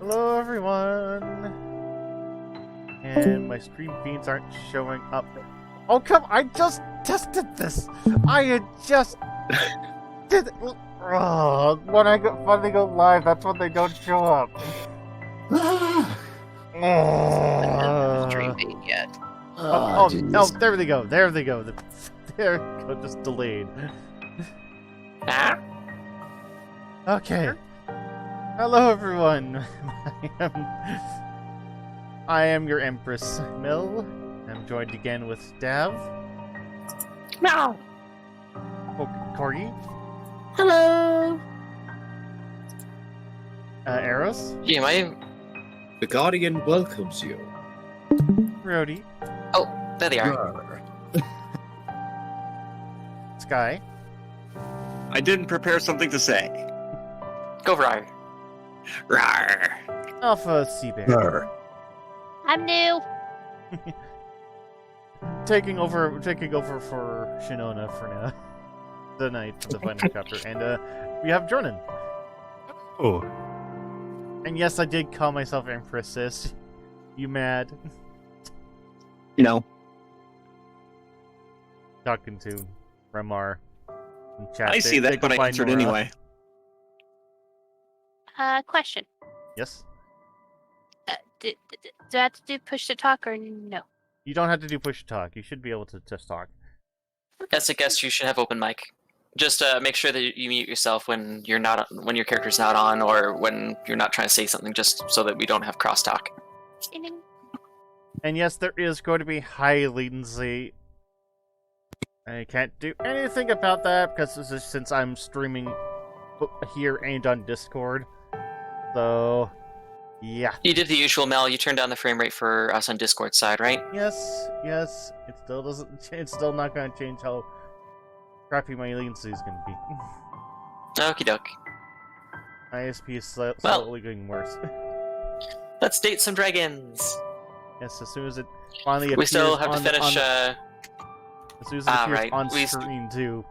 Hello, everyone. And my stream feeds aren't showing up. Oh, come! I just tested this. I had just did. Oh, when I go live, that's when they don't show up. Stream being yet. Oh, there they go. There they go. There we go. Just delayed. Okay. Hello, everyone. I am your Empress Mill. I'm joined again with Dav. No. Corgi. Hello. Aeros. Yeah, The Guardian welcomes you. Roady. Oh, there they are. Sky. I didn't prepare something to say. Go Rar. Rawr. AlphaCbear. I'm new. Taking over for Shinona for now. Tonight for the final chapter. And we have Dronon. Oh. And yes, I did call myself Empress, sis. You mad? No. Talking to Remar in chat. I see They that, but can I find answered Nora. anyway. Question. Yes? Do I have to do push to talk or no? You don't have to do push to talk. You should be able to just talk. As a guest, you should have open mic. Just make sure that you mute yourself when you're not, when your character's not on, or when you're not trying to say something, just so that we don't have crosstalk. And yes, there is going to be high latency. I can't do anything about that because this is, since I'm streaming here and on Discord. So, yeah. You did the usual, Mel. You turned down the frame rate for us on Discord side, right? Yes. It still doesn't. It's still not going to change how crappy my latency is going to be. Okie doke. ISP is slowly getting worse. Let's date some dragons. Yes, as soon as it finally appears We still have to on, finish. as soon as it appears right. on We screen too.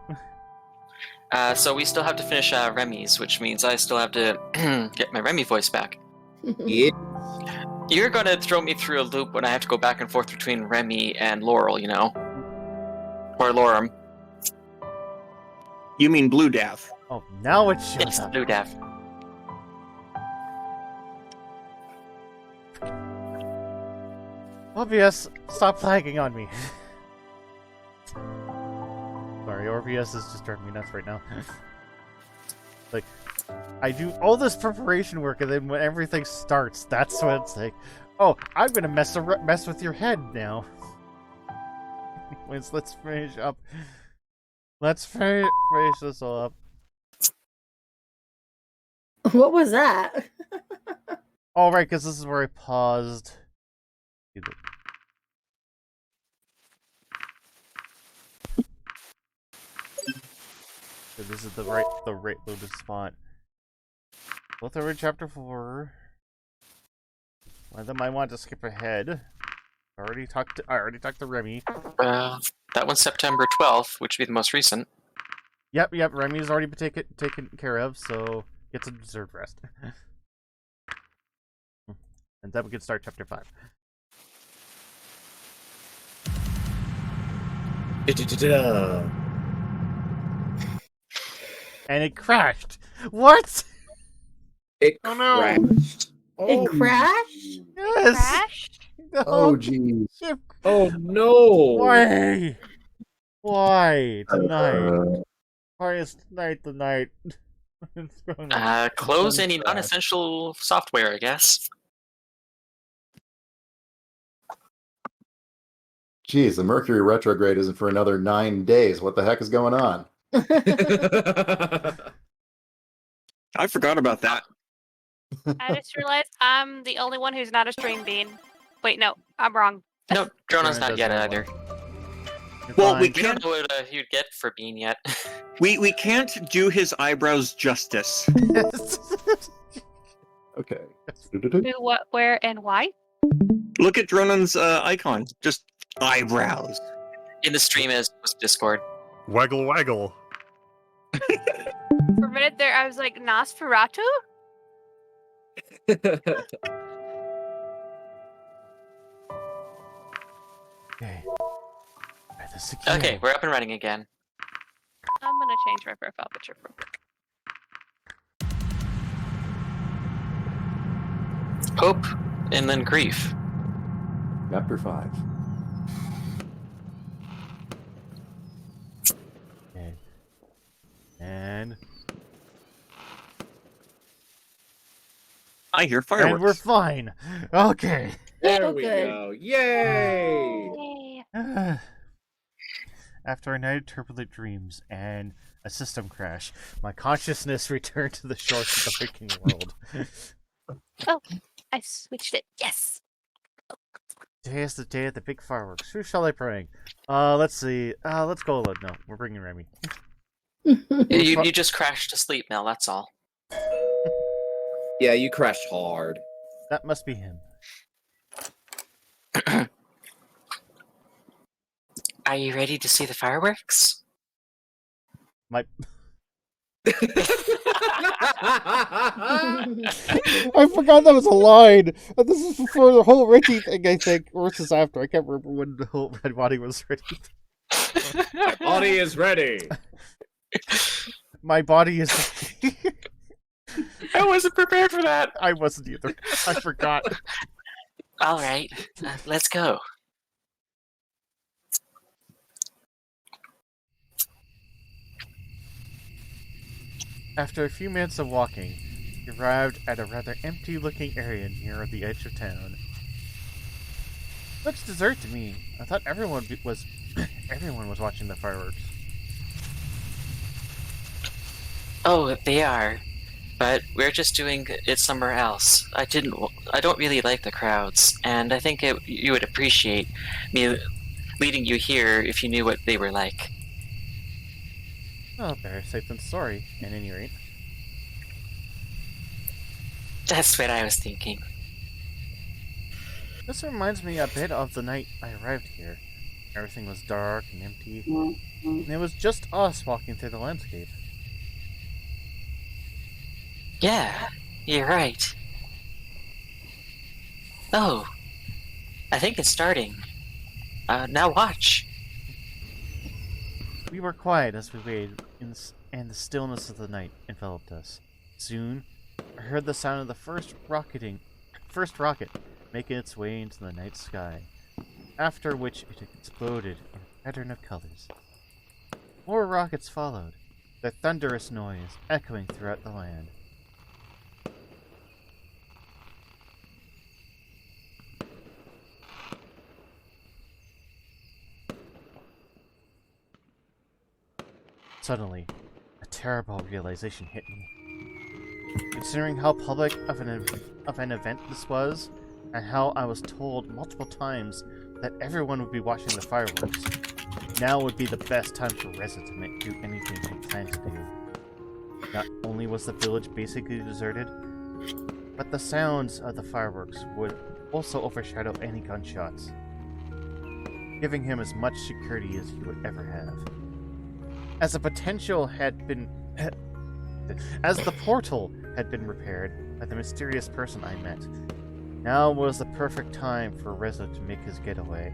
So we still have to finish Remy's, which means I still have to get my Remy voice back. Yeah. You're gonna throw me through a loop when I have to go back and forth between Remy and Laurel, you know? Or Lorem. You mean Blue Dav. Oh, now it shows It's up. Blue Dav. OBS, stop lagging on me. Sorry, OBS is just driving me nuts right now. Like, I do all this preparation work, and then when everything starts, that's when it's like, oh, I'm gonna mess with your head now. Anyways, let's finish up. Let's finish this all up. What was that? All right, because this is where I paused. So this is the right loaded spot. Both over chapter 4. One of them I want to skip ahead. I already talked to Remy. That one's September 12th, which would be the most recent. Yep, Remy's already been taken care of, so get some deserved rest. And then we can start chapter 5. And it crashed. What? It Oh, no. crashed. It crashed? Yes. Crashed? No. Oh, jeez. Ship. Oh, no. Why? Why tonight? Why is tonight the night? Close any non-essential software, I guess. Geez, the Mercury retrograde isn't for another 9 days. What the heck is going on? I forgot about that. I just realized I'm the only one who's not a string bean. Wait, no, I'm wrong. No, Dronon's not yet doesn't either. Well, we We don't can't. know what you'd get for Bean yet. We can't do his eyebrows justice. Okay. Who, what, where, and why? Look at Dronon's icon. Just eyebrows. In the stream as Discord. Waggle waggle. For a minute there, I was like, Nosferatu? Okay. By the security. Okay, we're up and running again. I'm gonna change my profile picture real quick. Hope and then grief. Chapter 5. Okay. And I hear and fireworks. we're fine. Okay. There Oh, we good. go. Yay! Yay. After a night of turbulent dreams and a system crash, my consciousness returned to the shores of the waking world. I switched it. Yes. Today is the day of the big fireworks. Who shall I bring? Let's see. Let's go alone. No, we're bringing Remy. You just crashed to sleep, Mel, that's all. Yeah, you crashed hard. That must be him. Are you ready to see the fireworks? My I I forgot that was a line. This is before the whole Reggie thing, I think, or this is after. I can't remember when the whole red body was ready. My body is ready. My body is. I wasn't prepared for that. I wasn't either. I forgot. All right, let's go. After a few minutes of walking, we arrived at a rather empty-looking area near the edge of town. Looks desert to me. I thought everyone was everyone was watching the fireworks. Oh, they are. But we're just doing it somewhere else. I don't really like the crowds, and I think you would appreciate me leading you here if you knew what they were like. Oh, better safe than sorry, at any rate. That's what I was thinking. This reminds me a bit of the night I arrived here. Everything was dark and empty, and it was just us walking through the landscape. Yeah, you're right. Oh, I think it's starting. Now watch. We were quiet as we waited, and the stillness of the night enveloped us. Soon, I heard the sound of the first rocket making its way into the night sky, after which it exploded in a pattern of colors. More rockets followed, their thunderous noise echoing throughout the land. Suddenly, a terrible realization hit me. Considering how public of an event this was, and how I was told multiple times that everyone would be watching the fireworks, now would be the best time for Reza to do anything he planned to do. Not only was the village basically deserted, but the sounds of the fireworks would also overshadow any gunshots, giving him as much security as he would ever have. As the portal had been repaired by the mysterious person I met, now was the perfect time for Reza to make his getaway,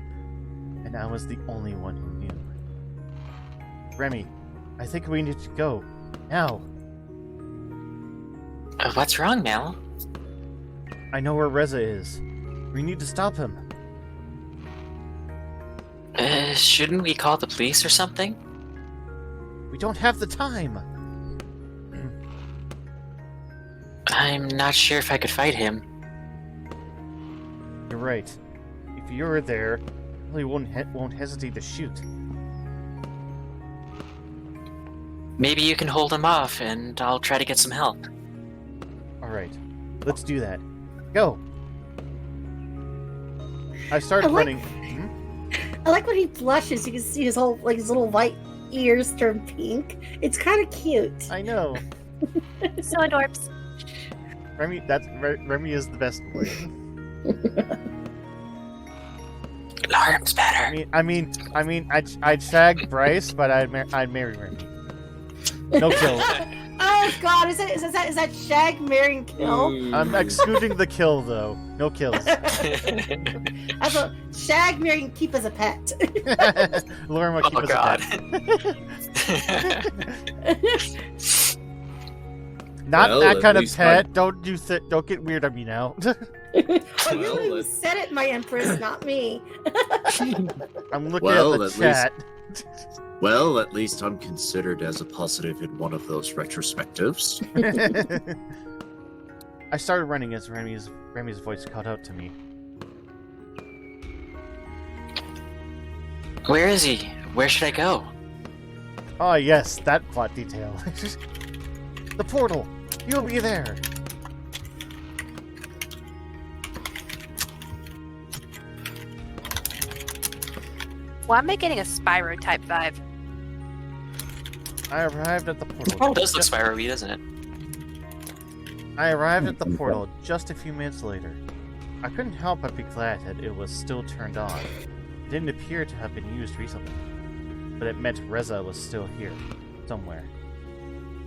and I was the only one who knew. Remy, I think we need to go, now. What's wrong, Mel? I know where Reza is. We need to stop him. Shouldn't we call the police or something? We don't have the time. I'm not sure if I could fight him. You're right. If you were there, he won't hesitate to shoot. Maybe you can hold him off, and I'll try to get some help. Alright, let's do that. Go! I started running. I like when he blushes. You can see his whole, like, his little white ears turn pink. It's kind of cute. I know. So adorbs. Remy is the best boy. Alarm's better. I'd shag Bryce, but I'd marry Remy. No kills. I Oh God, is that Shag marrying Kill? I'm excluding the kill though. No kills. I thought Shag marrying Keep as a pet. Lauren will keep Oh us god. Not Well, that at kind of least pet. Don't get weird on me now. Oh, you're Well, the one who let's- said it, my Empress, not me. I'm looking Well, at the at chat. Well, at least I'm considered as a positive in one of those retrospectives. I started running as Remy's voice caught out to me. Where is he? Where should I go? Oh yes, that plot detail. The portal. You'll be there. Well, I'm getting a Spyro type vibe. I arrived at the portal. It does look Spyro-y, doesn't it? I arrived at the portal just a few minutes later. I couldn't help but be glad that it was still turned on. It didn't appear to have been used recently, but it meant Reza was still here, somewhere.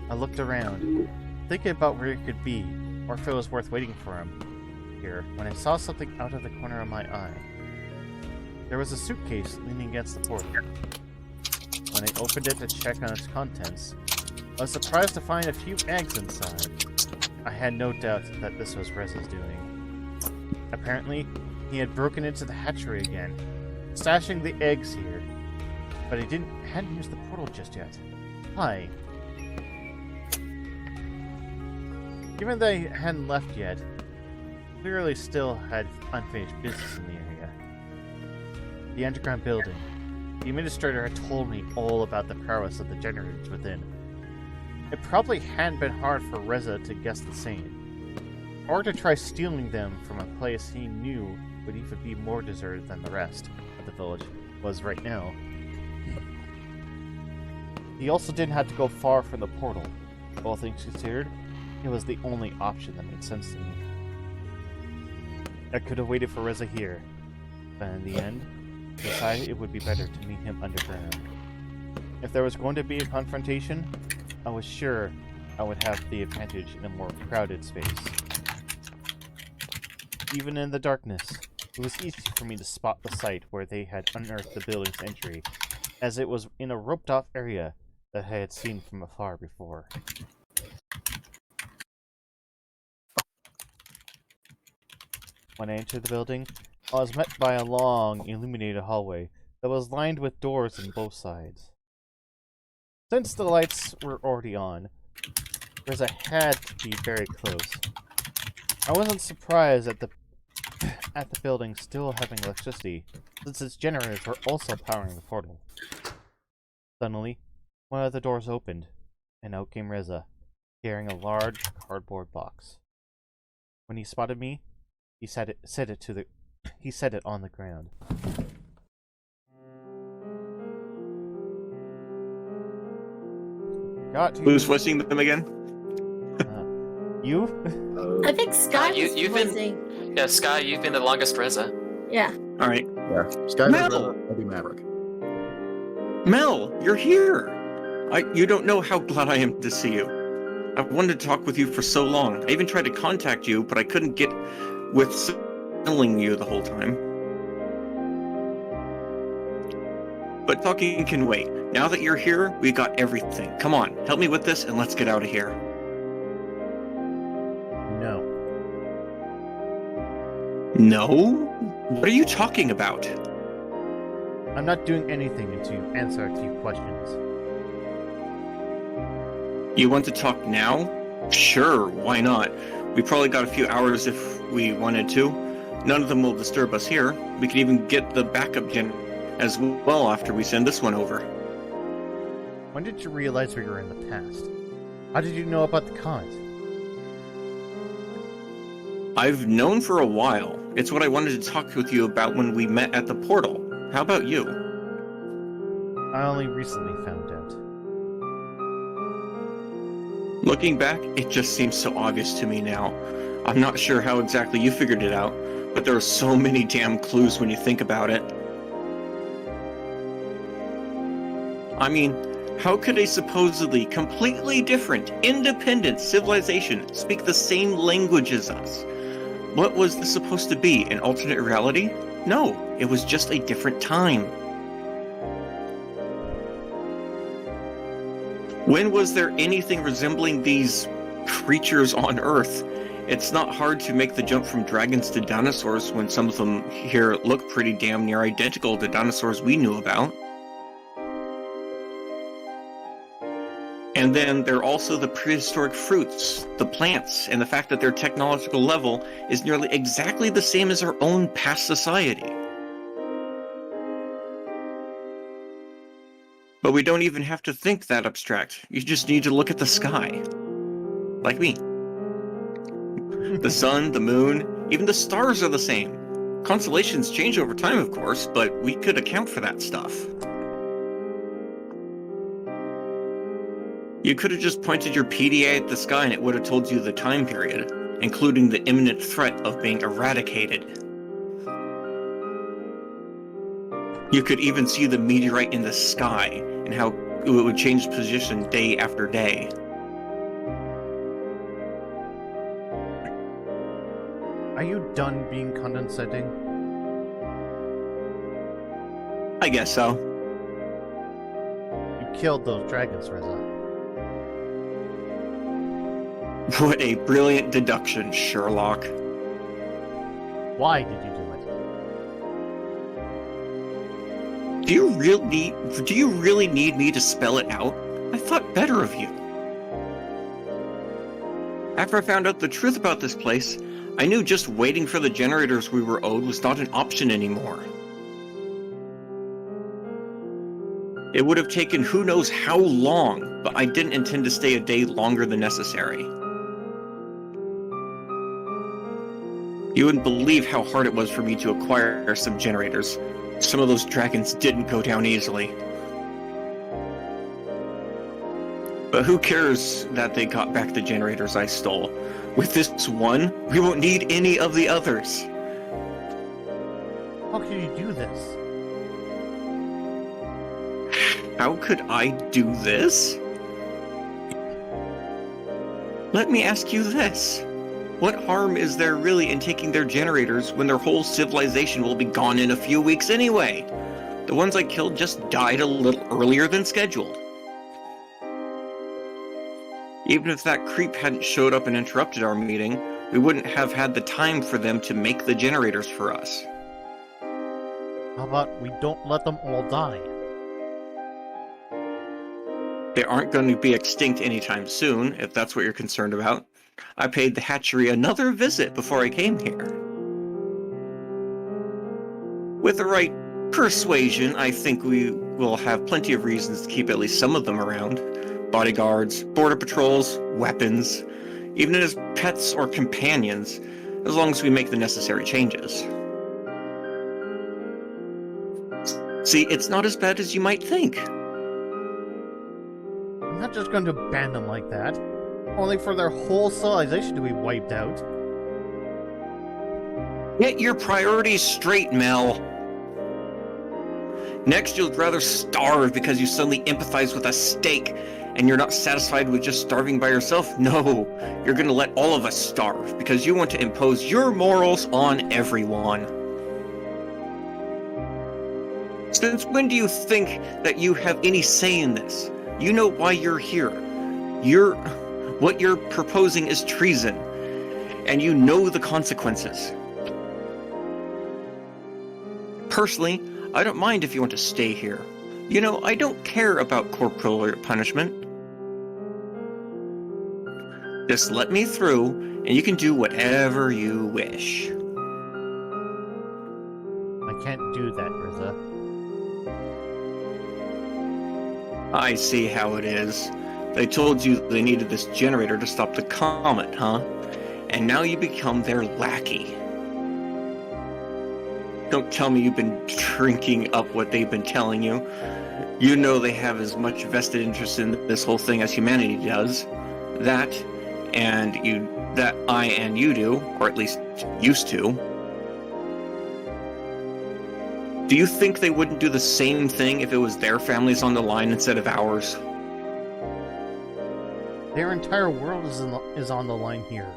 I looked around, thinking about where he could be, or if it was worth waiting for him here, when I saw something out of the corner of my eye. There was a suitcase leaning against the portal. When I opened it to check on its contents, I was surprised to find a few eggs inside. I had no doubt that this was Reza's doing. Apparently, he had broken into the hatchery again, stashing the eggs here, but he hadn't used the portal just yet. Why? Given that he hadn't left yet, he clearly still had unfinished business in the area. The underground building. The administrator had told me all about the prowess of the generators within. It probably hadn't been hard for Reza to guess the same, or to try stealing them from a place he knew would even be more deserted than the rest of the village was right now. He also didn't have to go far from the portal. All things considered, it was the only option that made sense to me. I could have waited for Reza here, but in the end, I decided it would be better to meet him underground. If there was going to be a confrontation, I was sure I would have the advantage in a more crowded space. Even in the darkness, it was easy for me to spot the site where they had unearthed the building's entry, as it was in a roped-off area that I had seen from afar before. When I entered the building, I was met by a long, illuminated hallway that was lined with doors on both sides. Since the lights were already on, Reza had to be very close. I wasn't surprised at the building still having electricity, since its generators were also powering the portal. Suddenly, one of the doors opened, and out came Reza, carrying a large cardboard box. When he spotted me, he set it on the ground. Got you. Who's voicing them again? You? I think Sky you've was been- voicing. Yeah, Sky, you've been the longest Reza. Yeah. All right. Yeah. Sky Mel! I'll be Maverick. Mel, you're here. You don't know how glad I am to see you. I've wanted to talk with you for so long. I even tried to contact you, but I couldn't get with signaling you the whole time. But talking can wait. Now that you're here, we got everything. Come on, help me with this and let's get out of here. No. No? What are you talking about? I'm not doing anything to answer a few questions. You want to talk now? Sure, why not? We probably got a few hours if we wanted to. None of them will disturb us here. We can even get the backup gen as well after we send this one over. When did you realize we were in the past? How did you know about the cons? I've known for a while. It's what I wanted to talk with you about when we met at the portal. How about you? I only recently found out. Looking back, it just seems so obvious to me now. I'm not sure how exactly you figured it out, but there are so many damn clues when you think about it. I mean, How could a supposedly completely different, independent civilization speak the same language as us? What was this supposed to be, an alternate reality? No, it was just a different time. When was there anything resembling these creatures on Earth? It's not hard to make the jump from dragons to dinosaurs when some of them here look pretty damn near identical to dinosaurs we knew about. And then there are also the prehistoric fruits, the plants, and the fact that their technological level is nearly exactly the same as our own past society. But we don't even have to think that abstract. You just need to look at the sky. Like me. The sun, the moon, even the stars are the same. Constellations change over time, of course, but we could account for that stuff. You could have just pointed your PDA at the sky and it would have told you the time period, including the imminent threat of being eradicated. You could even see the meteorite in the sky and how it would change position day after day. Are you done being condescending? I guess so. You killed those dragons, Reza. What a brilliant deduction, Sherlock. Why did you do it? Do you really need me to spell it out? I thought better of you. After I found out the truth about this place, I knew just waiting for the generators we were owed was not an option anymore. It would have taken who knows how long, but I didn't intend to stay a day longer than necessary. You wouldn't believe how hard it was for me to acquire some generators. Some of those dragons didn't go down easily. But who cares that they got back the generators I stole? With this one, we won't need any of the others. How can you do this? How could I do this? Let me ask you this. What harm is there really in taking their generators when their whole civilization will be gone in a few weeks anyway? The ones I killed just died a little earlier than scheduled. Even if that creep hadn't showed up and interrupted our meeting, we wouldn't have had the time for them to make the generators for us. How about we don't let them all die? They aren't going to be extinct anytime soon, if that's what you're concerned about. I paid the hatchery another visit before I came here. With the right persuasion, I think we will have plenty of reasons to keep at least some of them around. Bodyguards, border patrols, weapons, even as pets or companions, as long as we make the necessary changes. See, it's not as bad as you might think. I'm not just going to ban them like that. Only for their whole civilization to be wiped out. Get your priorities straight, Mel. Next, you'd rather starve because you suddenly empathize with a steak, and you're not satisfied with just starving by yourself. No, you're gonna let all of us starve because you want to impose your morals on everyone. Since when do you think that you have any say in this? You know why you're here. What you're proposing is treason, and you know the consequences. Personally, I don't mind if you want to stay here. You know, I don't care about corporal punishment. Just let me through, and you can do whatever you wish. I can't do that, Riza. I see how it is. They told you they needed this generator to stop the comet, huh? And now you become their lackey. Don't tell me you've been drinking up what they've been telling you. You know they have as much vested interest in this whole thing as humanity does. That I and you do, or at least used to. Do you think they wouldn't do the same thing if it was their families on the line instead of ours? Their entire world is on the line here.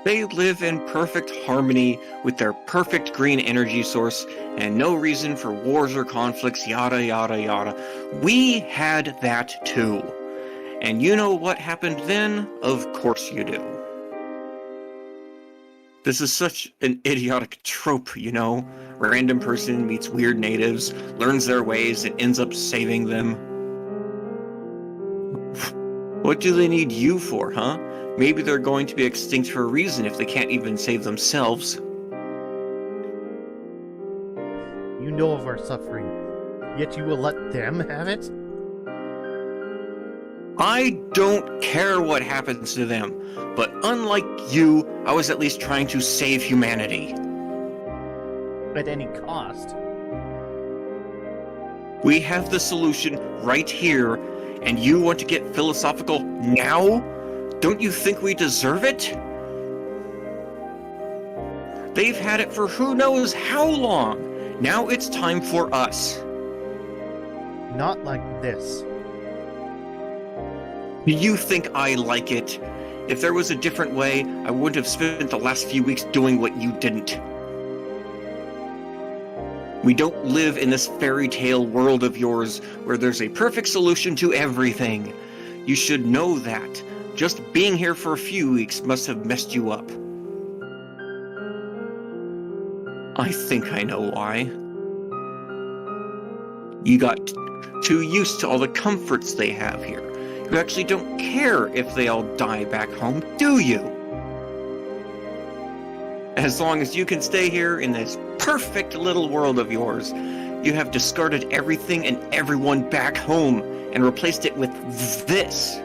They live in perfect harmony with their perfect green energy source and no reason for wars or conflicts, yada yada yada. We had that too. And you know what happened then? Of course you do. This is such an idiotic trope, you know? Random person meets weird natives, learns their ways, and ends up saving them. What do they need you for, huh? Maybe they're going to be extinct for a reason if they can't even save themselves. You know of our suffering, yet you will let them have it? I don't care what happens to them, but unlike you, I was at least trying to save humanity. At any cost. We have the solution right here, and you want to get philosophical now? Don't you think we deserve it? They've had it for who knows how long. Now it's time for us. Not like this. Do you think I like it? If there was a different way, I wouldn't have spent the last few weeks doing what you didn't. We don't live in this fairy tale world of yours where there's a perfect solution to everything. You should know that. Just being here for a few weeks must have messed you up. I think I know why. You got too used to all the comforts they have here. You actually don't care if they all die back home, do you? As long as you can stay here in this perfect little world of yours, you have discarded everything and everyone back home and replaced it with this.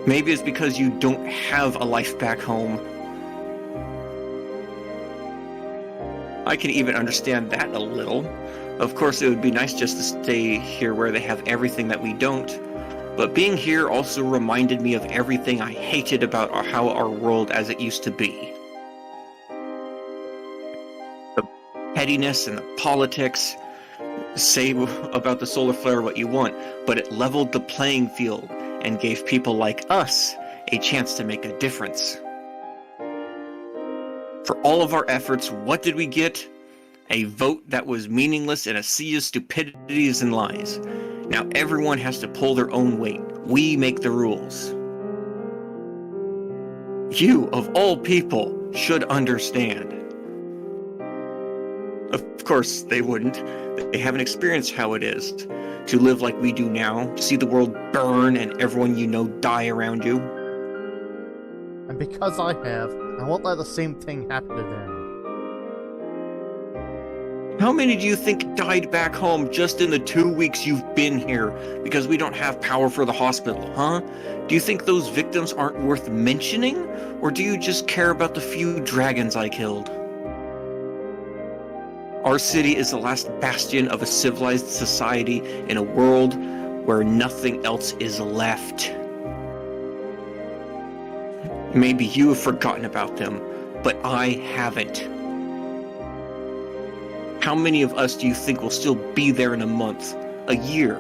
Maybe it's because you don't have a life back home. I can even understand that a little. Of course, it would be nice just to stay here where they have everything that we don't. But being here also reminded me of everything I hated about how our world as it used to be. The pettiness and the politics. Say about the solar flare what you want, but it leveled the playing field and gave people like us a chance to make a difference. For all of our efforts, what did we get? A vote that was meaningless and a sea of stupidities and lies. Now everyone has to pull their own weight. We make the rules. You, of all people, should understand. Of course they wouldn't. They haven't experienced how it is to live like we do now, to see the world burn and everyone you know die around you. And because I have, I won't let the same thing happen to them. How many do you think died back home just in the 2 weeks you've been here because we don't have power for the hospital, huh? Do you think those victims aren't worth mentioning? Or do you just care about the few dragons I killed? Our city is the last bastion of a civilized society in a world where nothing else is left. Maybe you have forgotten about them, but I haven't. How many of us do you think will still be there in a month, a year?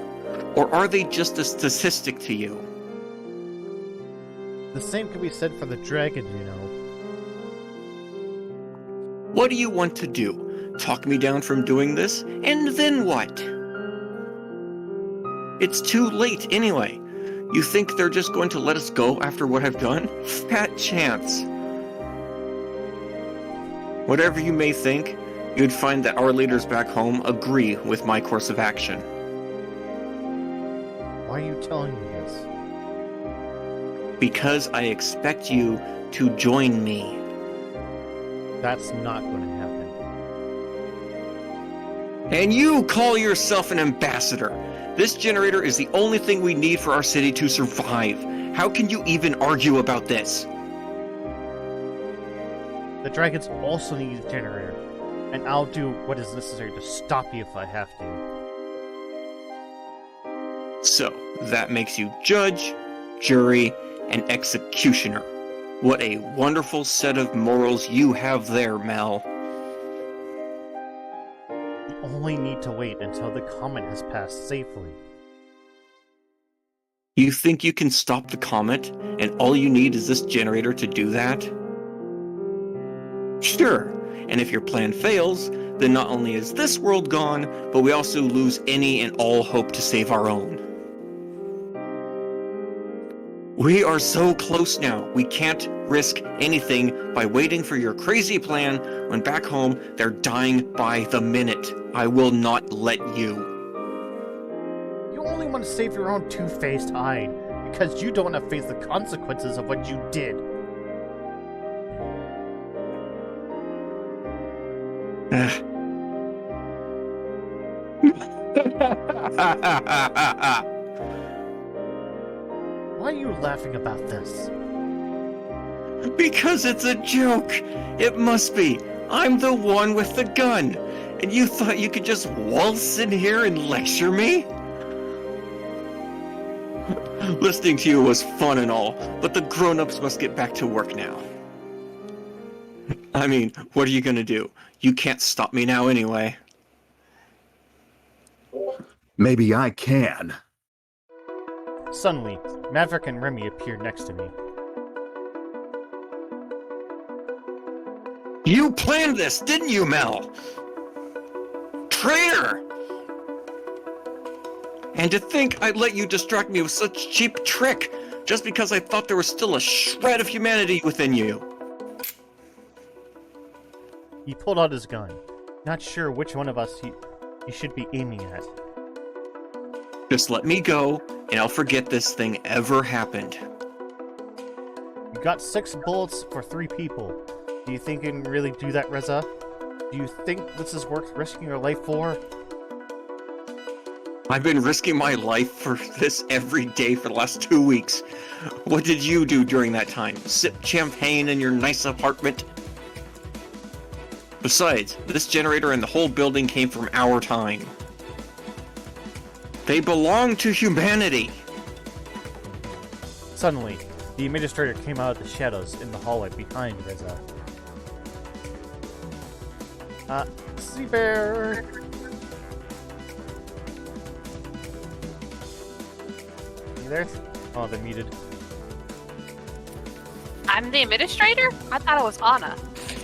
Or are they just a statistic to you? The same can be said for the dragon, you know. What do you want to do? Talk me down from doing this? And then what? It's too late anyway. You think they're just going to let us go after what I've done? Fat chance. Whatever you may think, you'd find that our leaders back home agree with my course of action. Why are you telling me this? Because I expect you to join me. That's not going to happen. And you call yourself an ambassador. This generator is the only thing we need for our city to survive. How can you even argue about this? The dragons also need a generator, and I'll do what is necessary to stop you if I have to. So, that makes you judge, jury, and executioner. What a wonderful set of morals you have there, Mel. We only need to wait until the comet has passed safely. You think you can stop the comet, and all you need is this generator to do that? Sure, and if your plan fails, then not only is this world gone, but we also lose any and all hope to save our own. We are so close now, we can't risk anything by waiting for your crazy plan when back home they're dying by the minute. I will not let you. You only want to save your own two-faced hide, because you don't want to face the consequences of what you did. Why are you laughing about this? Because it's a joke. It must be. I'm the one with the gun. And you thought you could just waltz in here and lecture me? Listening to you was fun and all, but the grown-ups must get back to work now. I mean, what are you gonna do? You can't stop me now anyway. Maybe I can. Suddenly, Maverick and Remy appeared next to me. You planned this, didn't you, Mel? Traitor! And to think I'd let you distract me with such cheap trick, just because I thought there was still a shred of humanity within you. He pulled out his gun, not sure which one of us he should be aiming at. Just let me go, and I'll forget this thing ever happened. You got 6 bullets for 3 people. Do you think you can really do that, Reza? Do you think this is worth risking your life for? I've been risking my life for this every day for the last 2 weeks. What did you do during that time? Sip champagne in your nice apartment? Besides, this generator and the whole building came from our time. They belong to humanity. Suddenly, the administrator came out of the shadows in the hallway behind Reza. CBear! You there? Oh, they're muted. I'm the administrator? I thought it was Anna.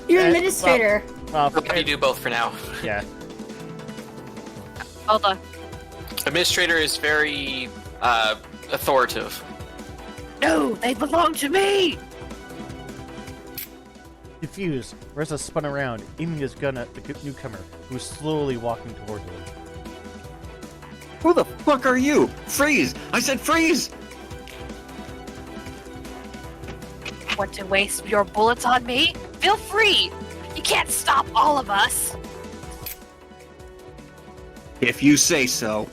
You're an administrator. Well, We'll probably do both for now. yeah. Hold on. Administrator is very authoritative. No, they belong to me! Confused, Reza spun around, aiming his gun at the newcomer, who was slowly walking toward him. Who the fuck are you? Freeze! I said freeze! Want to waste your bullets on me? Feel free! You can't stop all of us! If you say so.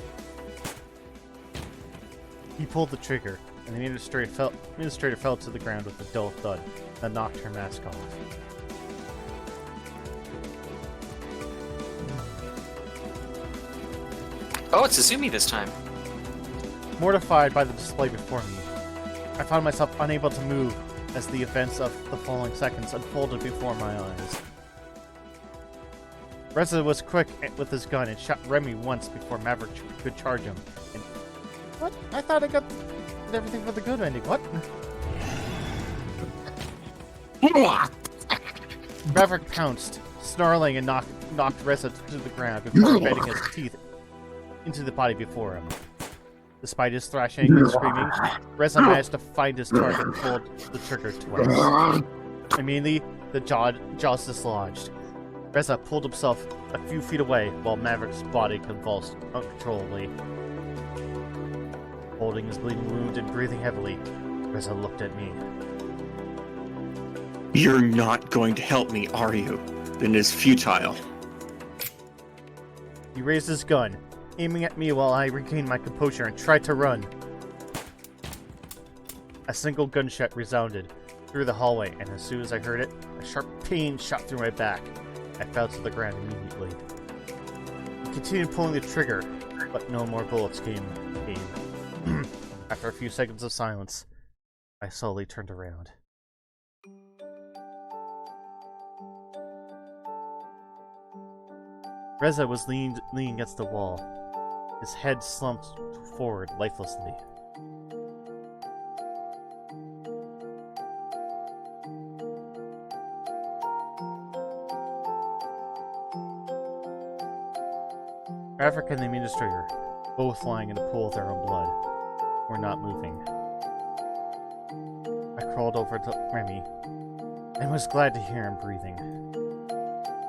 He pulled the trigger, and the administrator fell to the ground with a dull thud that knocked her mask off. Oh, it's Azumi this time. Mortified by the display before me, I found myself unable to move as the events of the following seconds unfolded before my eyes. Reza was quick with his gun and shot Remy once before Maverick could charge him. And what? I thought I got everything for the good ending. What? Maverick pounced, snarling, and knocked Reza to the ground before embedding his teeth into the body before him. Despite his thrashing and screaming, Reza managed to find his target and pulled the trigger twice. Immediately, the jaws dislodged. Reza pulled himself a few feet away while Maverick's body convulsed uncontrollably. Holding his bleeding wound and breathing heavily, Reza looked at me. You're not going to help me, are you? Then it's futile. He raised his gun, aiming at me while I regained my composure and tried to run. A single gunshot resounded through the hallway, and as soon as I heard it, a sharp pain shot through my back. I fell to the ground immediately. He continued pulling the trigger, but no more bullets came. After a few seconds of silence, I slowly turned around. Reza was leaning against the wall, his head slumped forward lifelessly. Africa and the administrator, both lying in a pool of their own blood, were not moving. I crawled over to Remy and was glad to hear him breathing.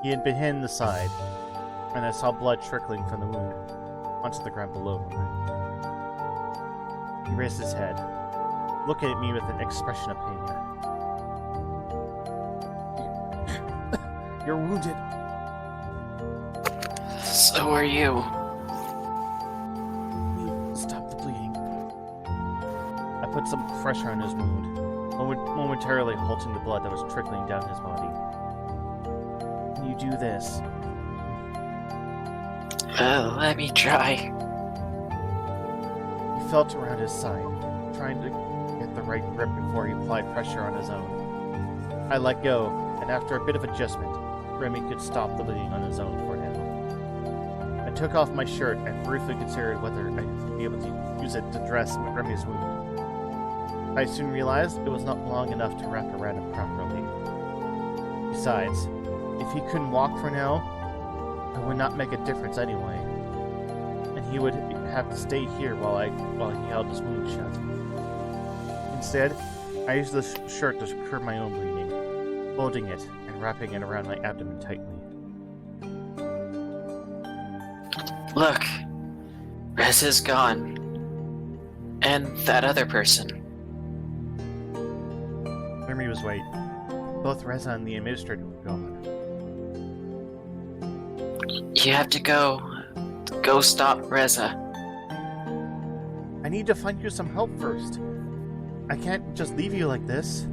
He had been hit in the side, and I saw blood trickling from the wound onto the ground below him. He raised his head, looking at me with an expression of pain. You're wounded. So are you. Stop the bleeding. I put some pressure on his wound, momentarily halting the blood that was trickling down his body. Can you do this? Let me try. He felt around his side, trying to get the right grip before he applied pressure on his own. I let go, and after a bit of adjustment, Remy could stop the bleeding on his own for now. I took off my shirt and briefly considered whether I'd be able to use it to dress Remy's wound. I soon realized it was not long enough to wrap around him properly. Besides, if he couldn't walk for now, it would not make a difference anyway, and he would have to stay here while he held his wound shut. Instead, I used the shirt to curb my own bleeding, folding it and wrapping it around my abdomen tightly. Look, Reza's gone. And that other person. Remy was right. Both Reza and the administrator were gone. You have to go. Go stop Reza. I need to find you some help first. I can't just leave you like this.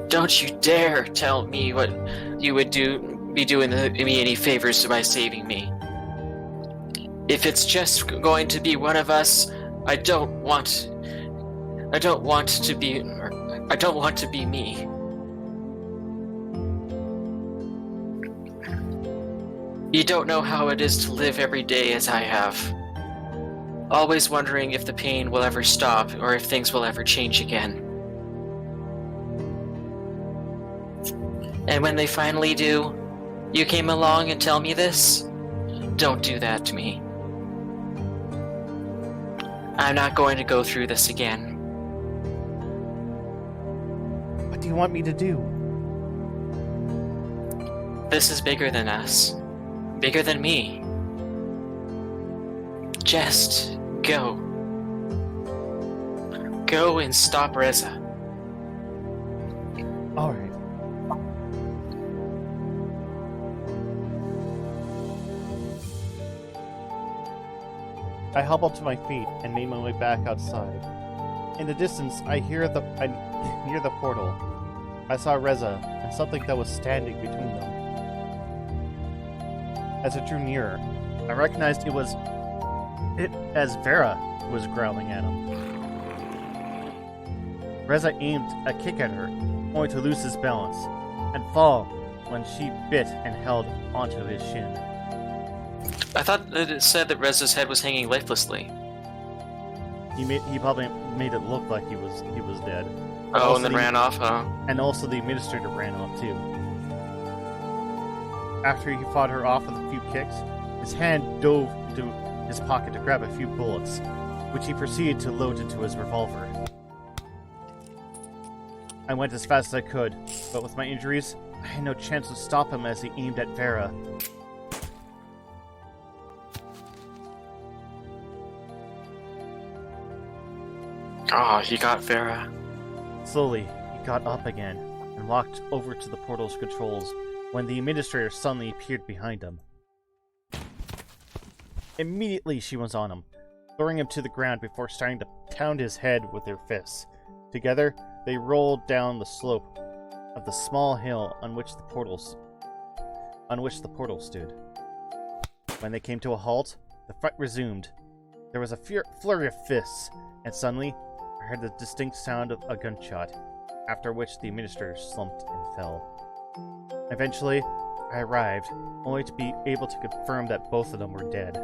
Don't you dare tell me what you would be doing me any favors by saving me. If it's just going to be one of us, I don't want to be me. You don't know how it is to live every day as I have. Always wondering if the pain will ever stop or if things will ever change again. And when they finally do, you came along and tell me this? Don't do that to me. I'm not going to go through this again. What do you want me to do? This is bigger than us. Bigger than me. Just go. Go and stop Reza. Alright. I hobbled to my feet and made my way back outside. In the distance, near the portal, I saw Reza and something that was standing between them. As it drew nearer, I recognized it as Vera who was growling at him. Reza aimed a kick at her, only to lose his balance and fall when she bit and held onto his shin. I thought that it said that Reza's head was hanging lifelessly. He probably made it look like he was dead. Oh, and then ran off, huh? And also the administrator ran off too. After he fought her off with a few kicks, his hand dove into his pocket to grab a few bullets, which he proceeded to load into his revolver. I went as fast as I could, but with my injuries, I had no chance to stop him as he aimed at Vera. Oh, he got Vera. Slowly, he got up again and walked over to the portal's controls when the administrator suddenly appeared behind him. Immediately, she was on him, throwing him to the ground before starting to pound his head with her fists. Together, they rolled down the slope of the small hill on which the portal stood. When they came to a halt, the fight resumed. There was a flurry of fists, and suddenly, I heard the distinct sound of a gunshot, after which the administrator slumped and fell. Eventually, I arrived, only to be able to confirm that both of them were dead.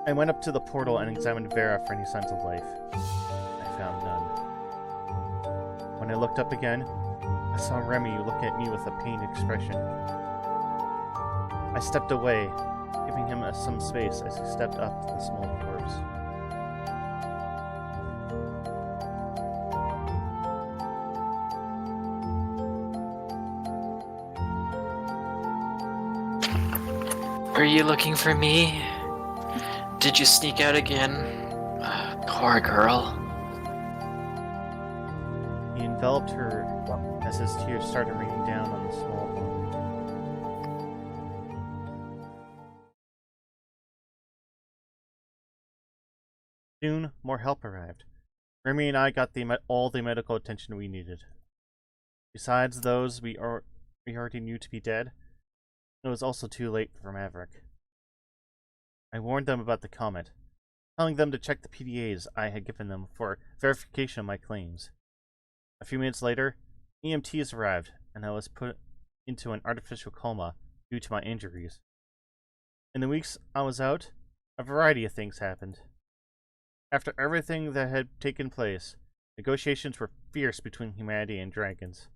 I went up to the portal and examined Vera for any signs of life. I found none. When I looked up again, I I saw Remy look at me with a pained expression. I stepped away, giving him some space as he stepped up to the small corpse. Are you looking for me? Did you sneak out again? Poor girl. He enveloped her as his tears started raining down on the small one. Soon, more help arrived. Remy and I got all the medical attention we needed. Besides those we already knew to be dead, it was also too late for Maverick. I warned them about the comet, telling them to check the PDAs I had given them for verification of my claims. A few minutes later, EMTs arrived, and I was put into an artificial coma due to my injuries. In the weeks I was out, a variety of things happened. After everything that had taken place, negotiations were fierce between humanity and dragons.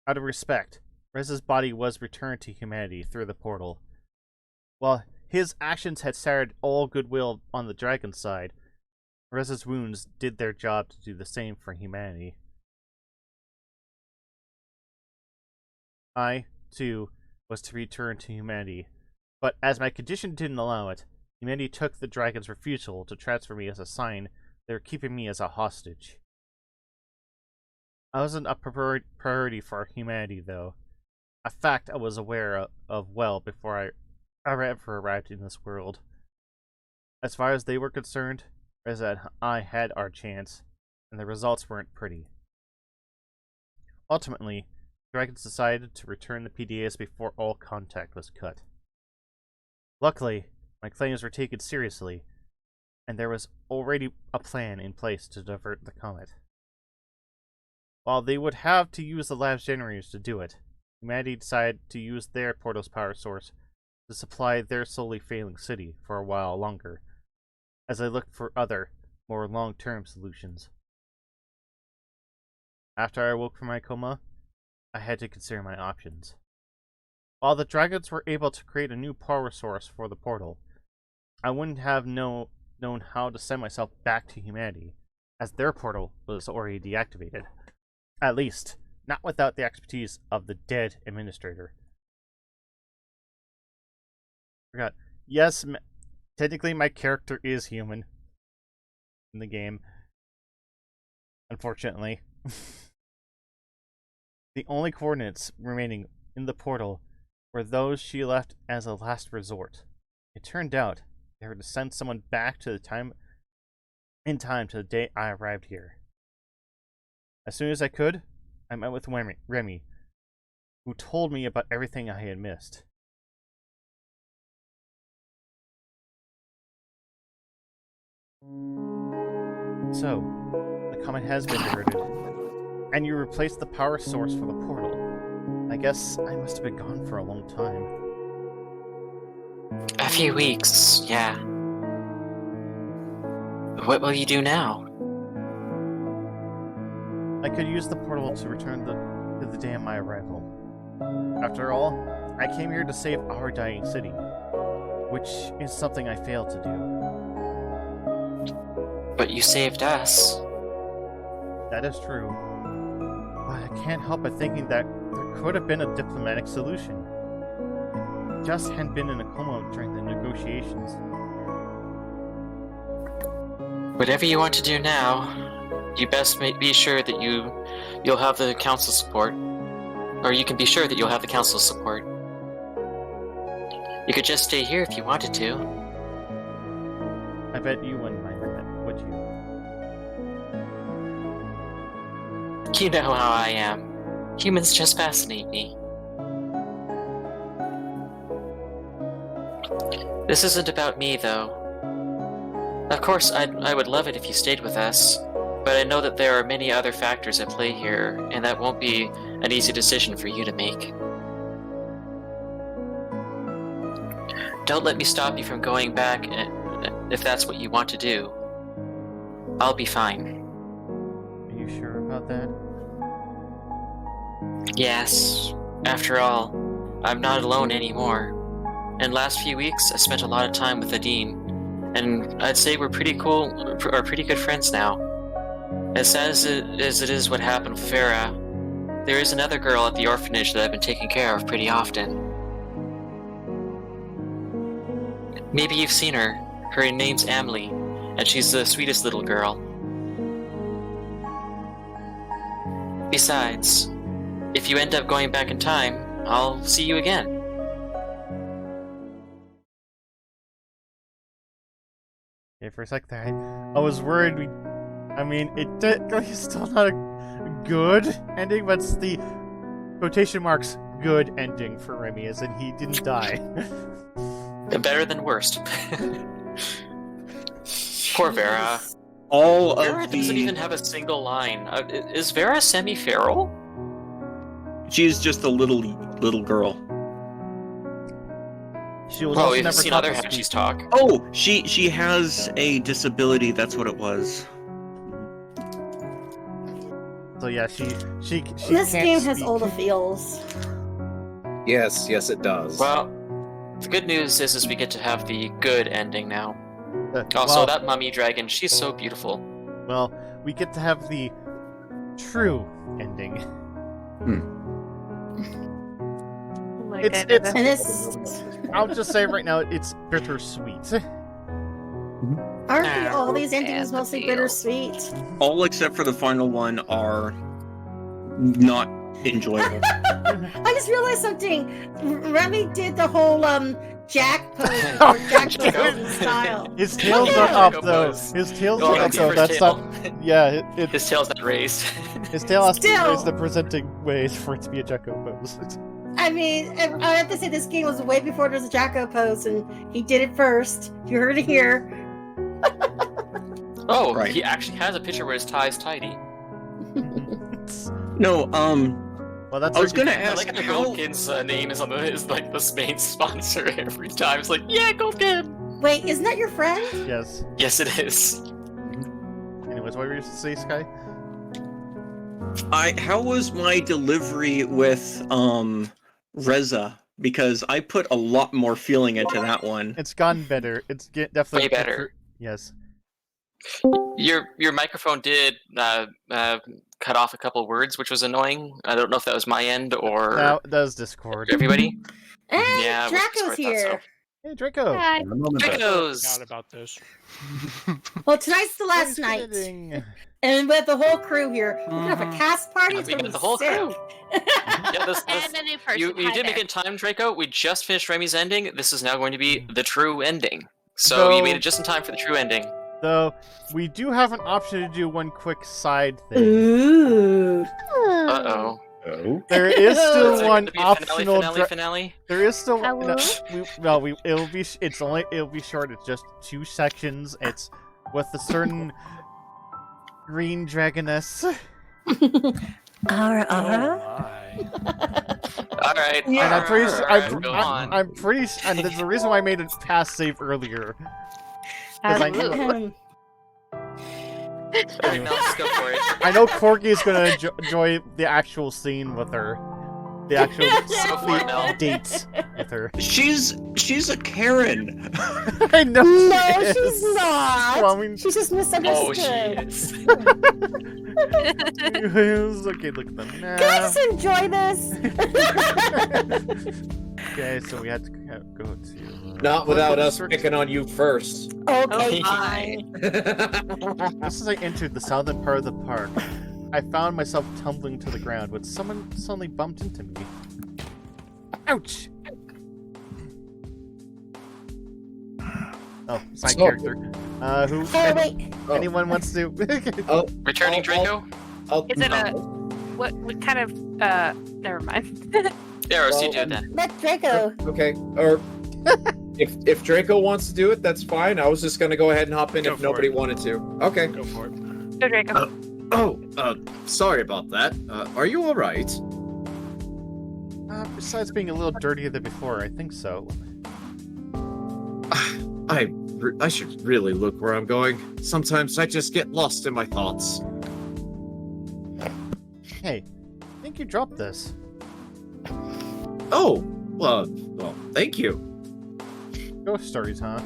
Out of respect, Rez's body was returned to humanity through the portal. While his actions had soured all goodwill on the dragon side, Rez's wounds did their job to do the same for humanity. I, too, was to return to humanity, but as my condition didn't allow it, humanity took the dragon's refusal to transfer me as a sign they were keeping me as a hostage. I wasn't a priority for humanity, though. A fact I was aware of well before I ever arrived in this world. As far as they were concerned, Rez and I had our chance, and the results weren't pretty. Ultimately, dragons decided to return the PDAs before all contact was cut. Luckily, my claims were taken seriously, and there was already a plan in place to divert the comet. While they would have to use the lab's generators to do it, humanity decided to use their portal's power source to supply their slowly failing city for a while longer, as I looked for other, more long-term solutions. After I awoke from my coma, I had to consider my options. While the dragons were able to create a new power source for the portal, I wouldn't have known how to send myself back to humanity, as their portal was already deactivated. At least, not without the expertise of the dead administrator. Forgot. Yes, technically my character is human in the game. Unfortunately. The only coordinates remaining in the portal were those she left as a last resort. It turned out they were to send someone back to the time to the day I arrived here. As soon as I could, I met with Remy, who told me about everything I had missed. So, the comet has been diverted, and you replaced the power source for the portal. I guess I must have been gone for a long time. A few weeks, yeah. What will you do now? I could use the portal to return to the day of my arrival. After all, I came here to save our dying city, which is something I failed to do. But you saved us. That is true. But I can't help but thinking that there could have been a diplomatic solution. Just hadn't been in a coma during the negotiations. Whatever you want to do now, you best be sure that you'll have the council support. Or you can be sure that you'll have the council support. You could just stay here if you wanted to. I bet you wouldn't mind that, would you? You know how I am. Humans just fascinate me. This isn't about me, though. Of course, I would love it if you stayed with us, but I know that there are many other factors at play here, and that won't be an easy decision for you to make. Don't let me stop you from going back if that's what you want to do. I'll be fine. Are you sure about that? Yes. After all, I'm not alone anymore. In the last few weeks, I spent a lot of time with the Dean, and I'd say we're pretty good friends now. As sad as it is what happened with Farah, there is another girl at the orphanage that I've been taking care of pretty often. Maybe you've seen her. Her name's Emily, and she's the sweetest little girl. Besides, if you end up going back in time, I'll see you again. Okay, for a sec there, I was worried it's still not a good ending, but it's the quotation marks good ending for Remy, as in he didn't die. Better than worst. Poor Vera. Vera doesn't even have a single line. Is Vera semi-feral? She's just a little girl. She was well, we've seen other Hatchies talk. Oh, she has a disability. That's what it was. So yeah, she This can't game has speak. all the feels. Yes, it does. Well, the good news is we get to have the good ending now. Also, that mummy dragon, she's so beautiful. Well, we get to have the true ending. Oh my It's goodness. And this I'll just say right now, it's bittersweet. aren't all these endings Understand mostly the feel. bittersweet? All except for the final one are not enjoyable. I just realized something. Remy did the whole Jack pose or Jack pose style. His tail's Look not at up though. His tail's Oh, not up that's though. his That's tail. not. Yeah, His tail's not raised. his tail has to Still. raise the presenting ways for it to be a Jacko pose. I mean, I have to say this game was way before there was a Jacko pose, and he did it first. You heard it here. Oh, Right. he actually has a picture where his tie's tidy. No, Well, that's I was gonna I ask like the how. Goldkin's name is like the main sponsor every time. It's like, yeah, Goldkin! Wait, isn't that your friend? Yes. Yes, it is. Anyways, what were you to say, Sky? How was my delivery with Reza? Because I put a lot more feeling into that one. It's gotten better. It's definitely Way better. Yes. Your microphone did cut off a couple words, which was annoying. I don't know if that was my end or Now that was Discord. everybody. And Yeah, it was Draco's Discord, I thought here. Hey, Draco. Hi. Dracos! about this. Well, tonight's the last Thanks night, for editing. and we have the whole crew here. We're gonna have a cast party. Yeah, It's we gonna got be the whole sick. crew. Yeah, And a new person. you Hi did there. make it in time, Draco. We just finished Remy's ending. This is now going to be the true ending. So you made it just in time for the true ending. Though we do have an option to do one quick side thing. Ooh. Uh-oh. Oh. There is Is still it one gonna be a optional. finale? There is still Hello? it'll be short. It's just 2 sections. It's with a certain green dragoness. My. Alright. And I'm pretty sure, Go on. I'm pretty sure, and there's a reason why I made it past save earlier. 'Cause I knew- Hello. Alright, Mel, let's go for it. I know Corgi is gonna enjoy the actual scene with her, the actual far, Mel. dates with her. She's a Karen. I know. No, she is. she's not. Well, I mean, She's just Oh, misunderstood. she is. okay, look at them Can I now. just enjoy this? Okay, so we had to go to. Not without us Search- picking on you first. Okay, Oh, fine. Just as I entered the southern part of the park, I found myself tumbling to the ground when someone suddenly bumped into me. Ouch! Oh, side So- character. Who? Hey, wait. Anyone wants to? Returning Draco? Is it a what kind of never mind. Aeros, you do it then. Let Draco. Okay, or if Draco wants to do it, that's fine. I was just gonna go ahead and hop in Go if for nobody it. wanted to. Okay. Go for it. Go Draco. Sorry about that. Are you all right? Besides being a little dirtier than before, I think so. I should really look where I'm going. Sometimes I just get lost in my thoughts. Hey, think think you dropped this? Oh, well, thank you. Ghost stories, huh?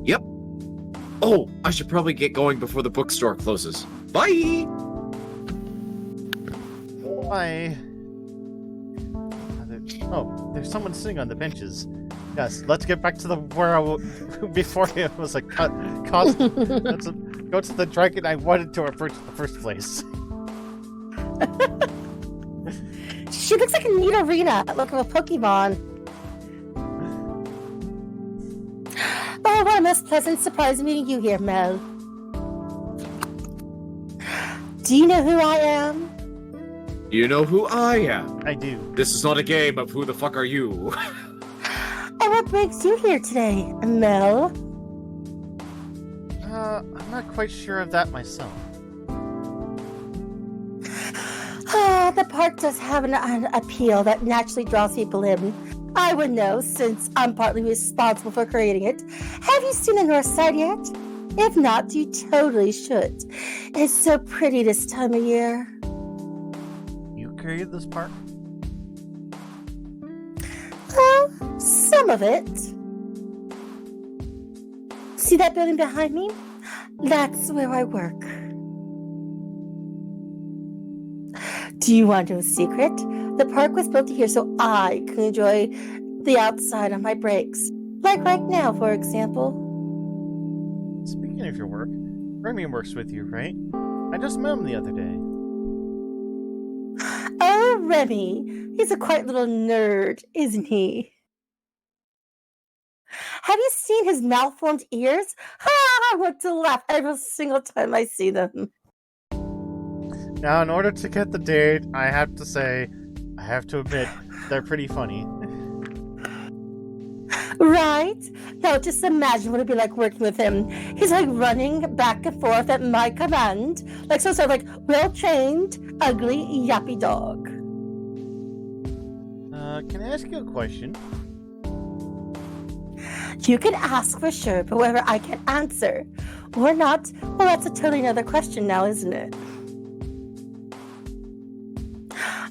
Yep. Oh, I should probably get going before the bookstore closes. Bye! Bye. Oh, there's someone sitting on the benches. Yes, let's get back to the where before it was like go to the dragon I wanted to approach in the first place. She looks like a neat arena, like of a Pokemon. Oh, what a most pleasant surprise meeting you here, Mel. Do you know who I am? You know who I am? I do. This is not a game of who the fuck are you? And what brings you here today, Mel? I'm not quite sure of that myself. The park does have an appeal that naturally draws people in. I would know, since I'm partly responsible for creating it. Have you seen the north side yet? If not, you totally should. It's so pretty this time of year. You created this park? Well, some of it. See that building behind me? That's where I work. Do you want to know a secret? The park was built here so I can enjoy the outside on my breaks. Like right now, for example. Speaking of your work, Remy works with you, right? I just met him the other day. Oh, Remy. He's a quite little nerd, isn't he? Have you seen his malformed ears? I want to laugh every single time I see them. Now, in order to get the date, I have to admit, they're pretty funny. Right? Now, just imagine what it'd be like working with him. He's like running back and forth at my command, like some sort of like well-trained, ugly, yappy dog. Can I ask you a question? You can ask for sure, but whether I can answer or not, well, that's a totally another question now, isn't it?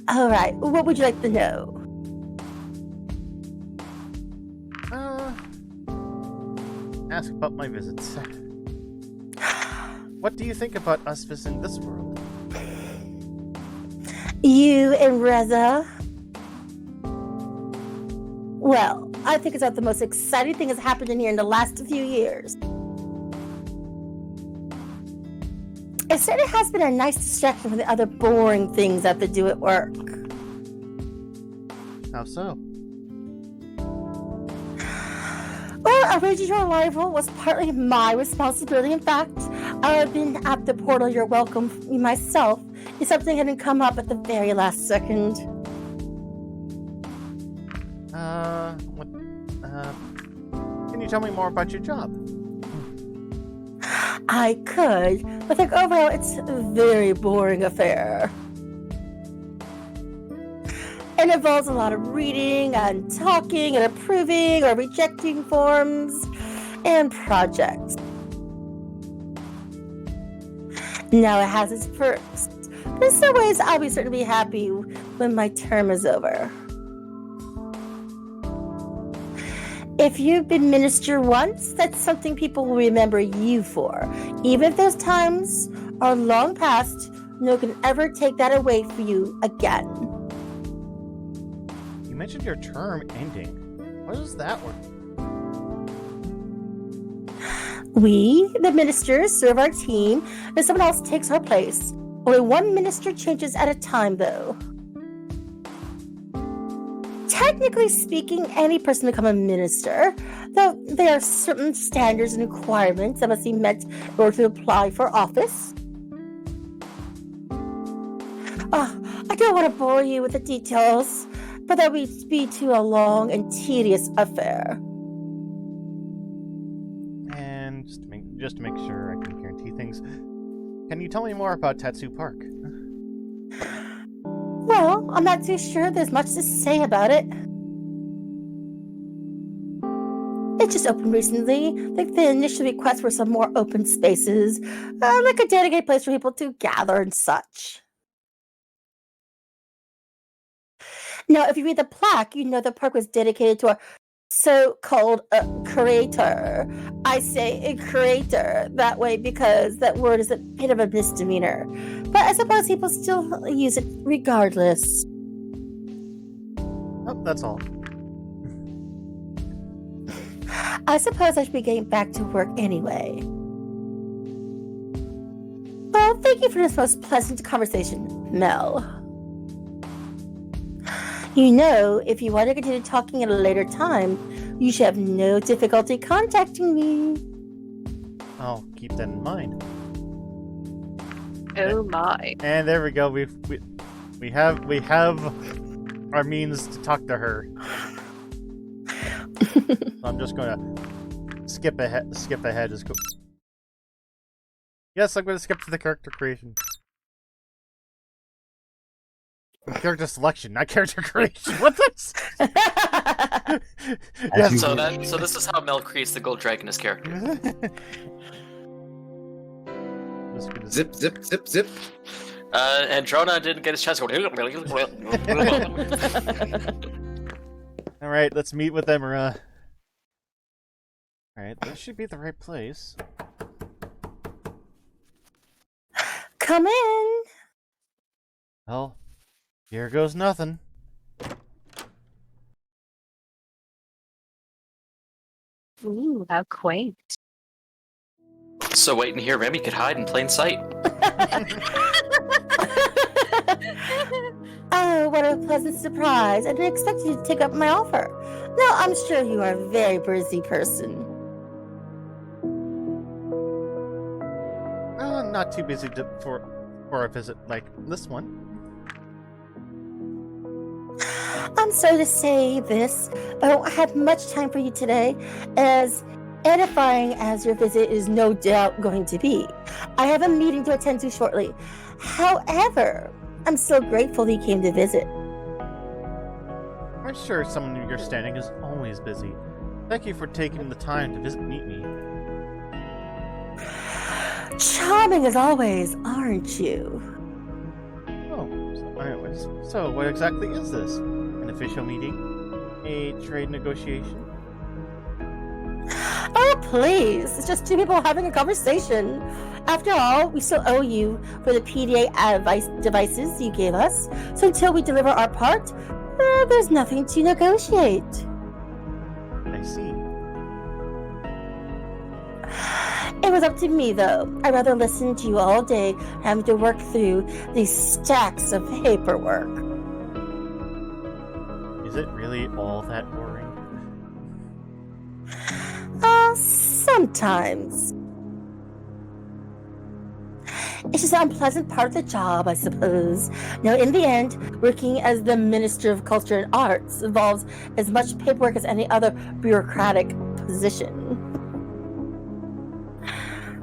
All right, what would you like to know? Ask about my visits. What do you think about us visiting this world? You and Reza? Well, I think it's about the most exciting thing that's happened in here in the last few years. It certainly has been a nice distraction from the other boring things I have to do at work. How so? Well, arranging your arrival was partly my responsibility. In fact, I've been at the portal you're welcome myself if something hadn't come up at the very last second. Can you tell me more about your job? I could, but I think overall it's a very boring affair. It involves a lot of reading and talking and approving or rejecting forms and projects. Now it has its perks, but in some ways I'll be certain to be happy when my term is over. If you've been minister once, that's something people will remember you for. Even if those times are long past, no one can ever take that away from you again. You mentioned your term ending. What does that work? We, the ministers, serve our team, and someone else takes our place. Only one minister changes at a time, though. Technically speaking, any person can become a minister, though there are certain standards and requirements that must be met in order to apply for office. I don't want to bore you with the details, but that would be too a long and tedious affair. And just to make sure I can guarantee things, can you tell me more about Tattoo Park? Well, I'm not too sure there's much to say about it. It just opened recently. Like the initial request for some more open spaces, like a dedicated place for people to gather and such. Now, if you read the plaque, you know the park was dedicated to a so-called creator. I say a creator that way because that word is a bit of a misdemeanor. But I suppose people still use it regardless. Oh, that's all. I suppose I should be getting back to work anyway. Well, thank you for this most pleasant conversation, Mel. You know, if you want to continue talking at a later time, you should have no difficulty contacting me. I'll keep that in mind. Oh my. And there we go. We have our means to talk to her. So I'm just gonna skip ahead as cool. Yes, I'm gonna skip to the character creation. Character selection, not character creation. What this? Yes. So this is how Mel creates the gold dragon as character. Zip, zip, zip, zip. And Dronon didn't get his chance to go. Alright, let's meet with Emira. Alright, this should be the right place. Come in. Well, here goes nothing. Ooh, how quaint. So wait and hear Remy could hide in plain sight. Oh, what a pleasant surprise. I didn't expect you to take up my offer. No, I'm sure you are a very busy person. Not too busy for a visit like this one. I'm sorry to say this, but I don't have much time for you today, as edifying as your visit is no doubt going to be. I have a meeting to attend to shortly. However, I'm so grateful that you came to visit. I'm sure someone of your standing is always busy. Thank you for taking the time to meet me. Charming as always, aren't you? So what exactly is this? An official meeting? A trade negotiation? Oh, please. It's just two people having a conversation. After all, we still owe you for the PDA devices you gave us. So until we deliver our part, there's nothing to negotiate. I see. It was up to me, though. I'd rather listen to you all day having to work through these stacks of paperwork. Is it really all that boring? Sometimes. It's just an unpleasant part of the job, I suppose. Now, in the end, working as the Minister of Culture and Arts involves as much paperwork as any other bureaucratic position.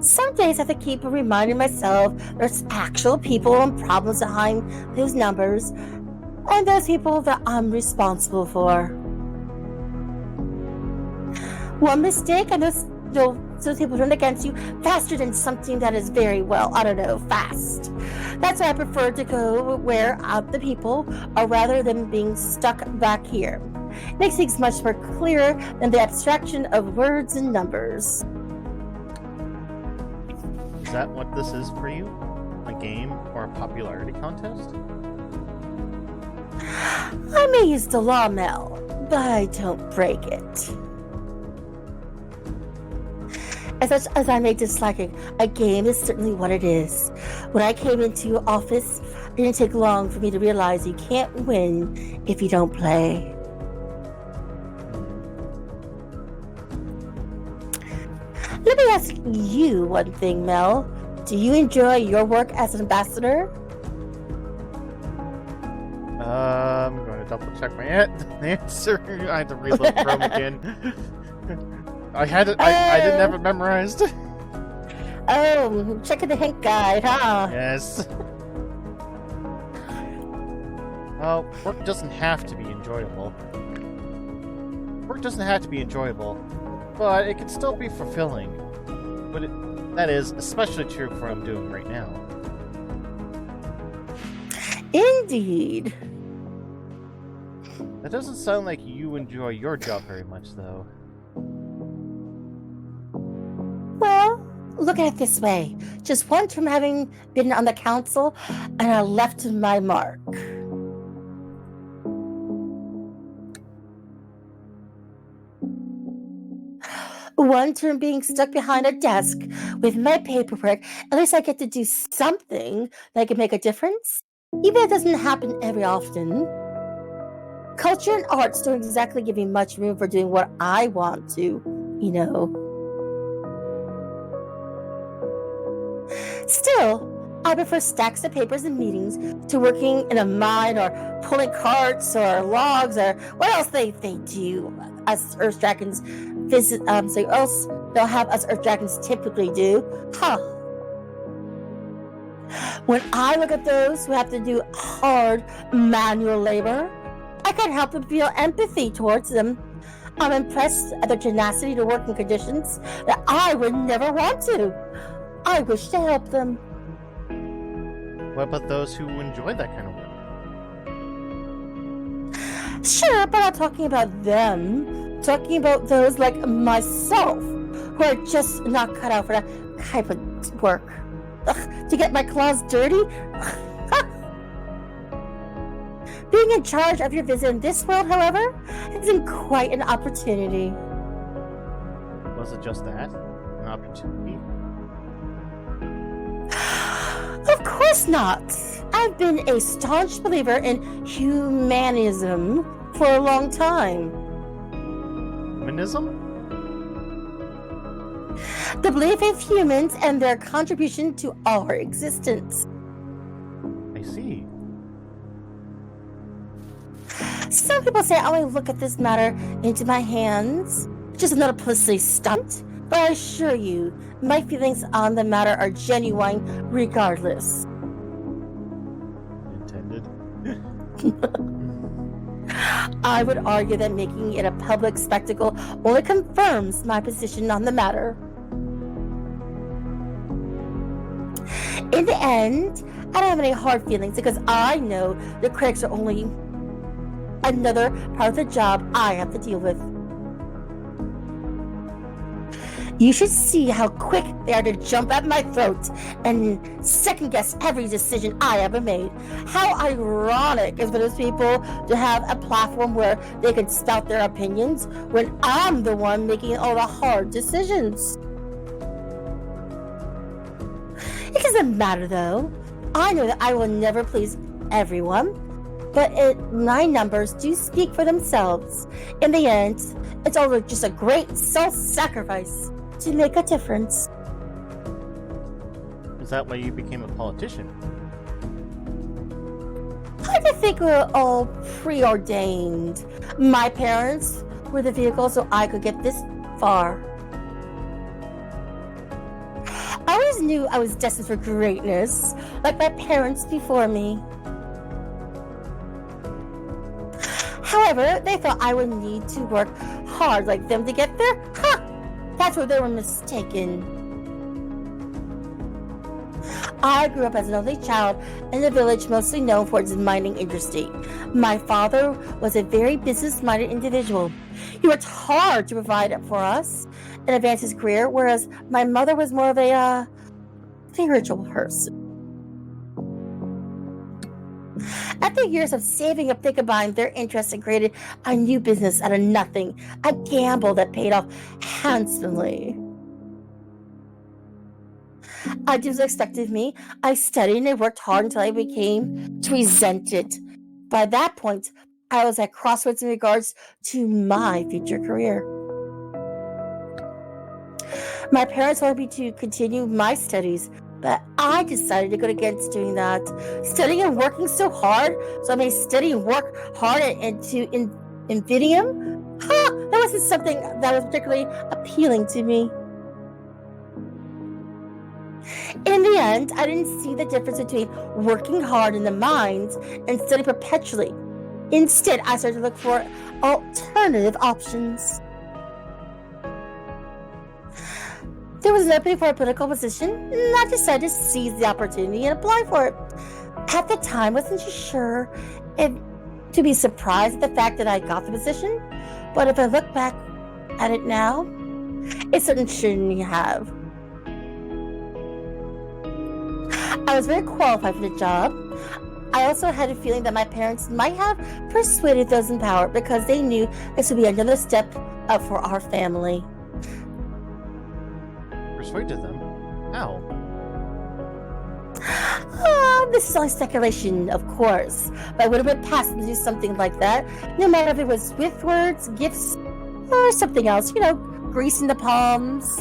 Some days I have to keep reminding myself there's actual people and problems behind those numbers, and those people that I'm responsible for. One mistake, and those people turn against you faster than something that is very well, fast. That's why I prefer to go where the people are rather than being stuck back here. It makes things much more clearer than the abstraction of words and numbers. Is that what this is for you? A game or a popularity contest? I may use the law, Mel, but I don't break it. As much as I may dislike it, a game is certainly what it is. When I came into your office, it didn't take long for me to realize you can't win if you don't play. Let me ask you one thing, Mel. Do you enjoy your work as an ambassador? I'm going to double check my answer. I had to reload Chrome again. I didn't have it memorized. Oh, checking the hint guide, huh? Yes. Well, work doesn't have to be enjoyable. Work doesn't have to be enjoyable, but it can still be fulfilling. But that is especially true for what I'm doing right now. That doesn't sound like you enjoy your job very much, though. Well, look at it this way. Just one term having been on the council, and I left my mark. One term being stuck behind a desk with my paperwork, at least I get to do something that can make a difference. Even if it doesn't happen every often. Culture and arts don't exactly give me much room for doing what I want to, you know. Still, I prefer stacks of papers and meetings to working in a mine or pulling carts or logs or what else they do us Earth Dragons visit, so else they'll have us Earth Dragons typically do. Huh. When I look at those who have to do hard manual labor, I can't help but feel empathy towards them. I'm impressed at their tenacity to work in conditions that I would never want to. I wish to help them. What about those who enjoy that kind of work? Sure, but I'm not talking about them. I'm talking about those like myself, who are just not cut out for that type of work. Ugh, to get my claws dirty? Being in charge of your visit in this world, however, isn't quite an opportunity. Was it just that? An opportunity? Of course not. I've been a staunch believer in humanism for a long time. Humanism? The belief in humans and their contribution to our existence. I see. Some people say I only look at this matter into my hands. Just another publicity stunt. But I assure you, my feelings on the matter are genuine regardless. Intended. I would argue that making it a public spectacle only confirms my position on the matter. In the end, I don't have any hard feelings because I know the critics are only another part of the job I have to deal with. You should see how quick they are to jump at my throat and second guess every decision I ever made. How ironic is for those people to have a platform where they can spout their opinions when I'm the one making all the hard decisions. It doesn't matter though. I know that I will never please everyone, but my numbers do speak for themselves. In the end, it's all just a great self-sacrifice to make a difference. Is that why you became a politician? I like to think we were all preordained. My parents were the vehicle so I could get this far. I always knew I was destined for greatness, like my parents before me. However, they thought I would need to work hard like them to get there. Ha! That's where they were mistaken. I grew up as an only child in a village mostly known for its mining industry. My father was a very business-minded individual. He worked hard to provide for us and advance his career, whereas my mother was more of a spiritual person. After years of saving up, they combined their interests and created a new business out of nothing, a gamble that paid off handsomely. I did as expected of me. I studied and I worked hard until I became to resent it. By that point, I was at crossroads in regards to my future career. My parents wanted me to continue my studies, but I decided to go against doing that. Studying and working so hard, so I may study and work hard into Invidium? That wasn't something that was particularly appealing to me. In the end, I didn't see the difference between working hard in the mines and studying perpetually. Instead, I started to look for alternative options. There was an opening for a political position, and I decided to seize the opportunity and apply for it. At the time, I wasn't sure if to be surprised at the fact that I got the position, but if I look back at it now, it certainly shouldn't have. I was very qualified for the job. I also had a feeling that my parents might have persuaded those in power because they knew this would be another step up for our family. Persuaded them? How? This is only speculation, of course, but I would have been passed to do something like that, no matter if it was with words, gifts, or something else, grease in the palms.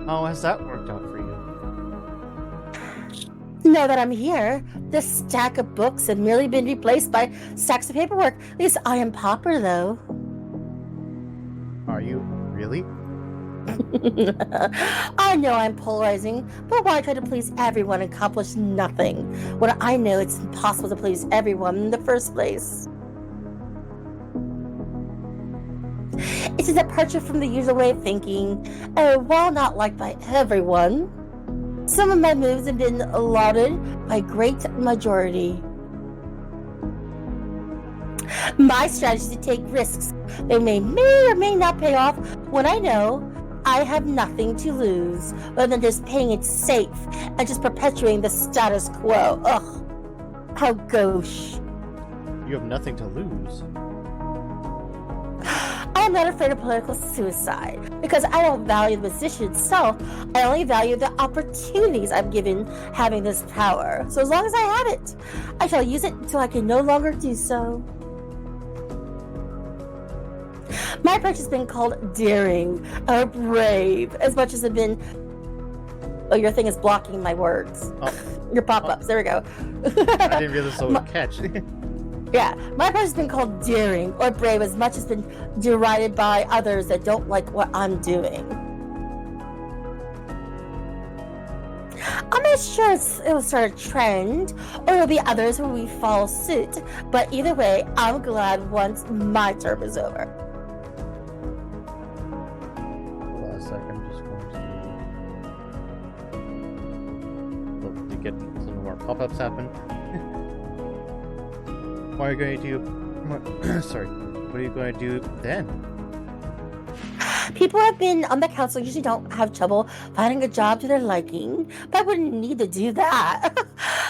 How has that worked out for you? Now that I'm here, this stack of books have merely been replaced by stacks of paperwork. At least I am pauper, though. Are you really? I know I'm polarizing, but why try to please everyone and accomplish nothing when I know it's impossible to please everyone in the first place? It's a departure from the usual way of thinking, and while not liked by everyone, some of my moves have been lauded by a great majority. My strategy is to take risks that may or may not pay off when I know I have nothing to lose, rather than just playing it safe and just perpetuating the status quo. Ugh, how gauche. You have nothing to lose. I'm not afraid of political suicide because I don't value the position itself. I only value the opportunities I'm given having this power. So as long as I have it, I shall use it until I can no longer do so. My approach has been called daring or brave as much as it's been... Oh, your thing is blocking my words. Oh. Your pop-ups. There we go. I didn't realize it would catch. Yeah, my approach has been called daring or brave as much as been derided by others that don't like what I'm doing. I'm not sure it will start a trend or there will be others who will follow suit, but either way, I'm glad once my term is over. Hold on a sec, I'm just going to get some more pop-ups happen. What are you going to do? Sorry. What are you going to do then? People who have been on the council usually don't have trouble finding a job to their liking, but I wouldn't need to do that.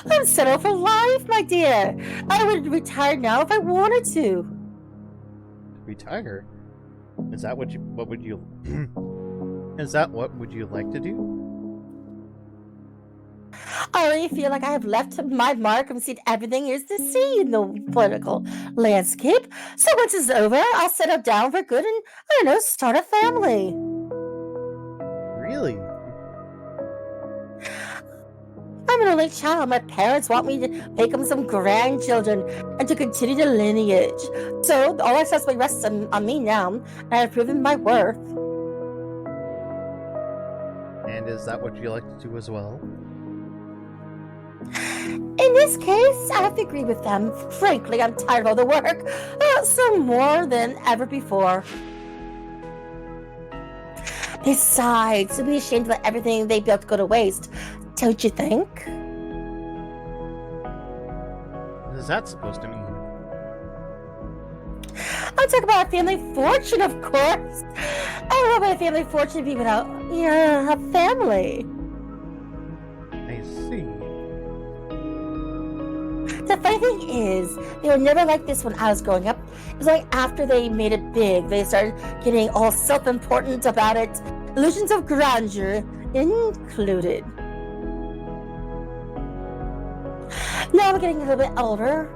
I'm settled for life, my dear. I would retire now if I wanted to. Retire? Is that what would you Is that what would you like to do? I already feel like I have left my mark and seen everything there is to see in the political landscape. So once it's over, I'll settle down for good and, I don't know, start a family. Really? I'm an only child. My parents want me to make them some grandchildren and to continue the lineage. So all responsibility rests on me now, and I have proven my worth. And is that what you like to do as well? In this case, I have to agree with them. Frankly, I'm tired of all the work, so more than ever before. Besides, to be ashamed to let everything they built go to waste, don't you think? What is that supposed to mean? I'm talking about a family fortune, of course. I don't want my family fortune to be without, a family. I see. The funny thing is, they were never like this when I was growing up. It was like after they made it big, they started getting all self-important about it. Illusions of grandeur included. Now I'm getting a little bit older.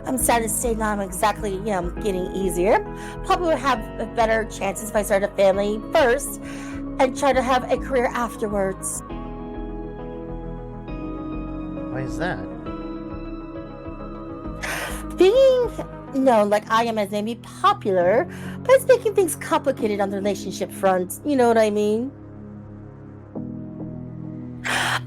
I'm sad to say now I'm exactly, getting easier. Probably would have better chances if I started a family first and try to have a career afterwards. Why is that? Being known like I am as may be popular, but it's making things complicated on the relationship front. You know what I mean?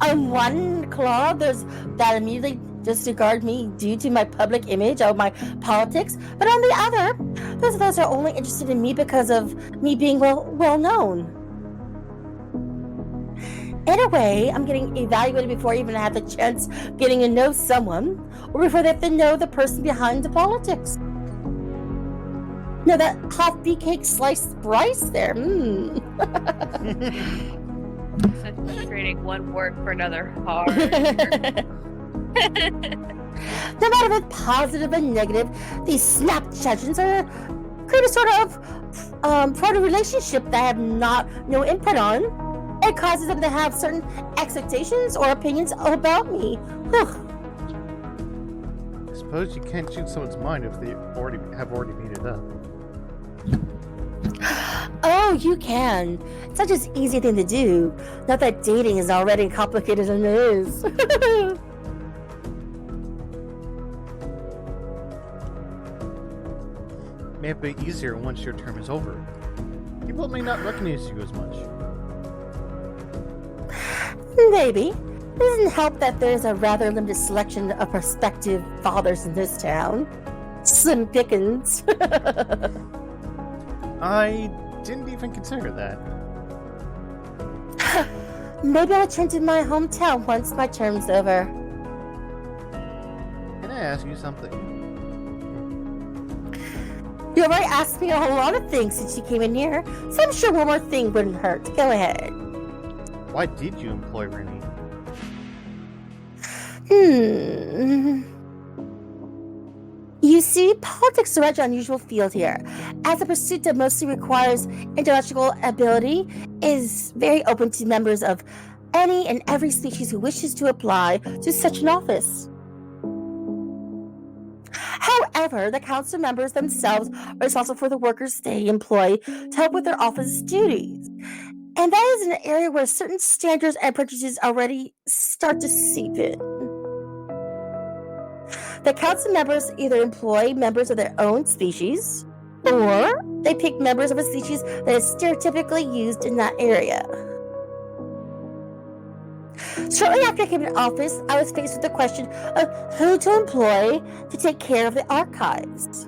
On one claw, there's that immediately disregard me due to my public image or my politics, but on the other, those of us are only interested in me because of me being well known. In a way, I'm getting evaluated before I even have the chance getting to know someone, or before they have to know the person behind the politics. No, that hot bee cake sliced rice there. Trading one word for another hard. No matter if it's positive and negative, these snap sessions are create a sort of part of relationship that I have no input on. It causes them to have certain expectations or opinions about me. Whew. I suppose you can't change someone's mind if they have already made it up. Oh, you can. It's such an easy thing to do. Not that dating is already complicated as it is. May be easier once your term is over. People may not recognize you as much. Maybe. It doesn't help that there's a rather limited selection of prospective fathers in this town. Slim pickings. I didn't even consider that. Maybe I'll return to my hometown once my term's over. Can I ask you something? You already asked me a whole lot of things since you came in here, so I'm sure one more thing wouldn't hurt. Go ahead. Why did you employ Rennie? You see, politics is a rather unusual field here, as a pursuit that mostly requires intellectual ability is very open to members of any and every species who wishes to apply to such an office. However, the council members themselves are responsible for the workers they employ to help with their office duties. And that is an area where certain standards and prejudices already start to seep in. The council members either employ members of their own species, or they pick members of a species that is stereotypically used in that area. Shortly after I came into office, I was faced with the question of who to employ to take care of the archives.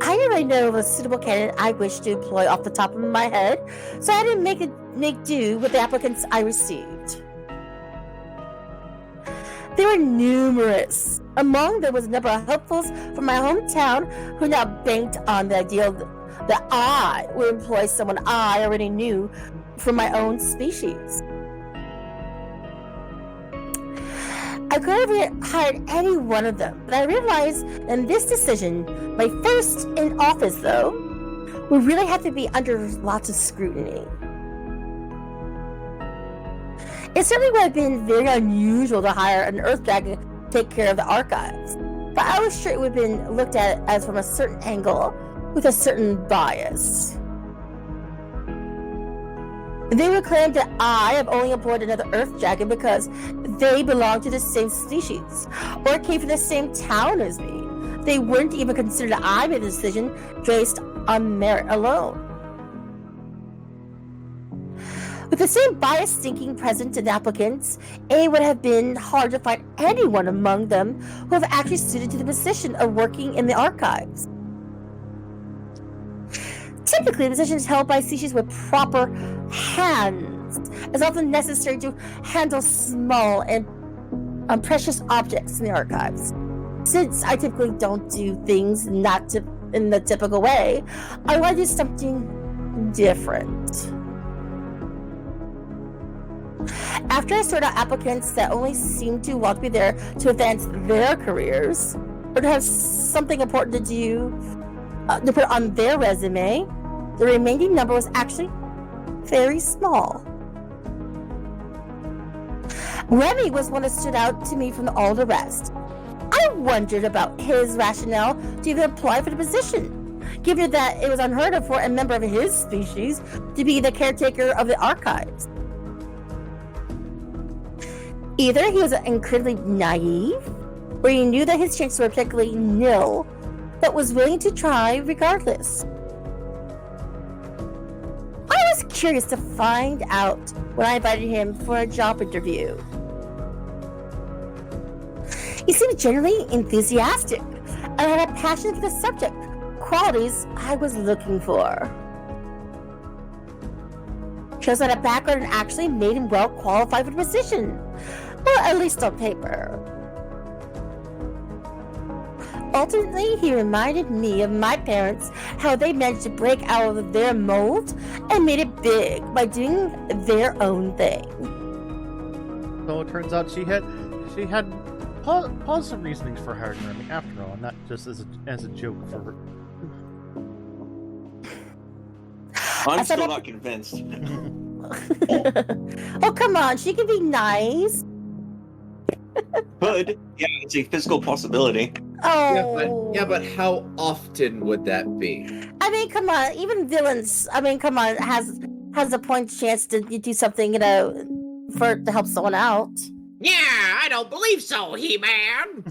I didn't really know of a suitable candidate I wished to employ off the top of my head, so I had to make do with the applicants I received. There were numerous. Among them was a number of hopefuls from my hometown who now banked on the idea that I would employ someone I already knew from my own species. I could have hired any one of them, but I realized in this decision, my first in office though, would really have to be under lots of scrutiny. It certainly would have been very unusual to hire an Earth Dragon to take care of the archives, but I was sure it would have been looked at as from a certain angle with a certain bias. They would claim that I have only employed another Earth Dragon because they belong to the same species, or came from the same town as me. They wouldn't even consider that I made the decision based on merit alone. With the same bias thinking present in the applicants, it would have been hard to find anyone among them who have actually suited to the position of working in the archives. Typically, positions held by species with proper hands is often necessary to handle small and precious objects in the archives. Since I typically don't do things in the typical way, I want to do something different. After I sorted out applicants that only seemed to want to be there to advance their careers, or to have something important to do, to put on their resume, the remaining number was actually very small. Remy was one that stood out to me from all the rest. I wondered about his rationale to even apply for the position, given that it was unheard of for a member of his species to be the caretaker of the archives. Either he was incredibly naive, or he knew that his chances were particularly nil, but was willing to try regardless. I was curious to find out when I invited him for a job interview. He seemed generally enthusiastic and had a passion for the subject, qualities I was looking for. shows that a background actually made him well qualified for the position. Well, at least on paper. Ultimately, he reminded me of my parents, how they managed to break out of their mold and made it big by doing their own thing. So it turns out she had positive reasonings for hiring Remy after all, not just as a joke for her. I'm still not convinced. Oh, come on, she can be nice. Could. Yeah, it's a physical possibility. Oh. Yeah, but how often would that be? I mean, come on. Even villains, I mean, come on, has a point chance to do something, to help someone out. Yeah, I don't believe so, He-Man.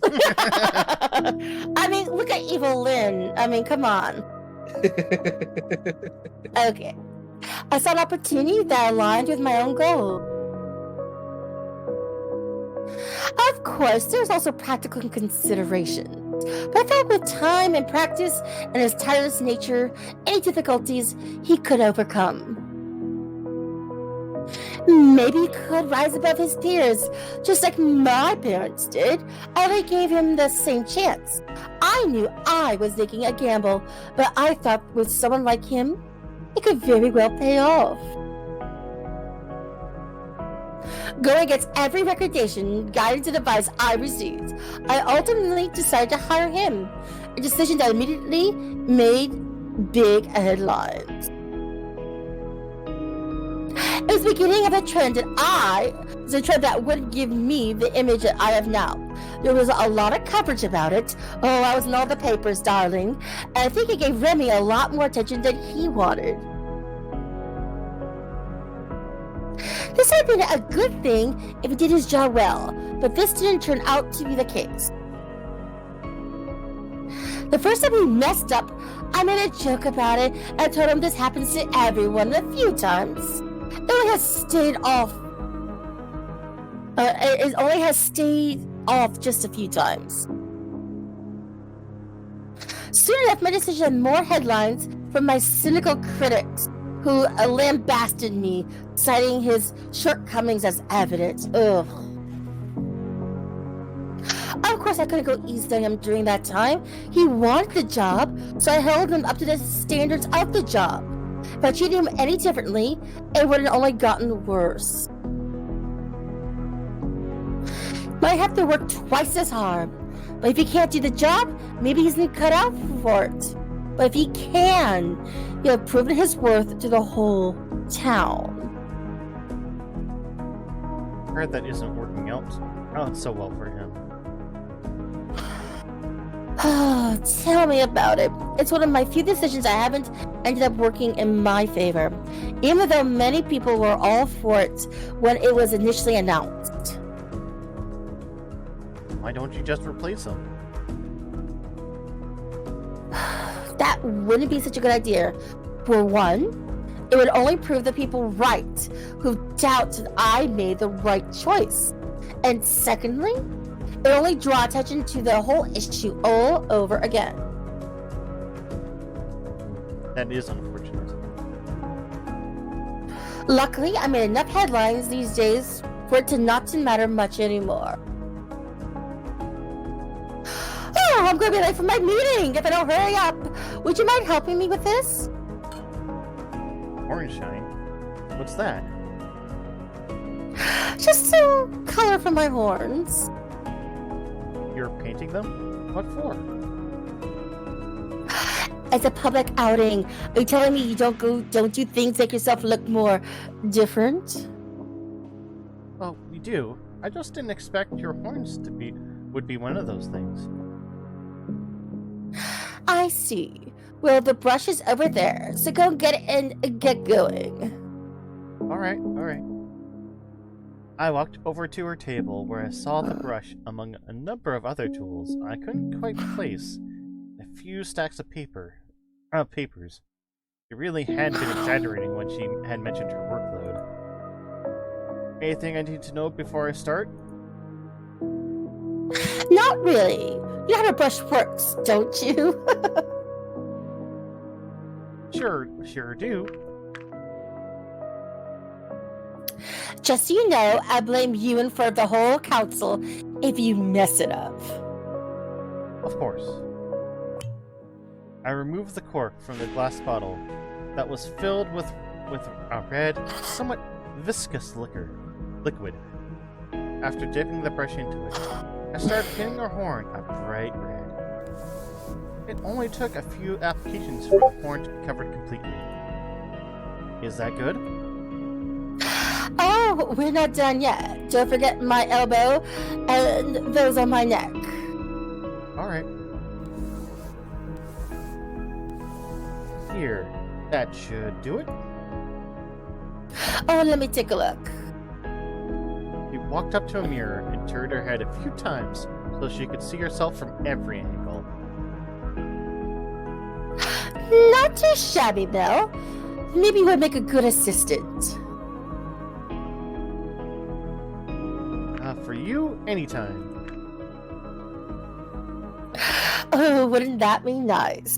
I mean, look at Evil Lynn. I mean, come on. Okay. I saw an opportunity that aligned with my own goal. Of course, there's also practical considerations. But I thought with time and practice and his tireless nature, any difficulties he could overcome. Maybe he could rise above his peers, just like my parents did, and I gave him the same chance. I knew I was taking a gamble, but I thought with someone like him, it could very well pay off. Going against every recommendation, guidance, and advice I received, I ultimately decided to hire him, a decision that immediately made big headlines. It was the beginning of a trend that would give me the image that I have now. There was a lot of coverage about it. Oh, I was in all the papers, darling. And I think it gave Remy a lot more attention than he wanted. This had been a good thing if he did his job well, but this didn't turn out to be the case. The first time he messed up, I made a joke about it and told him this happens to everyone a few times. It only has stayed off. It only has stayed off just a few times. Soon enough, my decision had more headlines from my cynical critics, who lambasted me, citing his shortcomings as evidence. Ugh. Of course, I couldn't go easy on him during that time. He wanted the job, so I held him up to the standards of the job. If I treated him any differently, it would have only gotten worse. Might have to work twice as hard, but if he can't do the job, maybe he's not cut out for it. But if he can, he'll have proven his worth to the whole town. I heard that isn't working out so well for him. Tell me about it. It's one of my few decisions I haven't ended up working in my favor, even though many people were all for it when it was initially announced. Why don't you just replace him? That wouldn't be such a good idea. For one, it would only prove the people right who doubt that I made the right choice. And secondly, it would only draw attention to the whole issue all over again. That is unfortunate. Luckily, I made enough headlines these days for it to not to matter much anymore. Oh, I'm going to be late for my meeting if I don't hurry up. Would you mind helping me with this? Orange shine? What's that? Just some color for my horns. You're painting them? What for? As a public outing, are you telling me you don't do things that make yourself look more different? Well, we do. I just didn't expect your horns would be one of those things. I see. Well, the brush is over there, so go get it and get going. Alright. I walked over to her table where I saw the brush among a number of other tools I couldn't quite place a few stacks of papers. She really had been exaggerating when she had mentioned her workload. Anything I need to know before I start? Not really. You know how a brush works, don't you? Sure do. Just so you know, I blame you in front of the whole council if you mess it up. Of course. I removed the cork from the glass bottle that was filled with a red, somewhat viscous liquid. After dipping the brush into it, I started painting her horn a bright red. It only took a few applications for the horn to be covered completely. Is that good? Oh, we're not done yet. Don't forget my elbow and those on my neck. Alright. Here, that should do it. Oh, let me take a look. She walked up to a mirror and turned her head a few times so she could see herself from every angle. Not too shabby, Mel. Maybe you would make a good assistant. For you, anytime. Oh, wouldn't that be nice?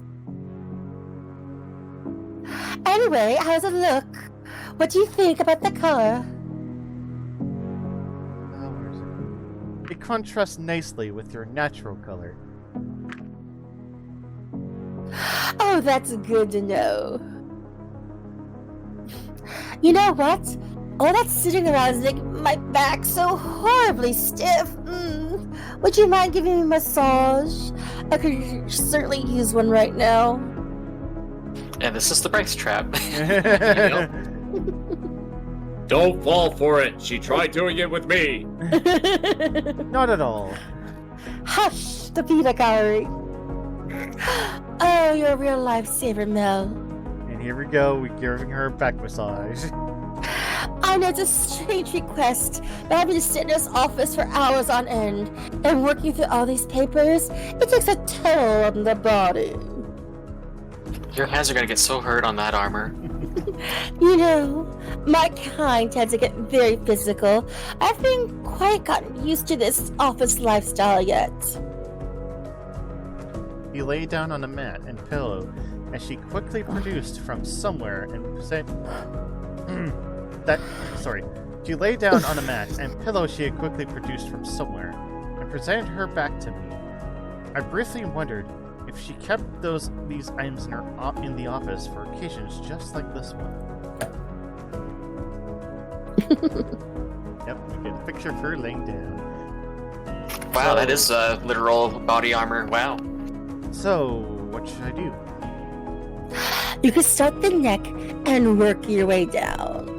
Anyway, how's it look? What do you think about the color? Where is it? It contrasts nicely with your natural color. Oh, that's good to know. You know what? All that sitting around is making my back so horribly stiff. Would you mind giving me a massage? I could certainly use one right now. And this is the Bryce trap. Don't fall for it. She tried doing it with me. Not at all. Hush, the peanut gallery. Oh, you're a real lifesaver, Mel. And here we go, we're giving her a back massage. I know it's a strange request, but having to sit in this office for hours on end and working through all these papers, it takes a toll on the body. Your hands are gonna get so hurt on that armor. You know, my kind tends to get very physical. I haven't quite gotten used to this office lifestyle yet. He lay down on a mat and pillow as she quickly produced from somewhere and said, She lay down on a mat and pillow she had quickly produced from somewhere and presented her back to me. I briefly wondered if she kept these items in the office for occasions just like this one. Yep, we get a picture of her laying down. Wow, that is literal body armor. Wow. So, what should I do? You could start the neck and work your way down.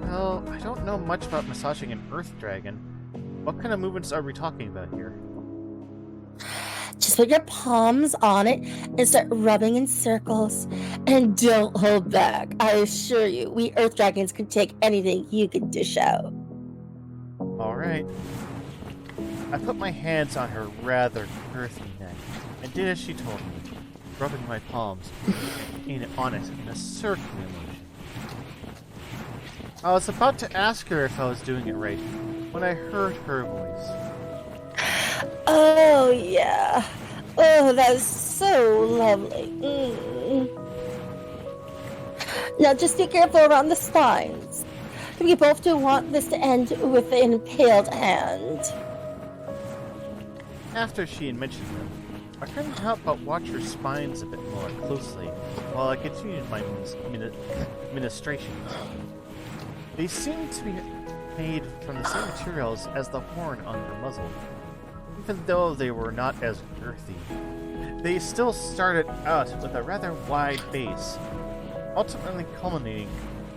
Well, I don't know much about massaging an earth dragon. What kind of movements are we talking about here? Just put your palms on it and start rubbing in circles. And don't hold back. I assure you, we earth dragons can take anything you can dish out. Alright. I put my hands on her rather girthy neck and did as she told me, rubbing my palms on it in a circular motion. I was about to ask her if I was doing it right when I heard her voice. Oh, yeah. Oh, that is so lovely. Now, just be careful around the spines. We both don't want this to end with an impaled hand. After she had mentioned them, I couldn't help but watch her spines a bit more closely while I continued my ministrations. They seemed to be made from the same materials as the horn on her muzzle. Even though they were not as girthy, they still started out with a rather wide base, ultimately culminating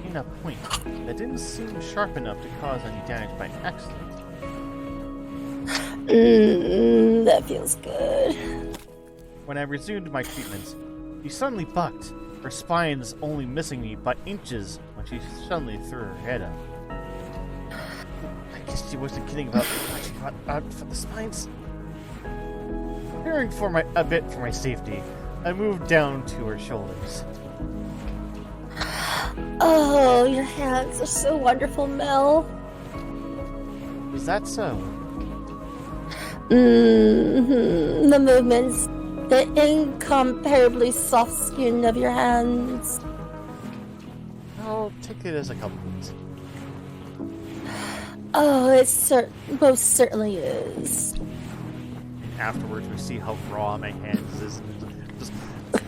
in a point that didn't seem sharp enough to cause any damage by accident. That feels good. When I resumed my treatments, she suddenly bucked, her spines only missing me by inches when she suddenly threw her head up. I guess she wasn't kidding about watching out for the spines. Fearing a bit for my safety, I moved down to her shoulders. Oh, your hands are so wonderful, Mel. Was that so? The movements, the incomparably soft skin of your hands. I'll take it as a compliment. Oh, it most certainly is. Afterwards, we see how raw my hands is.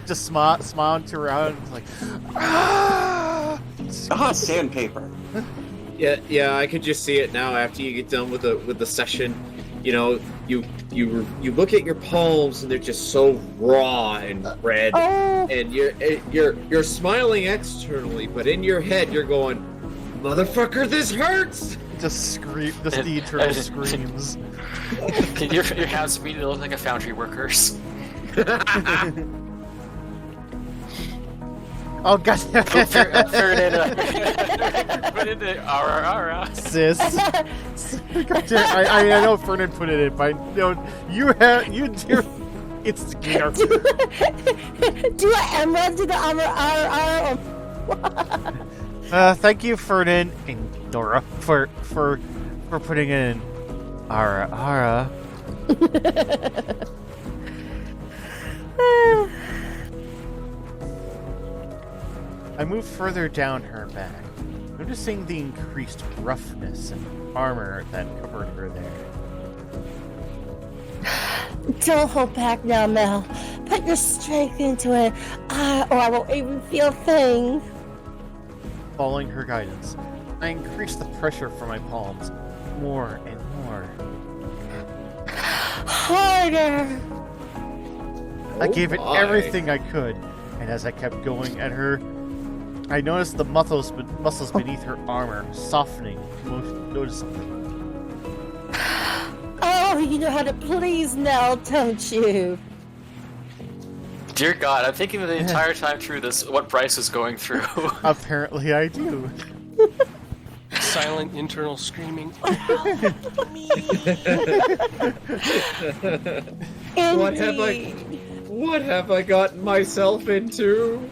Just smiling to around, like, Sandpaper. Yeah, I could just see it now. After you get done with the session, you know, you look at your palms and they're just so raw and red, and you're smiling externally, but in your head you're going, "Motherfucker, this hurts!" Just scream. Just the eternal screams. Your house immediately looks like a foundry worker's. Oh god! Put it in Ara. Sis. God, I know Ferdinand put it in, but you do. It's the gear. Do I emerald do the armor? Thank you, Ferdinand and Dora, for putting in Ara. I move further down her back, noticing the increased roughness and armor that covered her there. Don't hold back now, Mel. Put your strength into it, or I won't even feel a thing. Following her guidance, I increase the pressure from my palms more and more. Harder! I gave it everything I could, and as I kept going at her, I noticed the muscles beneath her armor softening most noticeably. Oh, you know how to please Mel, don't you? Dear God, I'm thinking the entire time through this what Bryce is going through. Apparently I do. Silent internal screaming. What have I gotten myself into?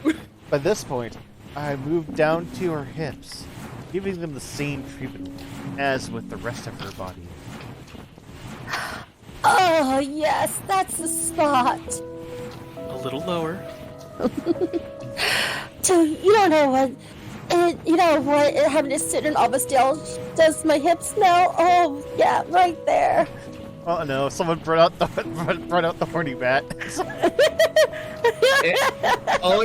By this point, I moved down to her hips, giving them the same treatment as with the rest of her body. Oh, yes, that's the spot. A little lower. So, you don't know what... you know what? Having to sit in Albasdale does my hips now? Oh, yeah, right there. Oh no! Someone brought out the horny bat. All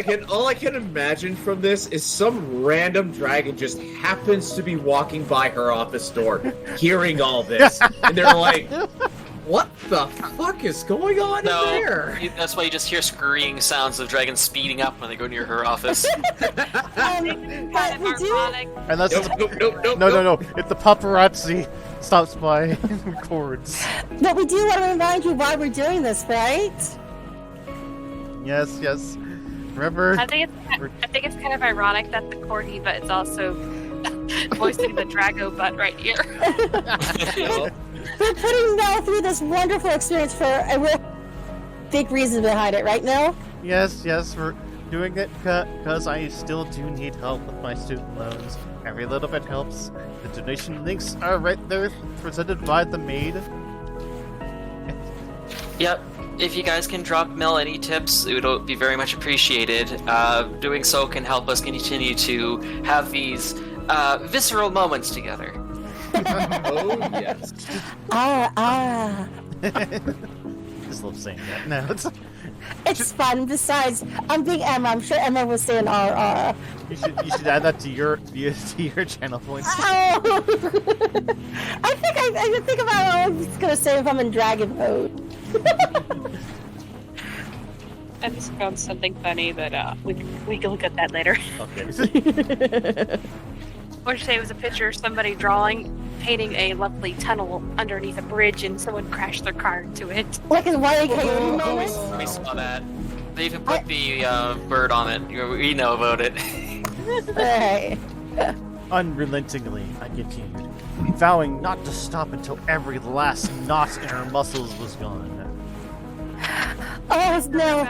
I can imagine from this is some random dragon just happens to be walking by her office door, hearing all this, and they're like, "What the fuck is going on in there?" That's why you just hear scurrying sounds of dragons speeding up when they go near her office. But we do... Unless it's no. If the paparazzi stops by and records. But we do want to remind you why we're doing this, right? Yes. Remember? I think it's kind of ironic that the corgi butt is also voicing the Drago butt right here. We're putting Mel through this wonderful experience for a real big reason behind it, right, Mel? Yes, we're doing it because I still do need help with my student loans. Every little bit helps. The donation links are right there, presented by the maid. Yep. If you guys can drop Mel any tips, it would be very much appreciated. Doing so can help us continue to have these visceral moments together. Oh, yes. Just love saying that. No, it's fun. Besides, I'm being Emma. I'm sure Emma was saying RR. You should add that to your channel points. Oh. I think about what I was gonna say if I'm in dragon mode. I just found something funny that we can look at that later. Okay. What you say was a picture of somebody painting a lovely tunnel underneath a bridge, and someone crashed their car into it. Like a Wile E. Coyote moment? We saw that. They even put the bird on it. We know about it. Right. Unrelentingly, I continued, vowing not to stop until every last knot in her muscles was gone. Oh, no.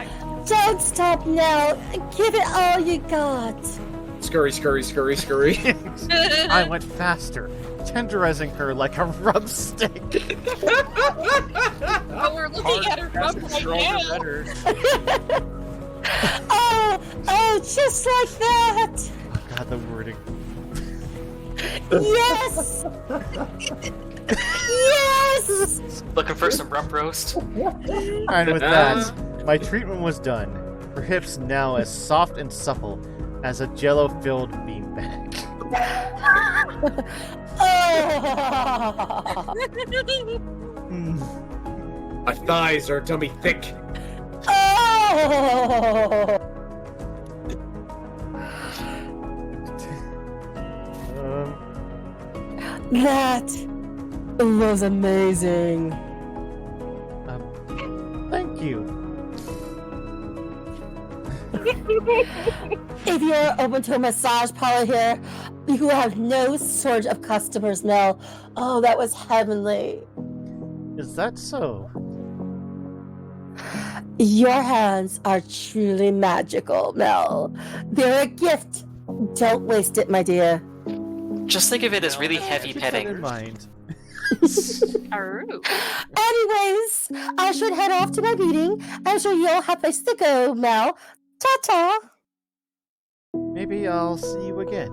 Don't stop now. Give it all you got. Scurry. I went faster, tenderizing her like a rub stick. Oh, we're looking at her rump right now. Oh, just like that. Oh god, the wording. Yes! Yes! Looking for some rump roast? And with that, my treatment was done. Her hips now as soft and supple as a jello-filled beanbag. My thighs are tummy thick. Oh! That was amazing. Thank you. If you're open to a massage parlor here, you have no shortage of customers, Mel. Oh, that was heavenly. Is that so? Your hands are truly magical, Mel. They're a gift. Don't waste it, my dear. Just think of it as really heavy Keep that in petting. mind. Aru. Anyways, I should head off to my meeting. I'm sure you'll have place to go, Mel. Ta-ta. Maybe I'll see you again.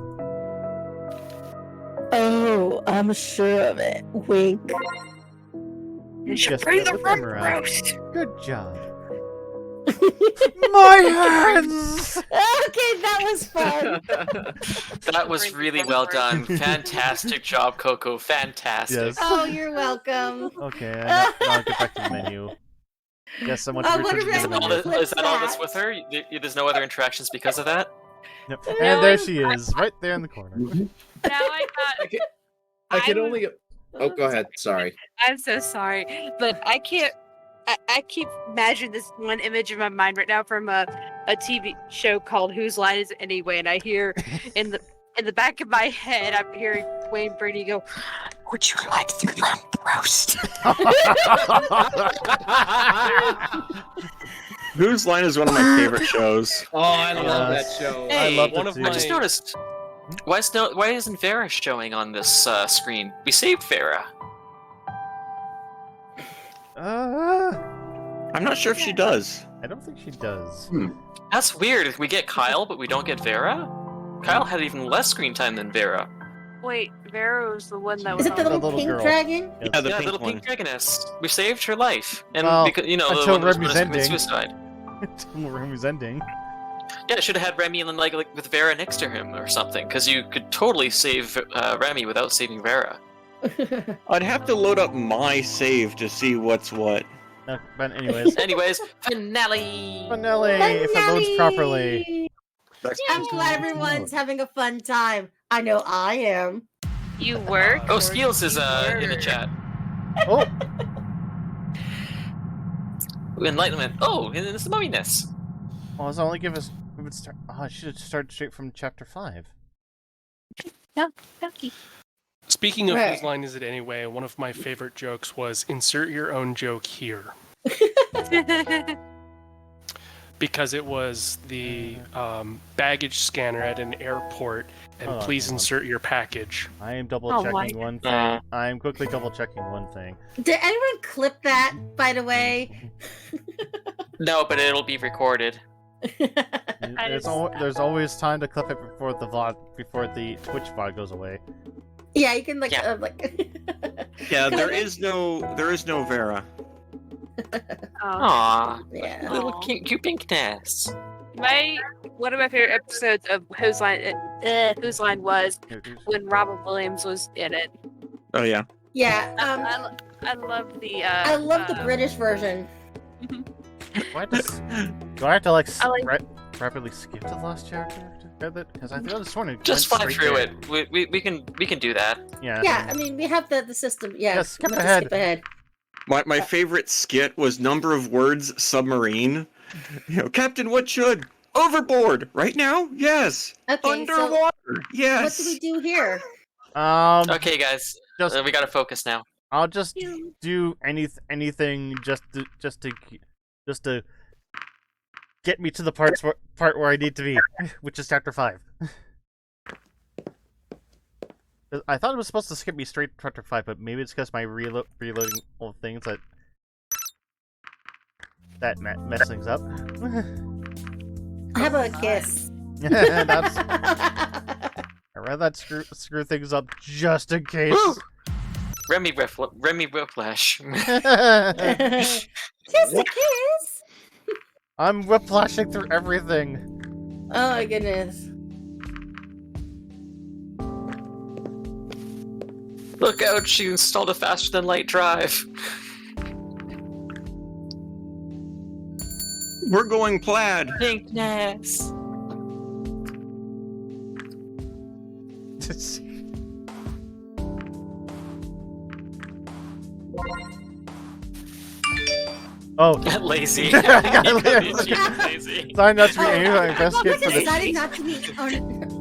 Oh, I'm sure of it. Wink. You should Just bring get the the rump camera. roast. Good job. My hands! Okay, that was fun. That was really well done. Fantastic job, Coco. Fantastic. Yes. Oh, you're welcome. Okay, now I'll get back to the menu. Yes, someone Oh, to what return to the about menu. Flip Is that all that's that. with her? There's no other interactions because of that? Yep. And there she is, right there in the corner. Now I got. I can I only. Oh, go ahead. Sorry. I'm so sorry, but I can't. I keep imagining this one image in my mind right now from a TV show called Whose Line Is It Anyway? And I hear in the back of my head, I'm hearing Wayne Brady go, "Would you like the rump roast?" Whose Line is one of my favorite shows. Oh, I love Yes. that show. I love one it of too. I just noticed. Why isn't Vera showing on this screen? We saved Vera. I'm not sure if she does. I don't think she does. That's weird. We get Kyle, but we don't get Vera? Kyle had even less screen time than Vera. Wait, Vera was the one that was. Is it the on little little pink girl. dragon? Yes. Yeah, the Yeah, pink little one. pink dragoness. We saved her life. And Well, because, you know, the until one that was Remy's supposed to commit ending. suicide. The room is ending. Yeah, I should have had Remy and then like with Vera next to him or something, because you could totally save Remy without saving Vera. I'd have to load up my save to see what's what. But anyways, Anyways, finale! Finale, if it loads properly. I'm glad everyone's having a fun time. I know I am. You were. Oh, Skeels is in the chat. Oh, Enlightenment. Oh, and it's the mumminess. well, let's only give us. I should have started straight from chapter 5. Ducky. Speaking of Right. Whose Line Is It Anyway, one of my favorite jokes was insert your own joke here. Because it was the baggage scanner at an airport, and Oh, please hang on. insert your package. I am double Oh my checking one thing. I'm quickly double checking one thing. Did anyone clip that, by the way? No, but it'll be recorded. There's always time to clip it before the Twitch VOD goes away. Yeah, you can like Yeah. Yeah, there is no Vera. Aww, yeah. little cute pinkness. One of my favorite episodes of Whose Line was when Robin Williams was in it. Oh yeah. Yeah. I love the. I love the British version. Do I have to I like- rapidly skip to the last chapter to get it? Because I thought this one Just fly through it. We can do that. Yeah. Yeah, I mean we have the system. Yeah. Yeah, skip we have to ahead. Skip ahead. My favorite skit was number of words submarine. You know, Captain, what should? Overboard! Right now? Yes! Okay. So Underwater! what Yes! do we do here? Okay, guys, Just we gotta focus now. I'll just do anything just to get me to the part where I need to be, which is chapter 5. I thought it was supposed to skip me straight to chapter 5, but maybe it's because my reloading old things that mess things up. I have a guess. That's rather that screw things up just in case. Remy Whiplash. Just a kiss. I'm whiplashing through everything. Oh my goodness. Look out, she installed a faster than light drive. We're going plaid. Pinkness. Oh. Lazy. Lazy. Sorry not to be anyone investigate for Deciding not to meet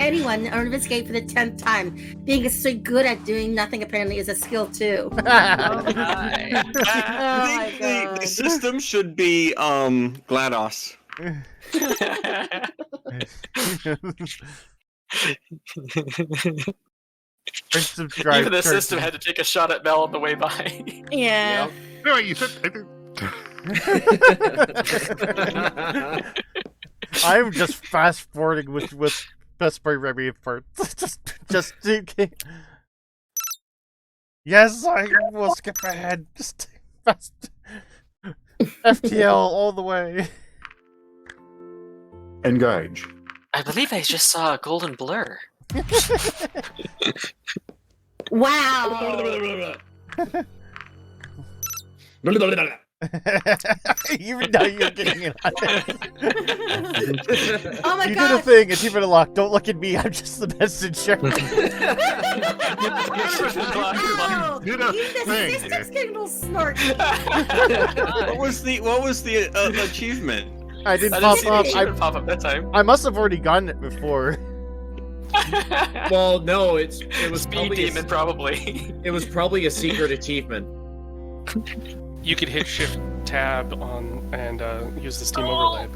anyone or investigate for the 10th time. Being so good at doing nothing apparently is a skill too. Oh my the system should be GLaDOS. Even the system had to take a shot at Mel on the way by. Yeah. No, you said. I'm just fast forwarding with Best Boy Remy for just thinking. Yes, I will skip ahead. Just fast FTL all the way. Engage. I believe I just saw a golden blur. Wow. Even now you're getting it. Oh my you god. did a thing, achievement unlocked. Don't look at me, I'm just the messenger. Wow. Did a Even the thing. system's getting a little snarky. What was the achievement? I didn't I pop didn't see the up. achievement pop up that time. I must have already gotten it before. Well, no, it was Speed probably demon, probably. it was probably a secret achievement. You could hit Shift Tab on and use the Steam overlay.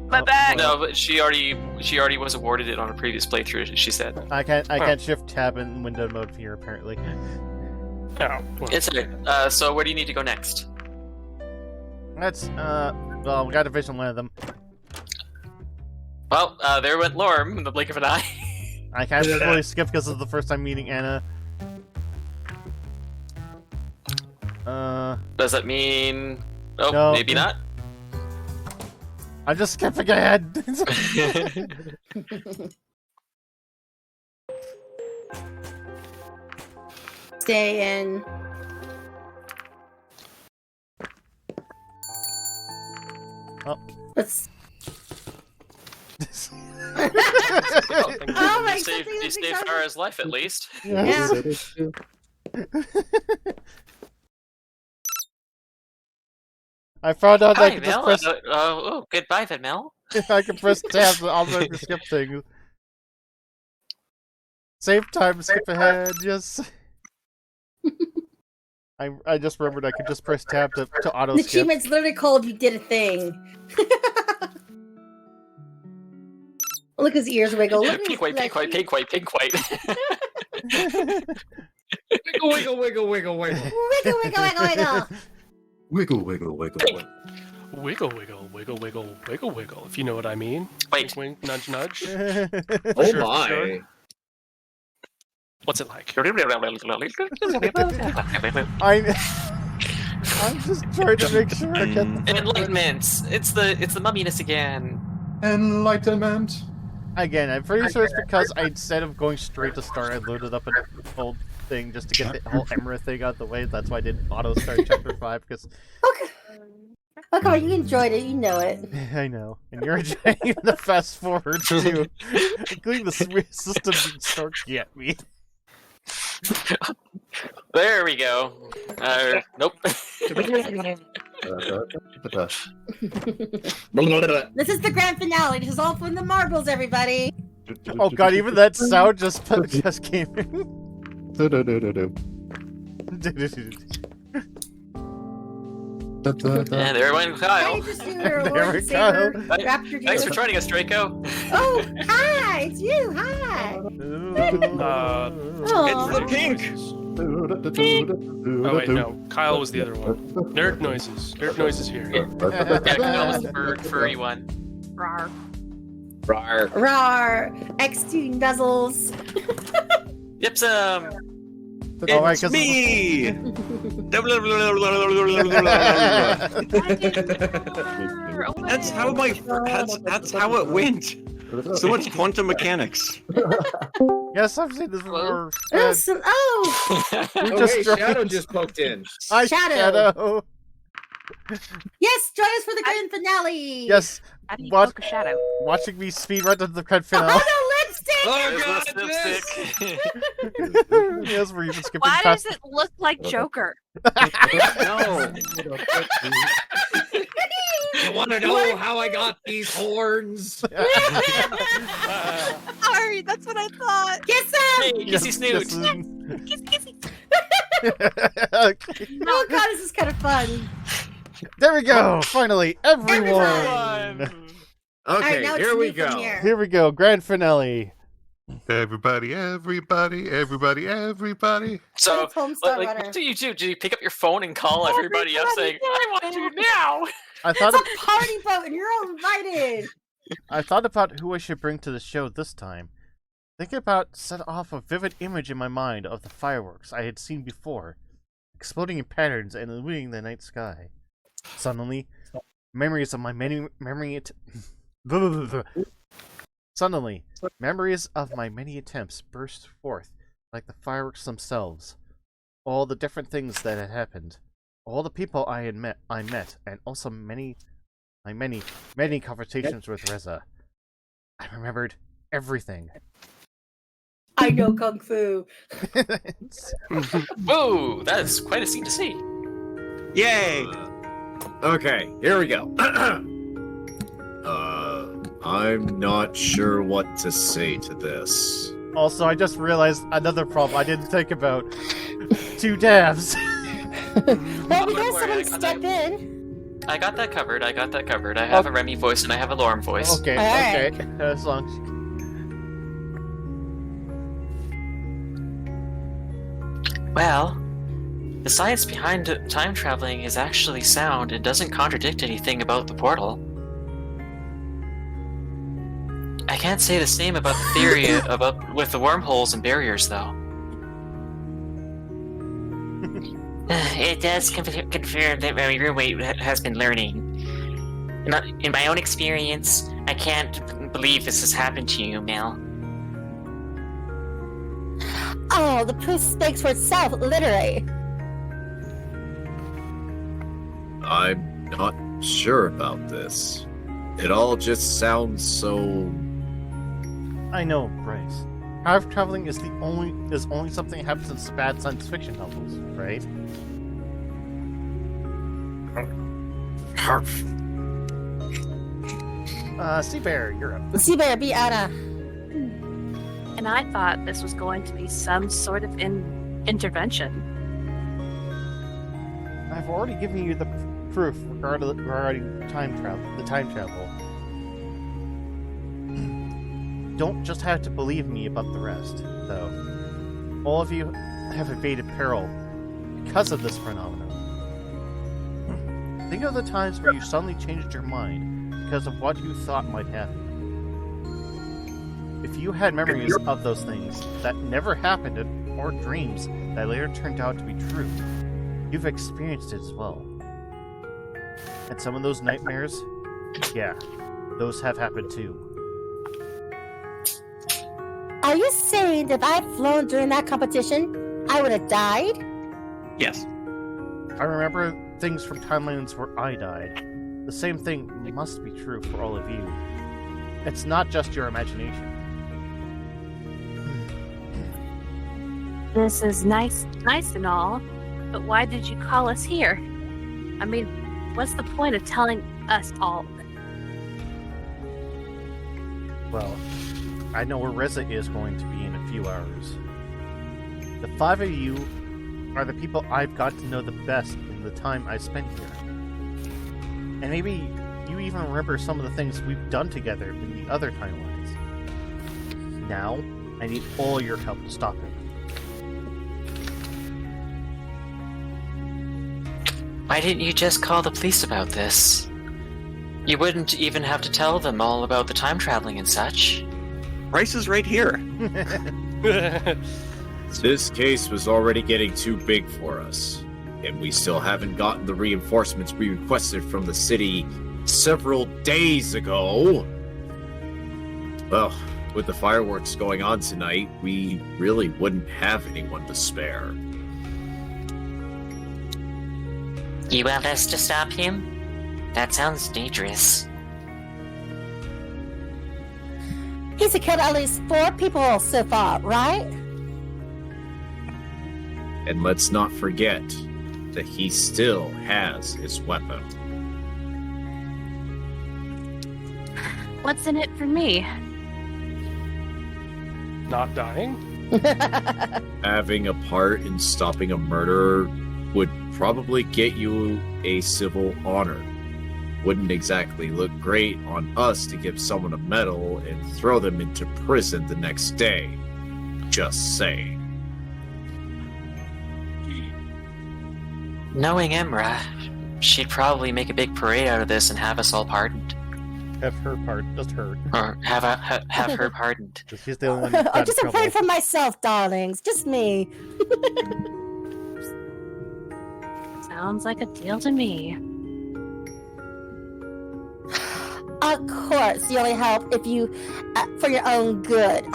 My back. No, but she already was awarded it on a previous playthrough. She said. I can't shift tab in window mode here apparently. Oh, well. It's okay. So where do you need to go next? That's well, we got to vision one of them. Well, there went Lorm in the blink of an eye. I can't fully skip because of the first time meeting Anna. Does that mean? Oh, No. maybe not. I'm just skipping ahead. Stay in. Oh. Let's. Oh my you saved Farah's life at least. Yeah. I found out I Hi, could just Mel. press. Oh, goodbye, then, Mel. I can press tab to automatically skip things. Save time, skip ahead. Yes. I just remembered I could just press tab to auto The skip. achievement's literally called "You Did a Thing." Look, his ears wiggle. Look at his Pink white, pink white, pink white, pink white. Wiggle, wiggle, wiggle, wiggle, wiggle. Wiggle, wiggle, wiggle, wiggle. Wiggle, wiggle, wiggle. Wiggle, wiggle, wiggle, wiggle, wiggle, wiggle, if you know what I mean. Wait. Wink, wink, nudge, nudge. Oh Sure, my! sure. What's it like? I'm just trying to make sure I get the Enlightenment. It's the mumminess again. Enlightenment. Again, I'm pretty sure it's because instead of going straight to start, I loaded up an old thing just to get the whole Emra thing out of the way. That's why I did auto start chapter 5, because Okay. Okay, you enjoyed it. You know it. I know. And you're enjoying the fast forward too. Including the system didn't start yet me. There we go. Nope. This is the grand finale. This is all from the marbles, everybody. Oh god, even that sound just came in. And there went Kyle. Just do your There Lord we and Savior, go. Raptor Thanks for deal. joining us, Draco. Oh, hi! It's you. Hi. It's the pink. Oh wait, no. Kyle was the other one. Nerd noises. Nerd noises here. Yeah, Kyle was the furry one. Rawr. Rar. Rar. X2 nuzzles. Yep, It's me! That's how that's how it went. So much quantum mechanics. Yes, I've seen this before. Listen, Oh, hey, Shadow just poked in. Hi, Shadow. Shadow. Yes, join us for the grand finale. Yes. How do you poke a shadow? Watching me speedrun to the grand finale. Oh, no, lipstick! Oh, God, Yes, we're even skipping Why past. does it look like Joker? No. You want to know how I got these horns? Sorry, that's what I thought. Kiss him! Hey, kissy snoot. Kiss, kissy. Oh god, this is kind of fun. There we go. Finally, everyone. Okay, now it's here we me from go. here. Here we go. Grand finale. Everybody, everybody, everybody, everybody. So, It's Homestar like, Runner. what do you do? Do you pick up your phone and call everybody up saying, "I want you now"? I thought It's a party boat and you're all invited. I thought about who I should bring to the show this time. Thinking about set off a vivid image in my mind of the fireworks I had seen before, exploding in patterns and illuminating the night sky. Suddenly, memories of my many attempts burst forth like the fireworks themselves. All the different things that had happened, all the people I met, and also many conversations with Reza. I remembered everything. I know Kung Fu. Whoa, that is quite a scene to see. Yay! Okay, here we go. I'm not sure what to say to this. Also, I just realized another problem I didn't think about. 2 dabs. Well, we got someone step in. I got that covered. I have a Remy voice and I have a Lorm voice. Okay, Alright. okay. As long as Well, the science behind time traveling is actually sound and doesn't contradict anything about the portal. I can't say the same about the theory with the wormholes and barriers, though. It does confirm that my roommate has been learning. In my own experience, I can't believe this has happened to you, Mel. Oh, the proof speaks for itself, literally. I'm not sure about this. It all just sounds so... I know, Bryce. Time traveling is only something that happens in bad science fiction novels, right? CoconutCorgi, you're up. CoconutCorgi, be Anna. And I thought this was going to be some sort of intervention. I've already given you the proof regarding time travel. The time travel. Don't just have to believe me about the rest, though. All of you have evaded peril because of this phenomenon. Think of the times where you suddenly changed your mind because of what you thought might happen. If you had memories of those things that never happened or dreams that later turned out to be true, you've experienced it as well. And some of those nightmares, yeah, those have happened too. Are you saying that if I had flown during that competition, I would have died? Yes. I remember things from timelines where I died. The same thing must be true for all of you. It's not just your imagination. This is nice and all, but why did you call us here? I mean, what's the point of telling us all of it? Well, I know where Reza is going to be in a few hours. The 5 of you are the people I've got to know the best in the time I spent here. And maybe you even remember some of the things we've done together in the other timelines. Now, I need all your help to stop him. Why didn't you just call the police about this? You wouldn't even have to tell them all about the time traveling and such. Rice is right here. This case was already getting too big for us, and we still haven't gotten the reinforcements we requested from the city several days ago. Well, with the fireworks going on tonight, we really wouldn't have anyone to spare. You want us to stop him? That sounds dangerous. He's killed at least 4 people so far, right? And let's not forget that he still has his weapon. What's in it for me? Not dying? Having a part in stopping a murderer would probably get you a civil honor. Wouldn't exactly look great on us to give someone a medal and throw them into prison the next day. Just saying. Knowing Emra, she'd probably make a big parade out of this and have us all pardoned. Have her pardoned, just her. Or have her pardoned. She's the only one who got I'm in just trouble. afraid for myself, darlings. Just me. Sounds like a deal to me. Of course, you only help if you, for your own good.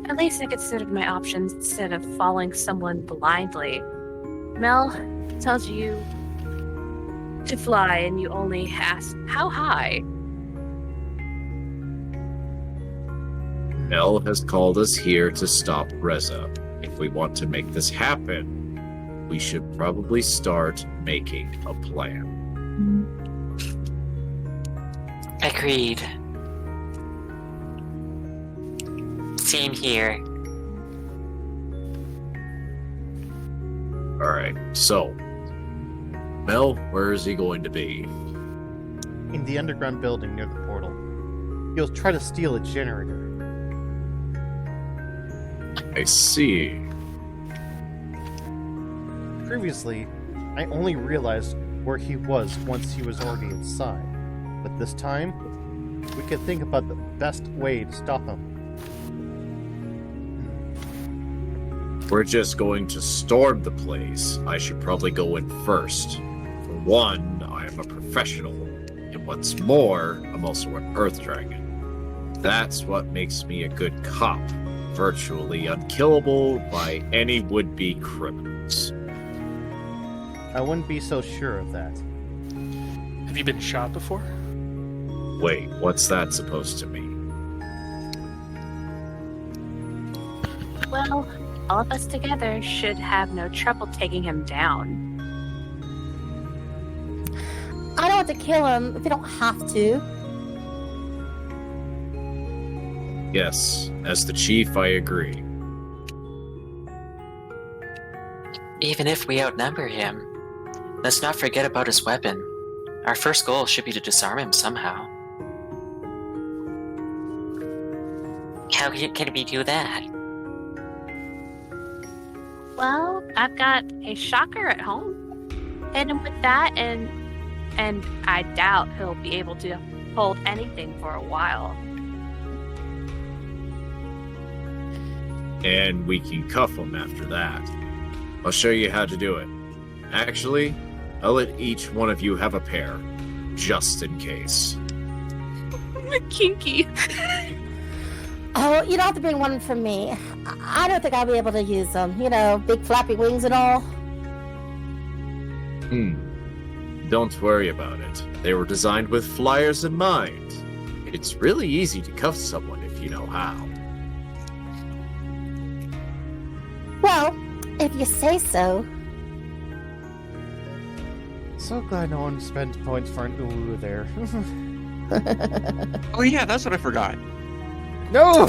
At least I considered my options instead of following someone blindly. Mel tells you to fly and you only ask, how high? Mel has called us here to stop Reza. If we want to make this happen, we should probably start making a plan. Agreed. Same here. Alright, so Mel, where is he going to be? In the underground building near the portal. He'll try to steal a generator. I see. Previously, I only realized where he was once he was already inside. But this time, we can think about the best way to stop him. We're just going to storm the place. I should probably go in first. For one, I am a professional, and what's more, I'm also an Earth Dragon. That's what makes me a good cop, virtually unkillable by any would-be criminals. I wouldn't be so sure of that. Have you been shot before? Wait, what's that supposed to mean? Well, all of us together should have no trouble taking him down. I don't want to kill him if we don't have to. Yes, as the chief, I agree. Even if we outnumber him, let's not forget about his weapon. Our first goal should be to disarm him somehow. How can we do that? Well, I've got a shocker at home. Hit him with that, and I doubt he'll be able to hold anything for a while. And we can cuff him after that. I'll show you how to do it. Actually, I'll let each one of you have a pair, just in case. Kinky. Oh, you don't have to bring one for me. I don't think I'll be able to use them. You know, big flappy wings and all. Don't worry about it. They were designed with flyers in mind. It's really easy to cuff someone if you know how. Well, if you say so. So glad no one spent points for an ooh there. Oh yeah, that's what I forgot. No!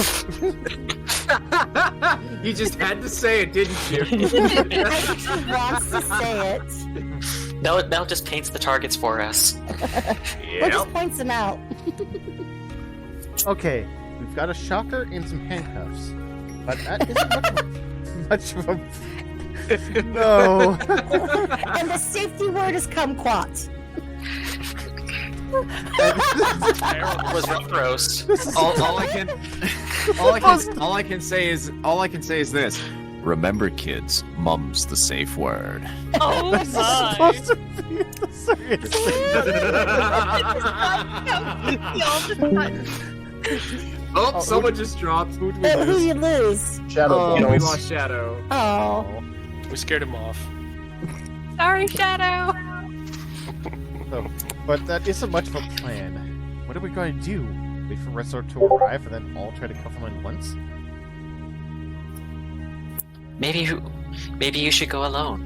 You just had to say it, didn't you? I think she wants to say it. Mel just paints the targets for us. Or just points them out. Okay, we've got a shocker and some handcuffs. But that isn't much of a No. And the safety word is kumquat. was rough roast. All I can say is this. Remember, kids, mum's the safe word. Oh This is supposed to be the serious thing. Oh, someone just dropped. Who'd we Who lose? you lose? Shadow We balls. lost Shadow. Oh. We scared him off. Sorry, Shadow. Oh, but that isn't much of a plan. What are we going to do? Wait for Resort to arrive and then all try to cuff him at once? Maybe you should go alone.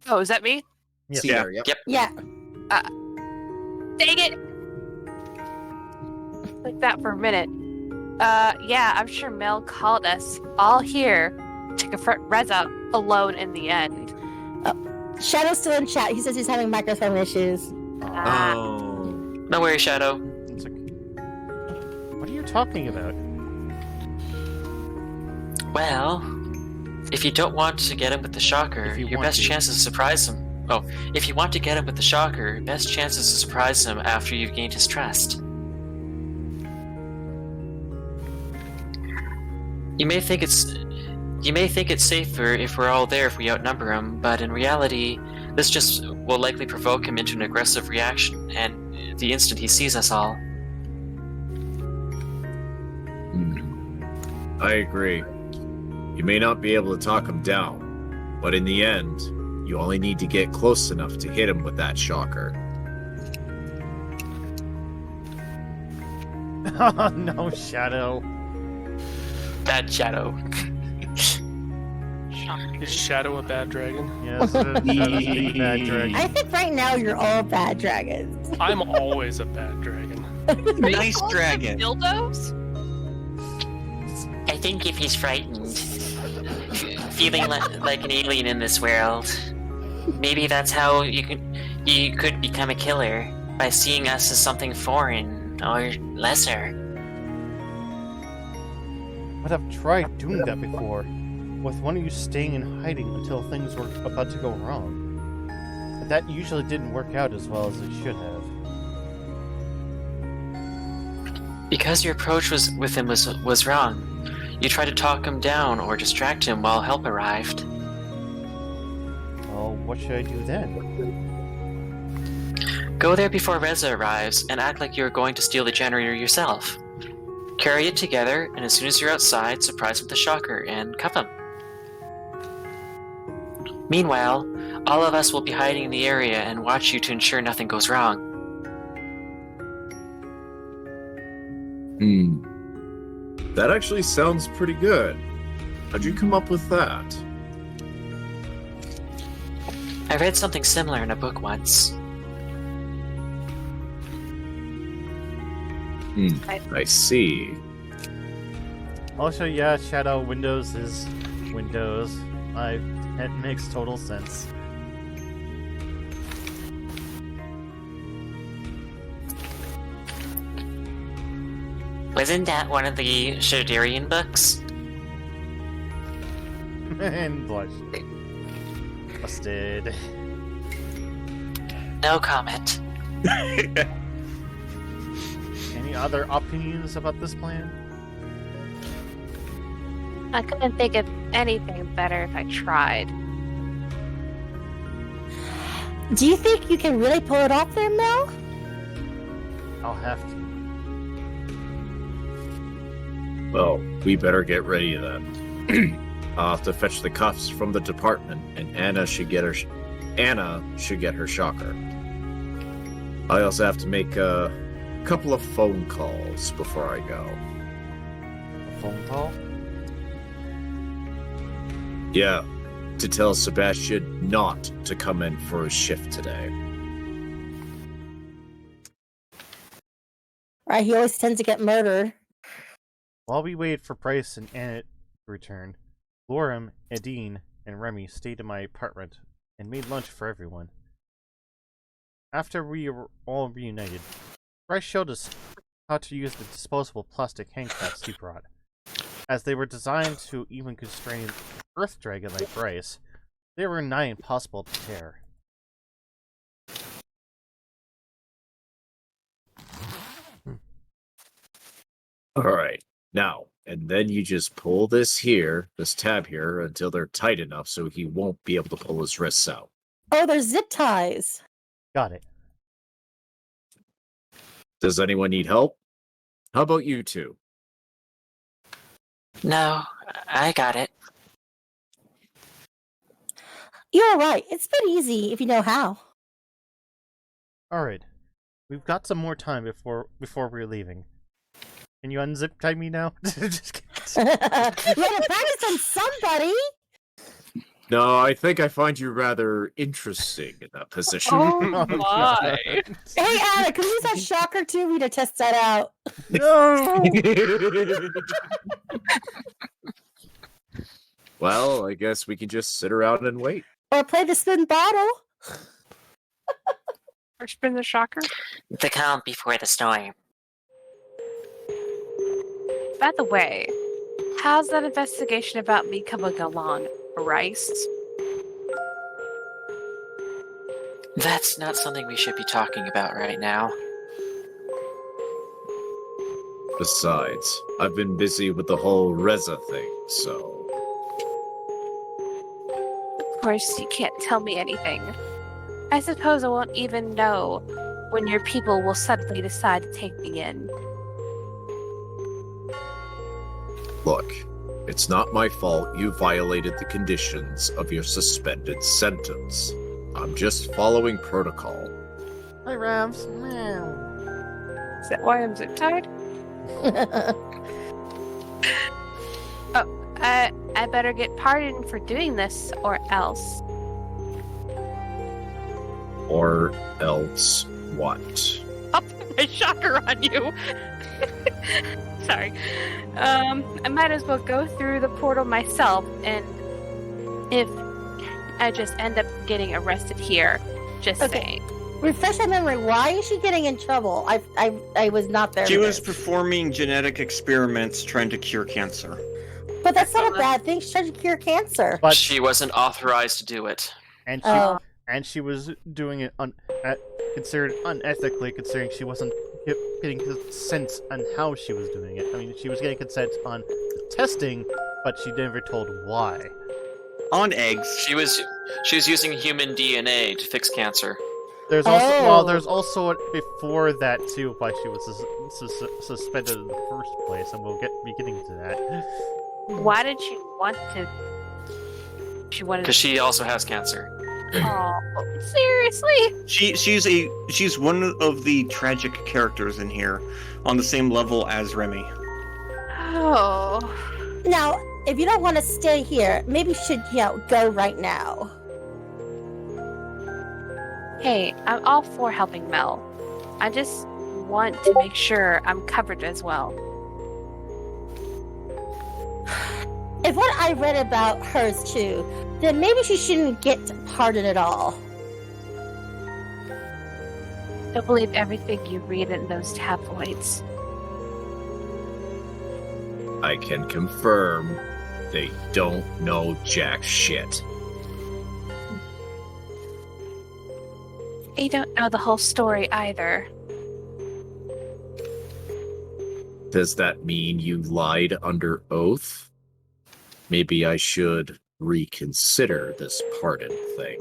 Oh, is that me? Yes. Cedar, yep. Yep. Yeah. Dang it! Like that for a minute. Yeah, I'm sure Mel called us all here to confront Reza alone in the end. Shadow's still in chat. He says he's having microphone issues. Oh. No worries, Shadow. It's okay. What are you talking about? Well, if you don't want to get him with the shocker, If you your want best to. chance is to surprise him. Oh, if you want to get him with the shocker, best chance is to surprise him after you've gained his trust. You may think it's safer if we're all there if we outnumber him, but in reality, this just will likely provoke him into an aggressive reaction, and the instant he sees us all. I agree. You may not be able to talk him down, but in the end, you only need to get close enough to hit him with that shocker. Oh no, Shadow. Bad Shadow. Is Shadow a bad dragon? Yes, Shadow's a big bad dragon. I think right now you're all bad dragons. I'm always a bad dragon. Nice dragon. Dildos? I think if he's frightened, feeling like an alien in this world, maybe that's how you could become a killer, by seeing us as something foreign or lesser. But I've tried doing that before, with one of you staying in hiding until things were about to go wrong. But that usually didn't work out as well as it should have. Because your approach with him was wrong. You tried to talk him down or distract him while help arrived. Well, what should I do then? Go there before Reza arrives and act like you're going to steal the generator yourself. Carry it together, and as soon as you're outside, surprise him with the shocker and cuff him. Meanwhile, all of us will be hiding in the area and watch you to ensure nothing goes wrong. That actually sounds pretty good. How'd you come up with that? I read something similar in a book once. I see. Also, yeah, Shadow Windows is Windows. It makes total sense. Wasn't that one of the Shadarian books? And blush. Busted. No comment. Any other opinions about this plan? I couldn't think of anything better if I tried. Do you think you can really pull it off there, Mel? I'll have to. Well, we better get ready then. I'll have to fetch the cuffs from the department, and Anna should get her shocker. I also have to make a couple of phone calls before I go. A phone call? Yeah, to tell Sebastian not to come in for his shift today. Right, he always tends to get murdered. While we waited for Bryce and Anna to return, Lorem, Edine, and Remy stayed in my apartment and made lunch for everyone. After we were all reunited, Bryce showed us how to use the disposable plastic handcuffs you brought, as they were designed to even constrain Earth Dragon like Bryce. They were nigh impossible to tear. Alright, now, and then you just pull this tab here, until they're tight enough so he won't be able to pull his wrists out. Oh, there's zip ties. Got it. Does anyone need help? How about you two? No, I got it. You're right. It's been easy if you know how. Alright. We've got some more time before we're leaving. Can you unzip tie me now? Just kidding. You had to practice on somebody. No, I think I find you rather interesting in that position. Oh my! Hey, Anna, can we use that shocker too? We need to test that out. No! Well, I guess we can just sit around and wait. Or play the spin bottle. Or spin the shocker. The calm before the storm. By the way, how's that investigation about me coming along, Bryce? That's not something we should be talking about right now. Besides, I've been busy with the whole Reza thing, so... Of course, you can't tell me anything. I suppose I won't even know when your people will suddenly decide to take me in. Look, it's not my fault you violated the conditions of your suspended sentence. I'm just following protocol. Hi, Rams. Meow. Is that why I'm zip tied? Oh, I better get pardoned for doing this, or else. Or else what? I'll put my shocker on you. Sorry. I might as well go through the portal myself, and if I just end up getting arrested here, just saying. Refresh my memory. Why is she getting in trouble? I was not there. She with was this. performing genetic experiments trying to cure cancer. But that's not a bad thing. She's trying to cure cancer. But She wasn't authorized to do it. and she was doing it considered unethically, considering she wasn't getting consent on how she was doing it. I mean, she was getting consent on testing, but she never told why. On eggs. She was using human DNA to fix cancer. There's also there's also before that too why she was suspended in the first place, and we'll be getting to that. Why did she want to? She wanted. Because she also has cancer. Oh, seriously? She's one of the tragic characters in here, on the same level as Remy. Oh. Now, if you don't want to stay here, maybe you should, go right now. Hey, I'm all for helping Mel. I just want to make sure I'm covered as well. If what I read about her is true, then maybe she shouldn't get pardoned at all. Don't believe everything you read in those tabloids. I can confirm they don't know jack shit. You don't know the whole story either. Does that mean you lied under oath? Maybe I should reconsider this pardon thing.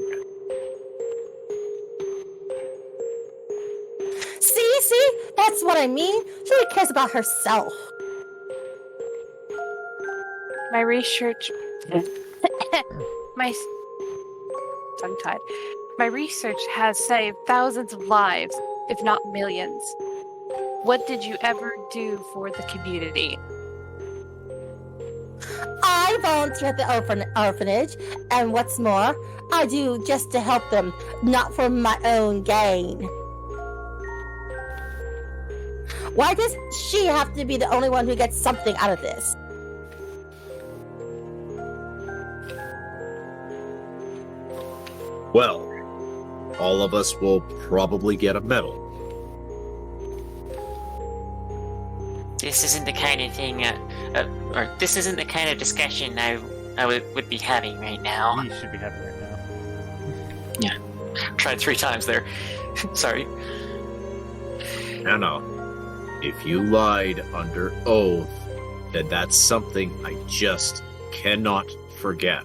See? That's what I mean. She only cares about herself. My research... tongue-tied. My research has saved thousands of lives, if not millions. What did you ever do for the community? I volunteer at the orphanage, and what's more, I do just to help them, not for my own gain. Why does she have to be the only one who gets something out of this? Well, all of us will probably get a medal. this isn't the kind of thing, or this isn't the kind of discussion I would be having right now. We should be having right now. Yeah. Tried 3 times there. Sorry. Anna, if you lied under oath, then that's something I just cannot forget.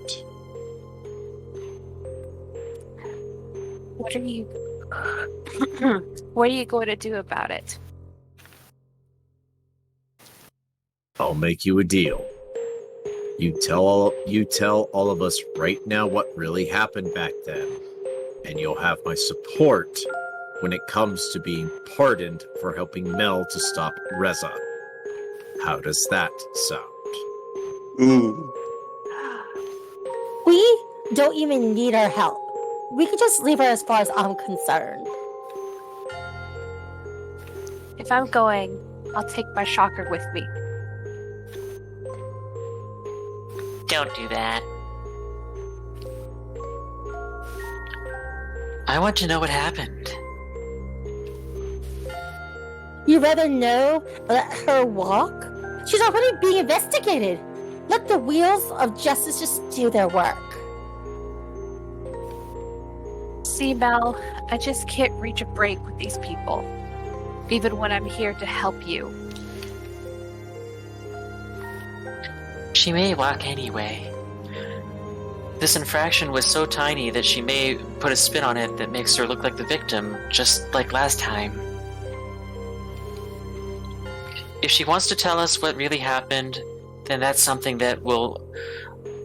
What are you... what are you going to do about it? I'll make you a deal. You tell all of us right now what really happened back then, and you'll have my support when it comes to being pardoned for helping Mel to stop Reza. How does that sound? Ooh. We don't even need her help. We could just leave her as far as I'm concerned. If I'm going, I'll take my shocker with me. Don't do that. I want to know what happened. You'd rather know, let her walk? She's already being investigated. Let the wheels of justice just do their work. See, Mel, I just can't reach a break with these people, even when I'm here to help you. She may walk anyway. This infraction was so tiny that she may put a spin on it that makes her look like the victim, just like last time. If she wants to tell us what really happened, then that's something that we'll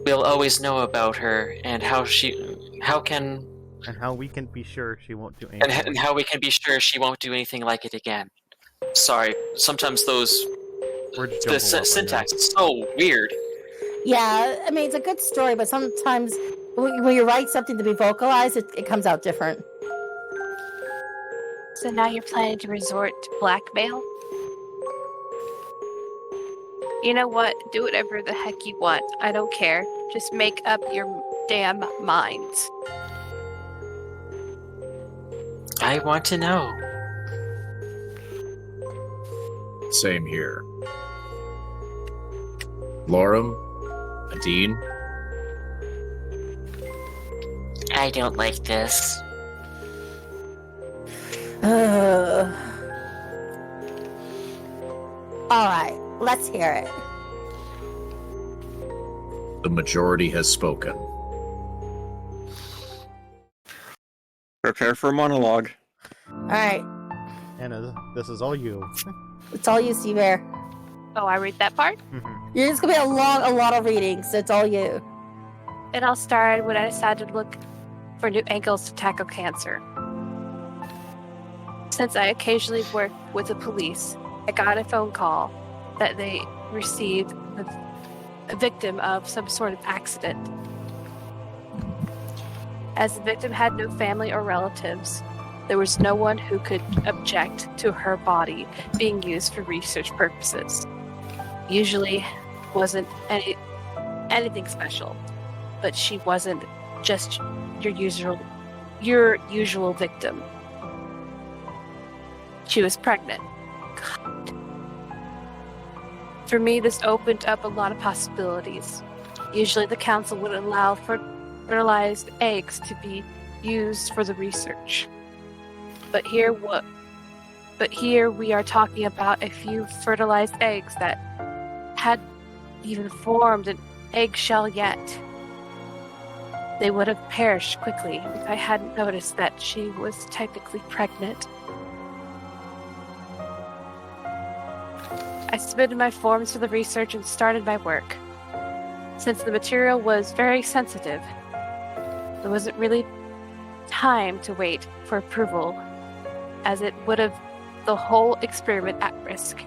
always know about her, and how we can be sure she won't do anything. And how we can be sure she won't do anything like it again. Sorry, sometimes the syntax is so weird. Yeah, I mean, it's a good story, but sometimes when you write something to be vocalized, it comes out different. So now you're planning to resort to blackmail? You know what? Do whatever the heck you want. I don't care. Just make up your damn minds. I want to know. Same here. Lorum, Adine? I don't like this. Alright, let's hear it. The majority has spoken. Prepare for a monologue. Alright, Anna, this is all you. it's all you, Seabear. Oh, I read that part? You're just gonna be a lot of reading, so it's all you. It all started when I decided to look for new angles to tackle cancer. Since I occasionally work with the police, I got a phone call that they received a victim of some sort of accident. As the victim had no family or relatives, there was no one who could object to her body being used for research purposes. Usually wasn't anything special, but she wasn't just your usual victim. She was pregnant. God. For me, this opened up a lot of possibilities. Usually the council would allow fertilized eggs to be used for the research. But here we are talking about a few fertilized eggs that hadn't even formed an eggshell yet. They would have perished quickly if I hadn't noticed that she was technically pregnant. I submitted my forms for the research and started my work. Since the material was very sensitive, there wasn't really time to wait for approval, as it would have the whole experiment at risk.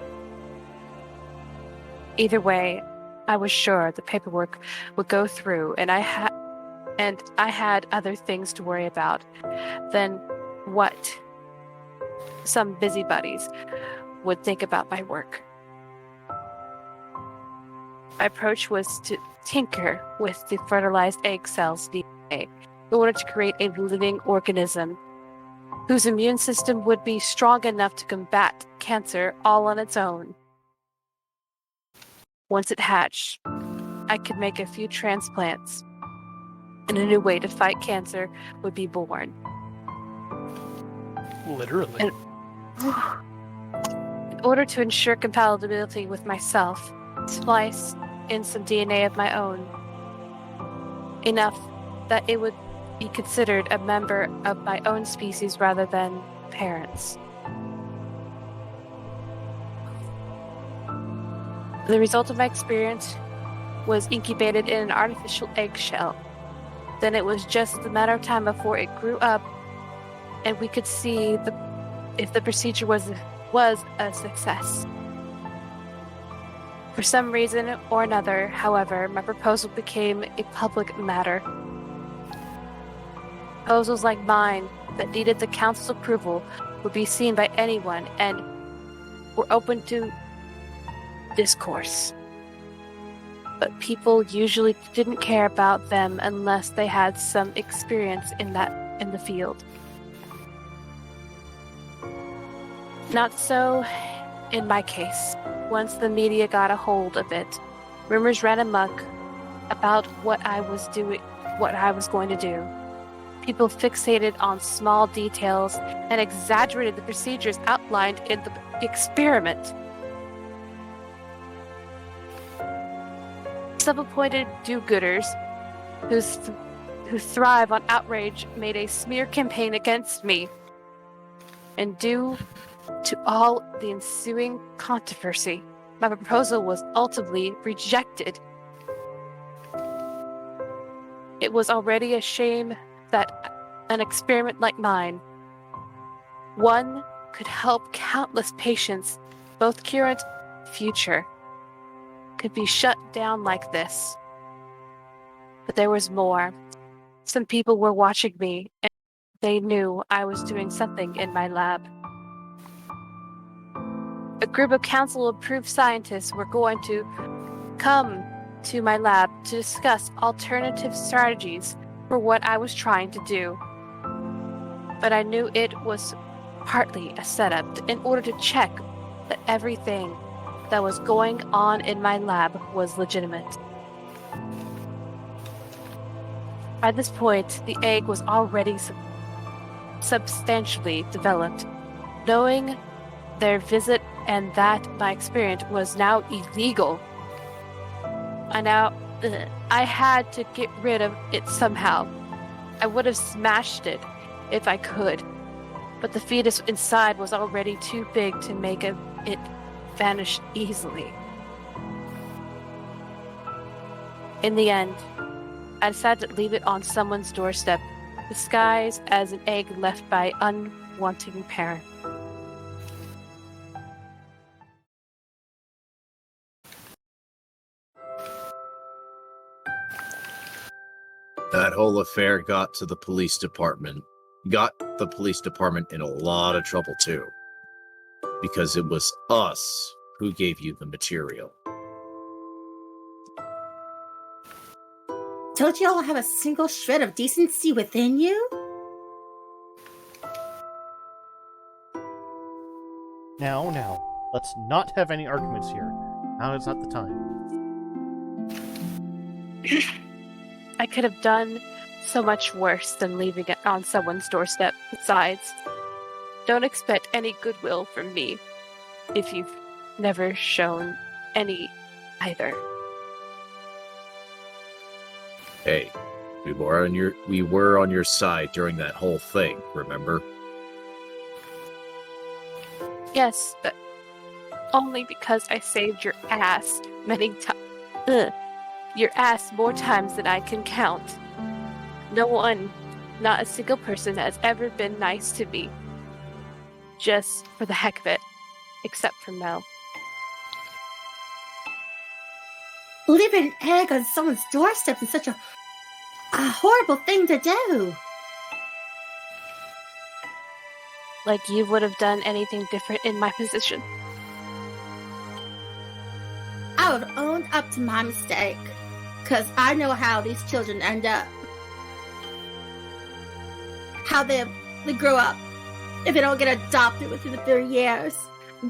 Either way, I was sure the paperwork would go through, and I had other things to worry about than what some busybodies would think about my work. My approach was to tinker with the fertilized egg cells DNA in order to create a living organism whose immune system would be strong enough to combat cancer all on its own. Once it hatched, I could make a few transplants, and a new way to fight cancer would be born. Literally. And in order to ensure compatibility with myself, splice in some DNA of my own, enough that it would be considered a member of my own species rather than parents. The result of my experience was incubated in an artificial eggshell. Then it was just a matter of time before it grew up, and we could see if the procedure was a success. For some reason or another, however, my proposal became a public matter. Proposals like mine that needed the council's approval would be seen by anyone and were open to discourse. But people usually didn't care about them unless they had some experience in the field. Not so in my case. Once the media got a hold of it, rumors ran amok about what I was going to do. People fixated on small details and exaggerated the procedures outlined in the experiment. Self-appointed do-gooders who thrive on outrage made a smear campaign against me. And due to all the ensuing controversy, my proposal was ultimately rejected. It was already a shame that an experiment like mine, one could help countless patients, both current and future, could be shut down like this. But there was more. Some people were watching me, and they knew I was doing something in my lab. A group of council-approved scientists were going to come to my lab to discuss alternative strategies for what I was trying to do. But I knew it was partly a setup in order to check that everything that was going on in my lab was legitimate. By this point, the egg was already substantially developed. Knowing their visit and that my experiment was now illegal, I had to get rid of it somehow. I would have smashed it if I could, but the fetus inside was already too big to make it vanish easily. In the end, I decided to leave it on someone's doorstep, disguised as an egg left by an unwanting parent. That whole affair got the police department in a lot of trouble too. Because it was us who gave you the material. Don't you all have a single shred of decency within you? Now, let's not have any arguments here. Now is not the time. I could have done so much worse than leaving it on someone's doorstep. Besides, don't expect any goodwill from me if you've never shown any either. Hey, we were on your side during that whole thing, remember? Yes, but only because I saved your ass many times. Your ass more times than I can count. No one, not a single person, has ever been nice to me. Just for the heck of it. Except for Mel. Leaving an egg on someone's doorstep is such a horrible thing to do. Like you would have done anything different in my position. I would have owned up to my mistake. Because I know how these children end up. How they grow up if they don't get adopted within 3 years.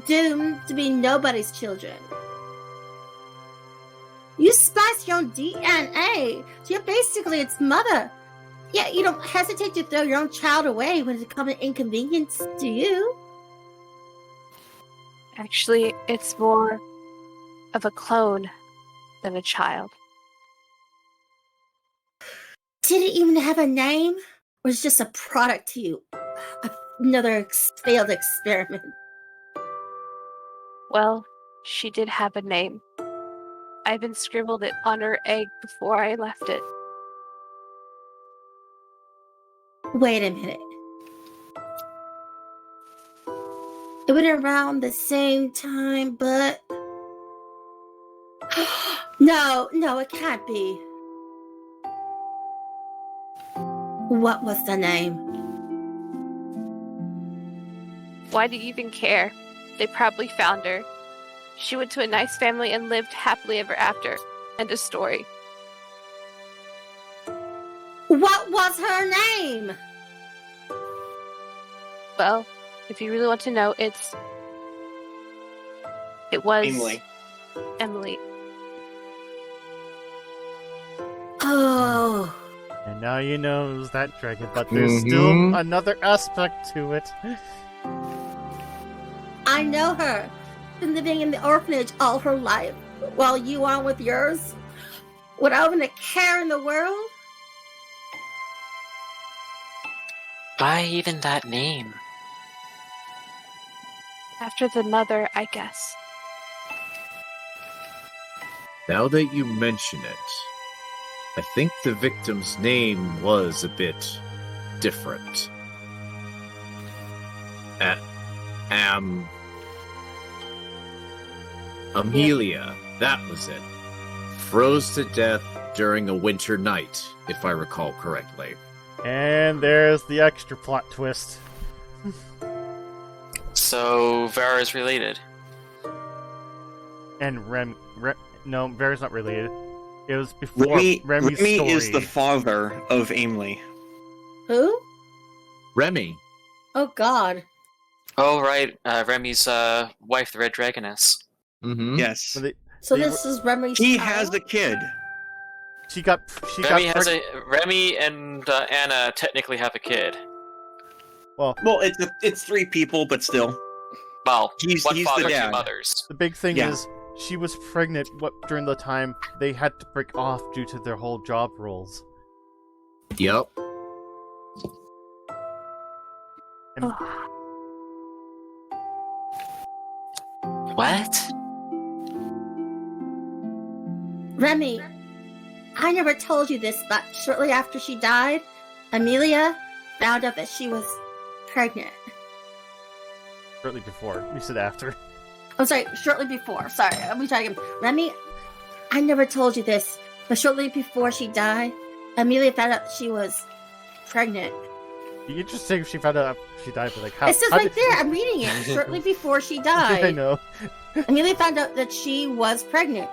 Doomed to be nobody's children. You spliced your own DNA. So you're basically its mother. Yeah, you don't hesitate to throw your own child away when it comes an inconvenience, do you? Actually, it's more of a clone than a child. Did it even have a name? Or is it just a product to you? Another failed experiment. Well, she did have a name. I even scribbled it on her egg before I left it. Wait a minute. It went around the same time, but... No, it can't be. What was the name? Why do you even care? They probably found her. She went to a nice family and lived happily ever after. End of story. What was her name? Well, if you really want to know, it was Emily. Oh. And now you know it was that dragon, but there's still another aspect to it. I know her. Been living in the orphanage all her life, while you on with yours, without even a care in the world. Why even that name? After the mother, I guess. Now that you mention it, I think the victim's name was a bit different. Amelia, that was it. Froze to death during a winter night, if I recall correctly. And there's the extra plot twist. So Vera's related. And no, Vera's not related. It was before Remy's Remy story. is the father of Amelie. Who? Remy. Oh, God. Oh, right. Remy's wife, the Red Dragoness. Mm-hmm. Yes. So this is Remy's He child? has a kid. Remy and Anna technically have a kid. Well, it's three people, but still. Well, he's one father, the dad. two mothers. The big thing is, she was pregnant during the time they had to break off due to their whole job roles. Yep. And What? Remy, I never told you this, but shortly after she died, Amelia found out that she was pregnant. Shortly before. You said after. I'm sorry, shortly before. Sorry, let me try again. Remy, I never told you this, but shortly before she died, Amelia found out she was pregnant. You just say she found out she died, but like how? It says right there, I'm reading it. Shortly before she died. I know. Amelia found out that she was pregnant.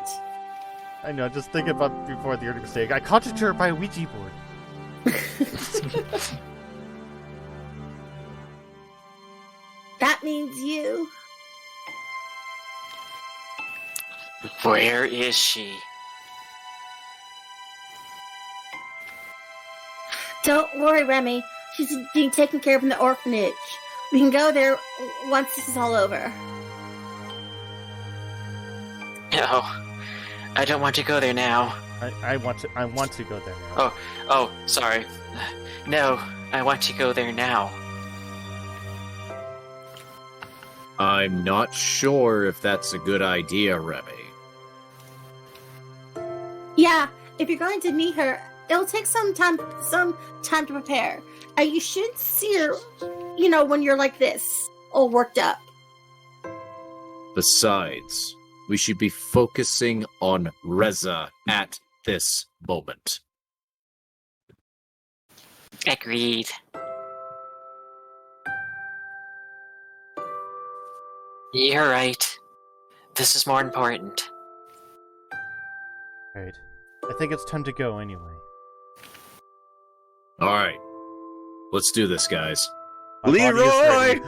I know, just think about before the early mistake. I contacted her by a Ouija board. That means you. Where is she? Don't worry, Remy. She's being taken care of in the orphanage. We can go there once this is all over. No, I don't want to go there now. I want to go there now. Oh, sorry. No, I want to go there now. I'm not sure if that's a good idea, Remy. Yeah, if you're going to meet her, it'll take some time to prepare. You shouldn't see her, when you're like this, all worked up. Besides, we should be focusing on Reza at this moment. Agreed. You're right. This is more important. Right. I think it's time to go anyway. Alright. Let's do this, guys. My body is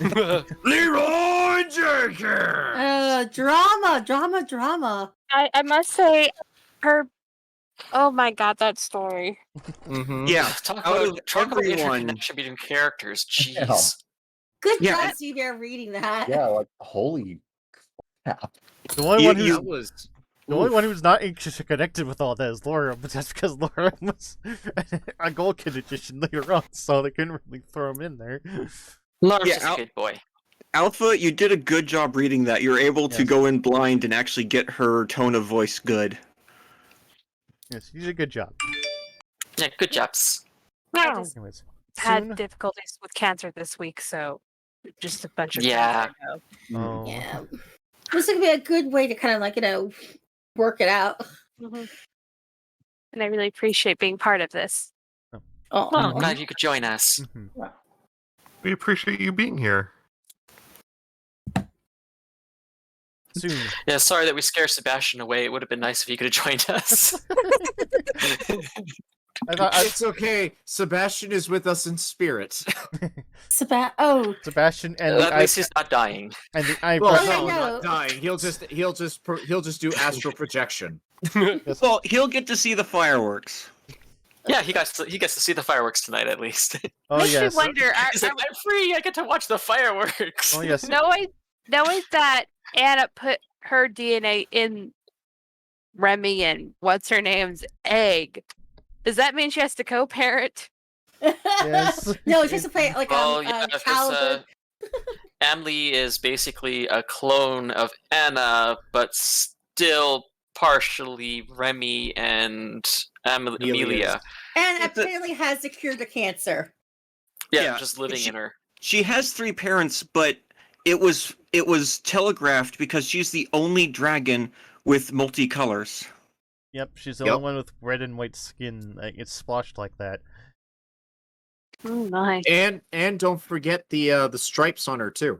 ready. Leroy Jenkins! Drama. I must say, her. Oh my god, that story. Mm-hmm. Yeah, talk out about, of talk about everyone. interconnection between characters. Yeah. Jeez. Good Yeah, job, and- CBR, reading that. Yeah, like holy crap. The only You- one who's you- That was. the only one who's not connected with all that is Laura, but that's because Laura was a Gold Kid edition later on, so they couldn't really throw him in there. Lars Yeah, is a good boy. Alpha, you did a good job reading that. You're able to Yes. go in blind and actually get her tone of voice good. Yes, you did a good job. Yeah, good jobs. I just Anyways, had soon. difficulties with cancer this week, so just a bunch of Yeah. things I know. Oh, Yeah. This would be a good way to kind of like, work it out. Mhm. And I really appreciate being part of this. Oh, Well, I'm glad you could join us. mhm. We appreciate you being here. Soon. Yeah, sorry that we scared Sebastian away. It would have been nice if he could have joined us. I thought It's okay. Sebastian is with us in spirit. Sebastian and At least he's not dying. And the eye Well, brush. no, not dying. He'll just do astral projection. Well, he'll get to see the fireworks. Yeah, he gets to see the fireworks tonight at least. Oh Makes yes. me wonder. He's like, I'm free. I get to watch the fireworks. Oh yes. Knowing that Anna put her DNA in Remy and what's her name's egg, does that mean she has to co-parent? Yes. No, it's just to play like yeah, childhood. Emily is basically a clone of Anna, but still partially Remy and Amelia. And apparently has the cure to cancer. Yeah, just living in her. She has 3 parents, but it was telegraphed because she's the only dragon with multicolors. Yep, she's the only one with red and white skin. It's splotched like that. Oh my. And don't forget the stripes on her too.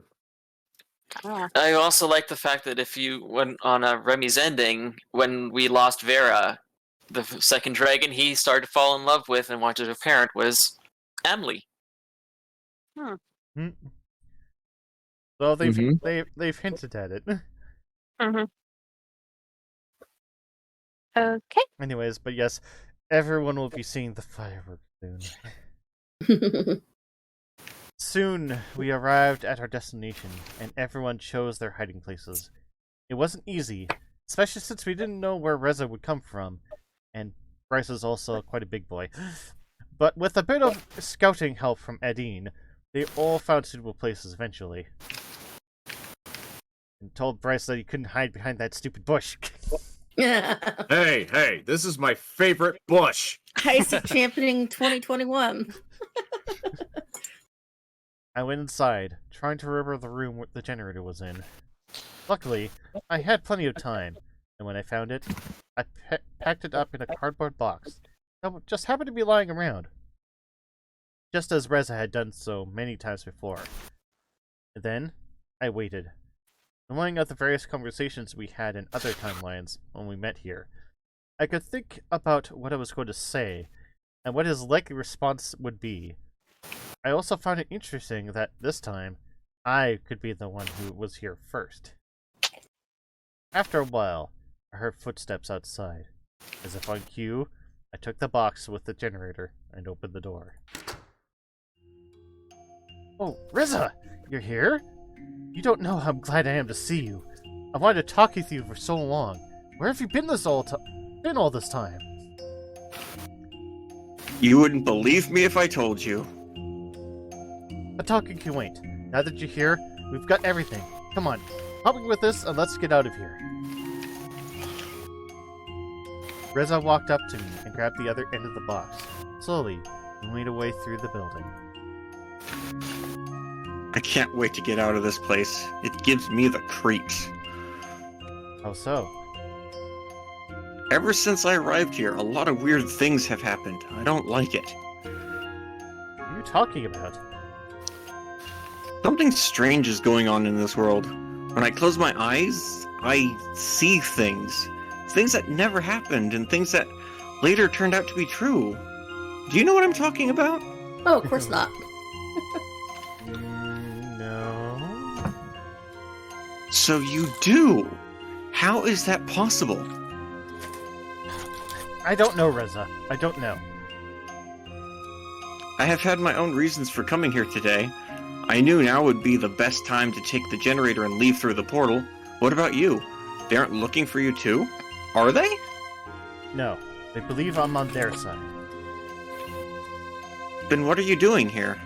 I also like the fact that if you went on Remy's ending, when we lost Vera, the second dragon he started to fall in love with and wanted to parent was Emily. So they've hinted at it. Mm-hmm. Okay. Anyways, but yes, everyone will be seeing the fireworks soon. Soon, we arrived at our destination, and everyone chose their hiding places. It wasn't easy, especially since we didn't know where Reza would come from, and Bryce is also quite a big boy. But with a bit of scouting help from Edine, they all found suitable places eventually. And told Bryce that he couldn't hide behind that stupid bush. Hey, this is my favorite bush. Heisty championing 2021. I went inside, trying to remember the room the generator was in. Luckily, I had plenty of time, and when I found it, I packed it up in a cardboard box that just happened to be lying around, just as Reza had done so many times before. And then, I waited, knowing of the various conversations we had in other timelines when we met here. I could think about what I was going to say, and what his likely response would be. I also found it interesting that this time, I could be the one who was here first. After a while, I heard footsteps outside. As if on cue, I took the box with the generator and opened the door. Oh, Reza! You're here? You don't know how glad I am to see you. I wanted to talk with you for so long. Where have you been all this time? You wouldn't believe me if I told you. A talking can wait. Now that you're here, we've got everything. Come on, help me with this and let's get out of here. Reza walked up to me and grabbed the other end of the box. Slowly, we made our way through the building. I can't wait to get out of this place. It gives me the creeps. How so? Ever since I arrived here, a lot of weird things have happened. I don't like it. What are you talking about? Something strange is going on in this world. When I close my eyes, I see things. Things that never happened and things that later turned out to be true. Do you know what I'm talking about? Oh, of course not. No. So you do. How is that possible? I don't know, Reza. I don't know. I have had my own reasons for coming here today. I knew now would be the best time to take the generator and leave through the portal. What about you? They aren't looking for you too? Are they? No. They believe I'm on their side. Then what are you doing here?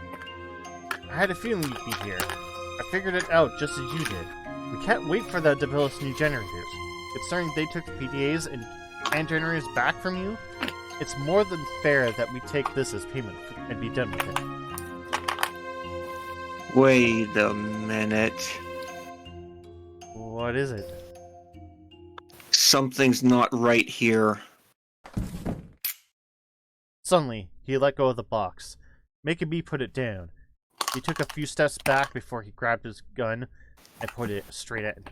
I had a feeling you'd be here. I figured it out just as you did. We can't wait for them to build us new generators. Considering they took the PDAs and generators back from you, it's more than fair that we take this as payment and be done with it. Wait a minute. What is it? Something's not right here. Suddenly, he let go of the box, making me put it down. He took a few steps back before he grabbed his gun and pointed it straight at me.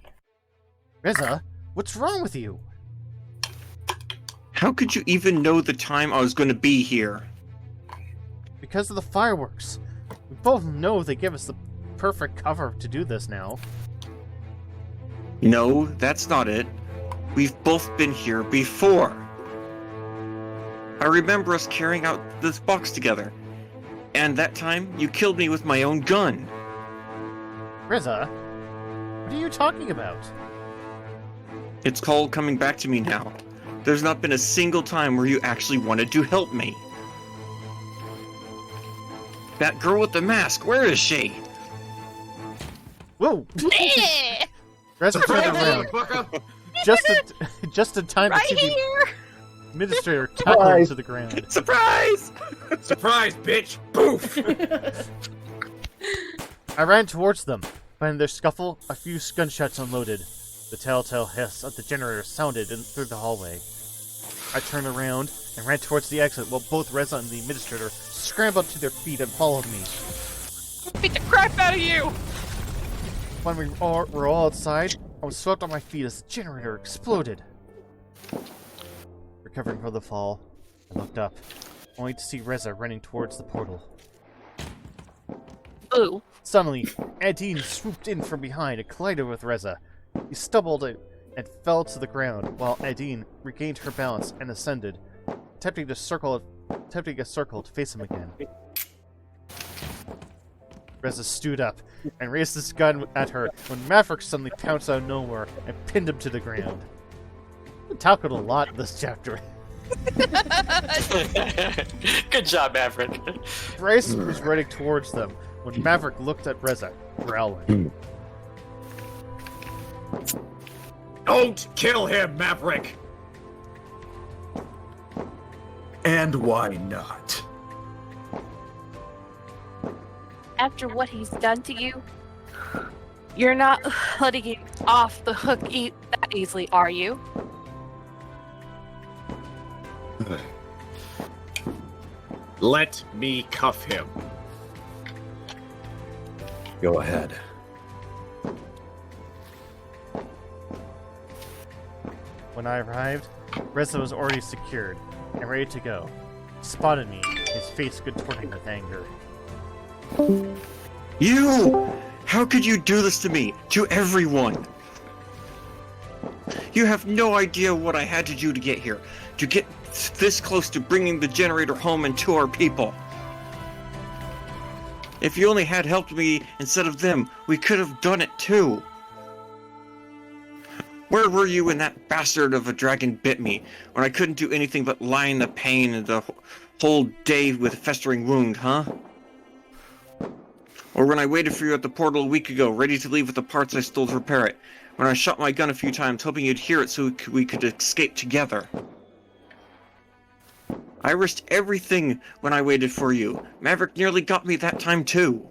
Reza, what's wrong with you? How could you even know the time I was going to be here? Because of the fireworks. We both know they give us the perfect cover to do this now. No, that's not it. We've both been here before. I remember us carrying out this box together. And that time, you killed me with my own gun. Reza, what are you talking about? It's called coming back to me now. There's not been a single time where you actually wanted to help me. That girl with the mask, where is she? Whoa! Reza turned around. Just in time Right to see here! the administrator tackle him to the ground. Surprise! Surprise, bitch! Poof! I ran towards them, but in their scuffle, a few gunshots unloaded. The telltale hiss of the generator sounded through the hallway. I turned around and ran towards the exit while both Reza and the administrator scrambled to their feet and followed me. Beat the crap out of you! When we were all outside, I was swept on my feet as the generator exploded. Recovering from the fall, I looked up, only to see Reza running towards the portal. Ooh. Suddenly, Adine swooped in from behind and collided with Reza. He stumbled and fell to the ground, while Adine regained her balance and ascended, attempting a circle to face him again. Reza stood up and raised his gun at her when Maverick suddenly pounced out of nowhere and pinned him to the ground. We tackled a lot in this chapter. Good job, Maverick. Bryce was running towards them when Maverick looked at Reza, growling. Don't kill him, Maverick! And why not? After what he's done to you, you're not letting him off the hook that easily, are you? Let me cuff him. Go ahead. When I arrived, Reza was already secured and ready to go. He spotted me, his face contorting with anger. You! How could you do this to me? To everyone? You have no idea what I had to do to get here. To get this close to bringing the generator home and to our people. If you only had helped me instead of them, we could have done it too. Where were you when that bastard of a dragon bit me, when I couldn't do anything but lie in the pain and the whole day with a festering wound, huh? Or when I waited for you at the portal a week ago, ready to leave with the parts I stole to repair it. When I shot my gun a few times, hoping you'd hear it so we could escape together. I risked everything when I waited for you. Maverick nearly got me that time too.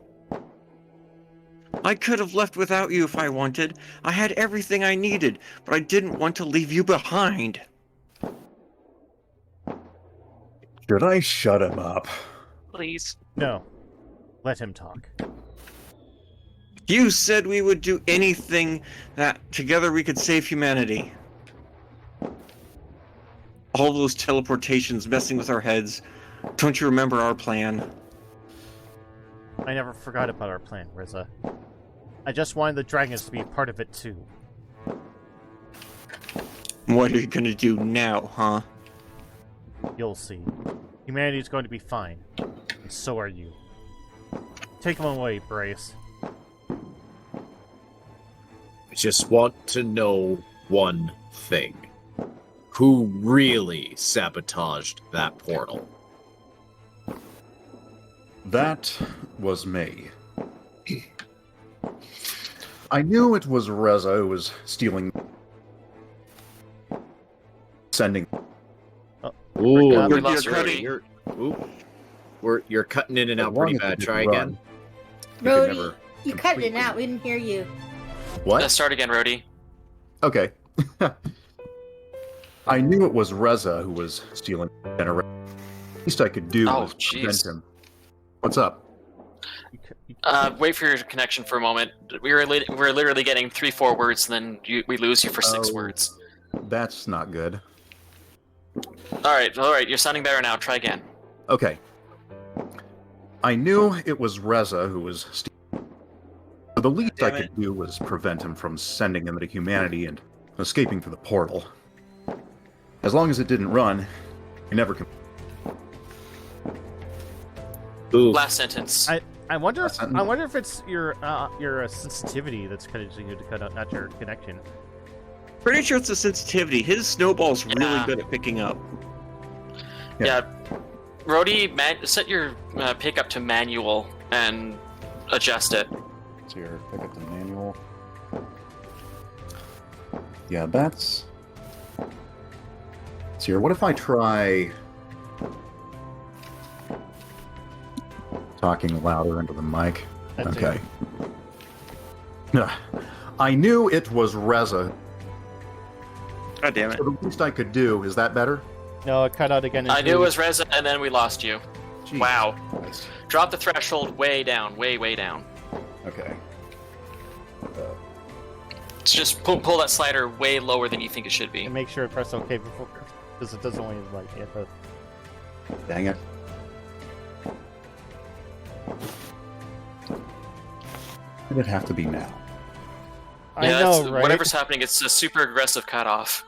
I could have left without you if I wanted. I had everything I needed, but I didn't want to leave you behind. Should I shut him up? Please. No. Let him talk. You said we would do anything that together we could save humanity. All those teleportations messing with our heads. Don't you remember our plan? I never forgot about our plan, Reza. I just wanted the dragons to be a part of it too. What are you gonna do now, huh? You'll see. Humanity's going to be fine. And so are you. Take them away, Bryce. I just want to know one thing. Who really sabotaged that portal? That was me. I knew it was Reza who was sending. Ooh, We lost Roady. You're cutting in and out As long pretty as it bad. didn't Try run, again. you could Roady, never you cut it completely- out. We didn't hear you. What? Let's start again, Roady. Okay. I knew it was Reza who was stealing the generator. Least I could do was prevent him. What's up? Wait for your connection for a moment. We're literally getting 3-4 words, and then we lose you for 6 words. That's not good. All right. You're sounding better now. Try again. Okay. I knew it was Reza who was stealing. The least I could do was prevent him from sending them to humanity and escaping through the portal. As long as it didn't run, I never could. Last sentence. I wonder if it's your sensitivity that's causing you to cut out, not your connection. Pretty sure it's the sensitivity. His snowball's really good at picking up. Yeah. Roady, set your pick up to manual and adjust it. So your pick up the manual. Yeah, that's. So here, what if I try talking louder into the mic? That's Okay. I knew it was Reza. God damn it. So the least I could do, is that better? No, it cut out again. I knew it was Reza, and then we lost you. Jeez. Wow. Nice. Drop the threshold way down, way down. Okay. Just pull that slider way lower than you think it should be. And make sure it press OK before, because it does only like it. But... Dang it. Did it have to be now? I know, right? Whatever's happening, it's a super aggressive cutoff.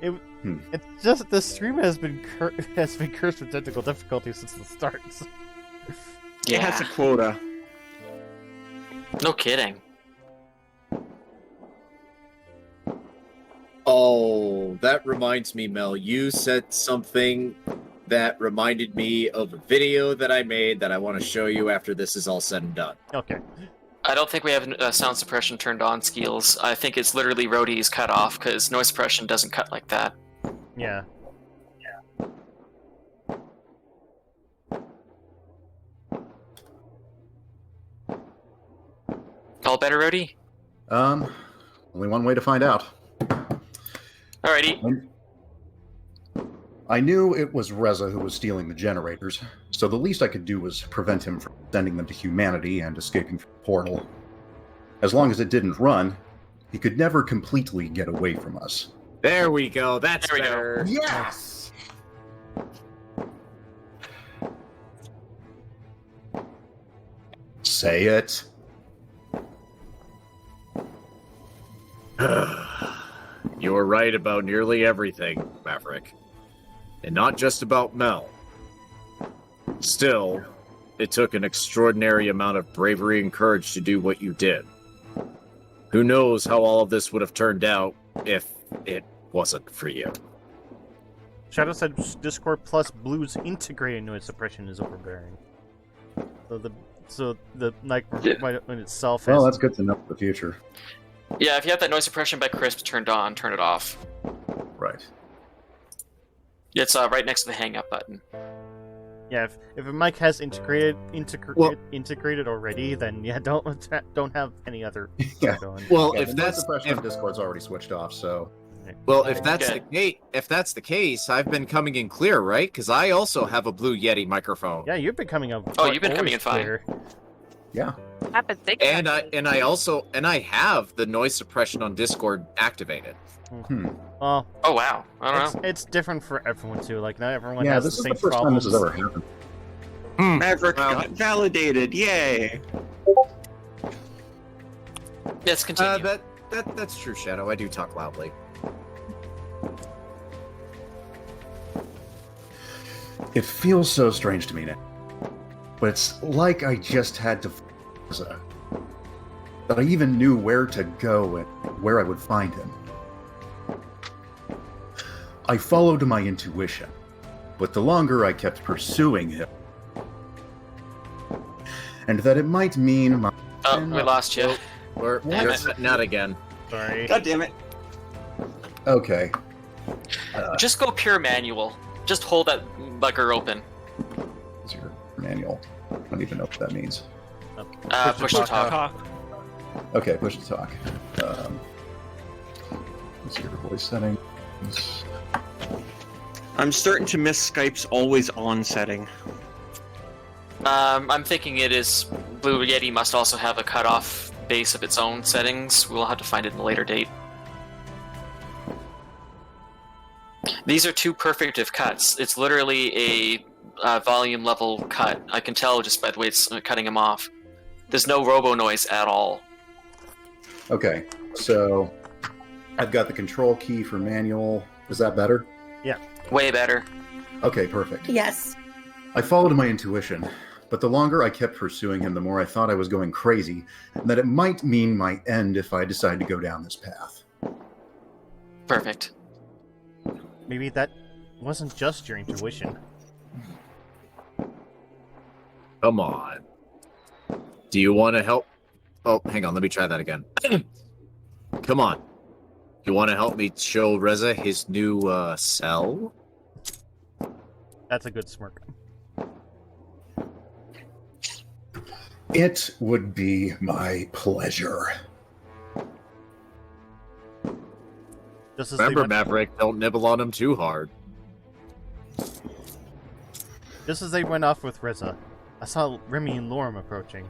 It's just the stream has been cursed with technical difficulty since the start. It has a quota. No kidding. Oh, that reminds me, Mel. You said something that reminded me of a video that I made that I want to show you after this is all said and done. Okay. I don't think we have sound suppression turned on, Skeels. I think it's literally Roady's cut off, because noise suppression doesn't cut like that. Yeah. All better, Roady? Only one way to find out. Alrighty. I knew it was Reza who was stealing the generators, so the least I could do was prevent him from sending them to humanity and escaping from the portal. As long as it didn't run, he could never completely get away from us. There we go. That's There we better. go. Yes! Say it. You were right about nearly everything, Maverick. And not just about Mel. Still, it took an extraordinary amount of bravery and courage to do what you did. Who knows how all of this would have turned out if it wasn't for you. Shadow said Discord plus Blue's integrated noise suppression is overbearing. So the microphone itself. Well, that's good to know for the future. Yeah, if you have that noise suppression by Crisp turned on, turn it off. Right. It's right next to the hang up button. Yeah, if a mic has integrated already, then yeah, don't have any other. Yeah. Going. Well, Yeah, if the that's noise suppression on Discord's already switched off, so. Well, if that's the case, I've been coming in clear, right? Because I also have a Blue Yeti microphone. Yeah, you've been coming up. Oh, you've been coming in fine. clear. Yeah. I've been thinking. And I have the noise suppression on Discord activated. Well, oh wow, I don't know. It's different for everyone too. Like not everyone Yeah, has this the is same the first problems. time this has ever happened. Maverick got validated. Yay! Let's continue. That's true, Shadow. I do talk loudly. It feels so strange to me now, but it's like I just had to that I even knew where to go and where I would find him. I followed my intuition, but the longer I kept pursuing him, and that it might mean my... Oh, we lost you. You're setting out again. Sorry. God damn it. Okay. Just go pure manual. Just hold that bugger open. Is your manual? I don't even know what that means. Push to talk. Okay, push to talk. What's your voice settings? I'm starting to miss Skype's always on setting. I'm thinking it is Blue Yeti must also have a cutoff base of its own settings. We'll have to find it in a later date. These are two perfective cuts. It's literally a volume level cut. I can tell just by the way it's cutting them off. There's no robo noise at all. Okay, so I've got the control key for manual. Is that better? Yeah. Way better. Okay, perfect. Yes. I followed my intuition, but the longer I kept pursuing him, the more I thought I was going crazy, and that it might mean my end if I decide to go down this path. Perfect. Maybe that wasn't just your intuition. Come on. Do you want to help? Oh, hang on. Let me try that again. Come on. You want to help me show Reza his new cell? That's a good smirk. It would be my pleasure. Just as Remember, Maverick, don't nibble on him too hard. Just as they went off with Reza, I saw Remy and Lorm approaching.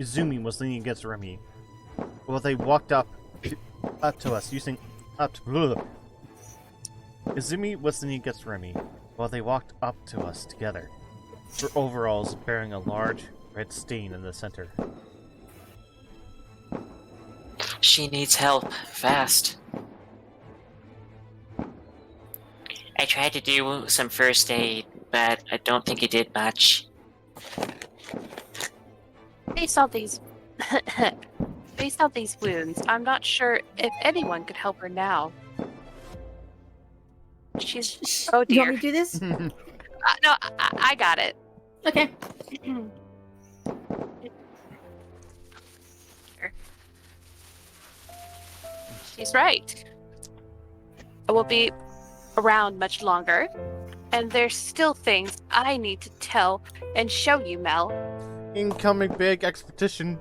Izumi was leaning against Remy, while they walked up to us using Izumi was leaning against Remy, while they walked up to us together, her overalls bearing a large red stain in the center. She needs help. Fast. I tried to do some first aid, but I don't think it did much. Based on these wounds, I'm not sure if anyone could help her now. She's oh You want dear. me to do this? No, I got it. Okay. She's right. I will be around much longer, and there's still things I need to tell and show you, Mel. Incoming big exposition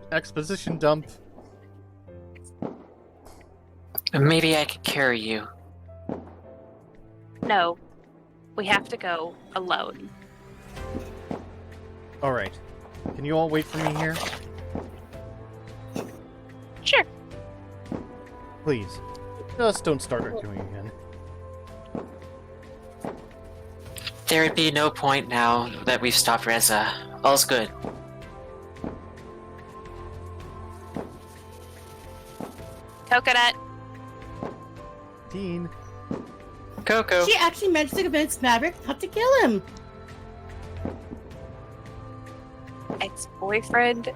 dump. Maybe I could carry you. No, we have to go alone. Alright. Can you all wait for me here? Sure. Please. Just don't start arguing again. There would be no point now that we've stopped Reza. All's good. Coconut. Teen. Coco. She actually managed to convince Maverick not to kill him. Ex-boyfriend,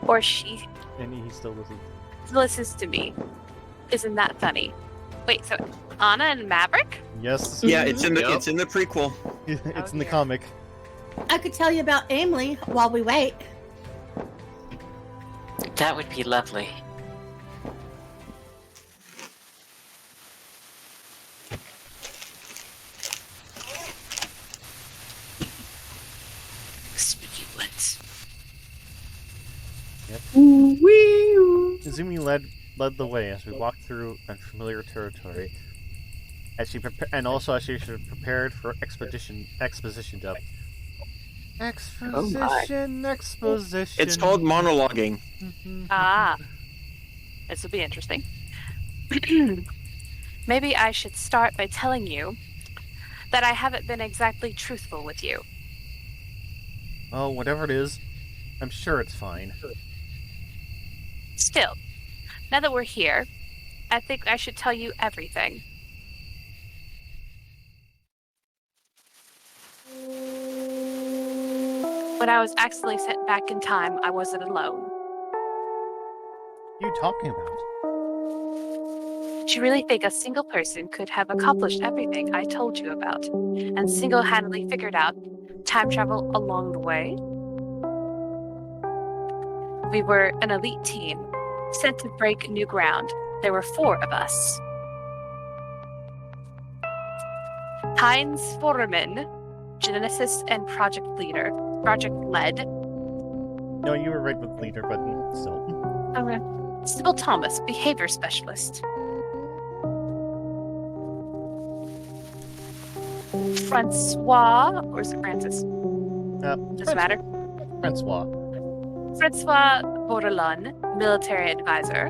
or she And he still listens to me. Isn't that funny? Wait, so Anna and Maverick? Yes. Yeah, it's in the prequel. It's in the comic. I could tell you about Emily while we wait. That would be lovely. Yep. Izumi led the way as we walked through unfamiliar territory. As she as she prepared for exposition dump. Exposition. It's called monologuing. Ah, this will be interesting. Maybe I should start by telling you that I haven't been exactly truthful with you. Oh, whatever it is, I'm sure it's fine. Still, Now that we're here, I think I should tell you everything. When I was accidentally sent back in time, I wasn't alone. What are you talking about? Did you really think a single person could have accomplished everything I told you about, and single-handedly figured out time travel along the way? We were an elite team, sent to break new ground. There were 4 of us. Heinz Foreman, geneticist and project leader. Project lead. No, you were right with leader, but still. Okay. Sybil Thomas, behavior specialist. Francois, or is it Francis? Doesn't matter. Francois. Francois Bordelon, military advisor.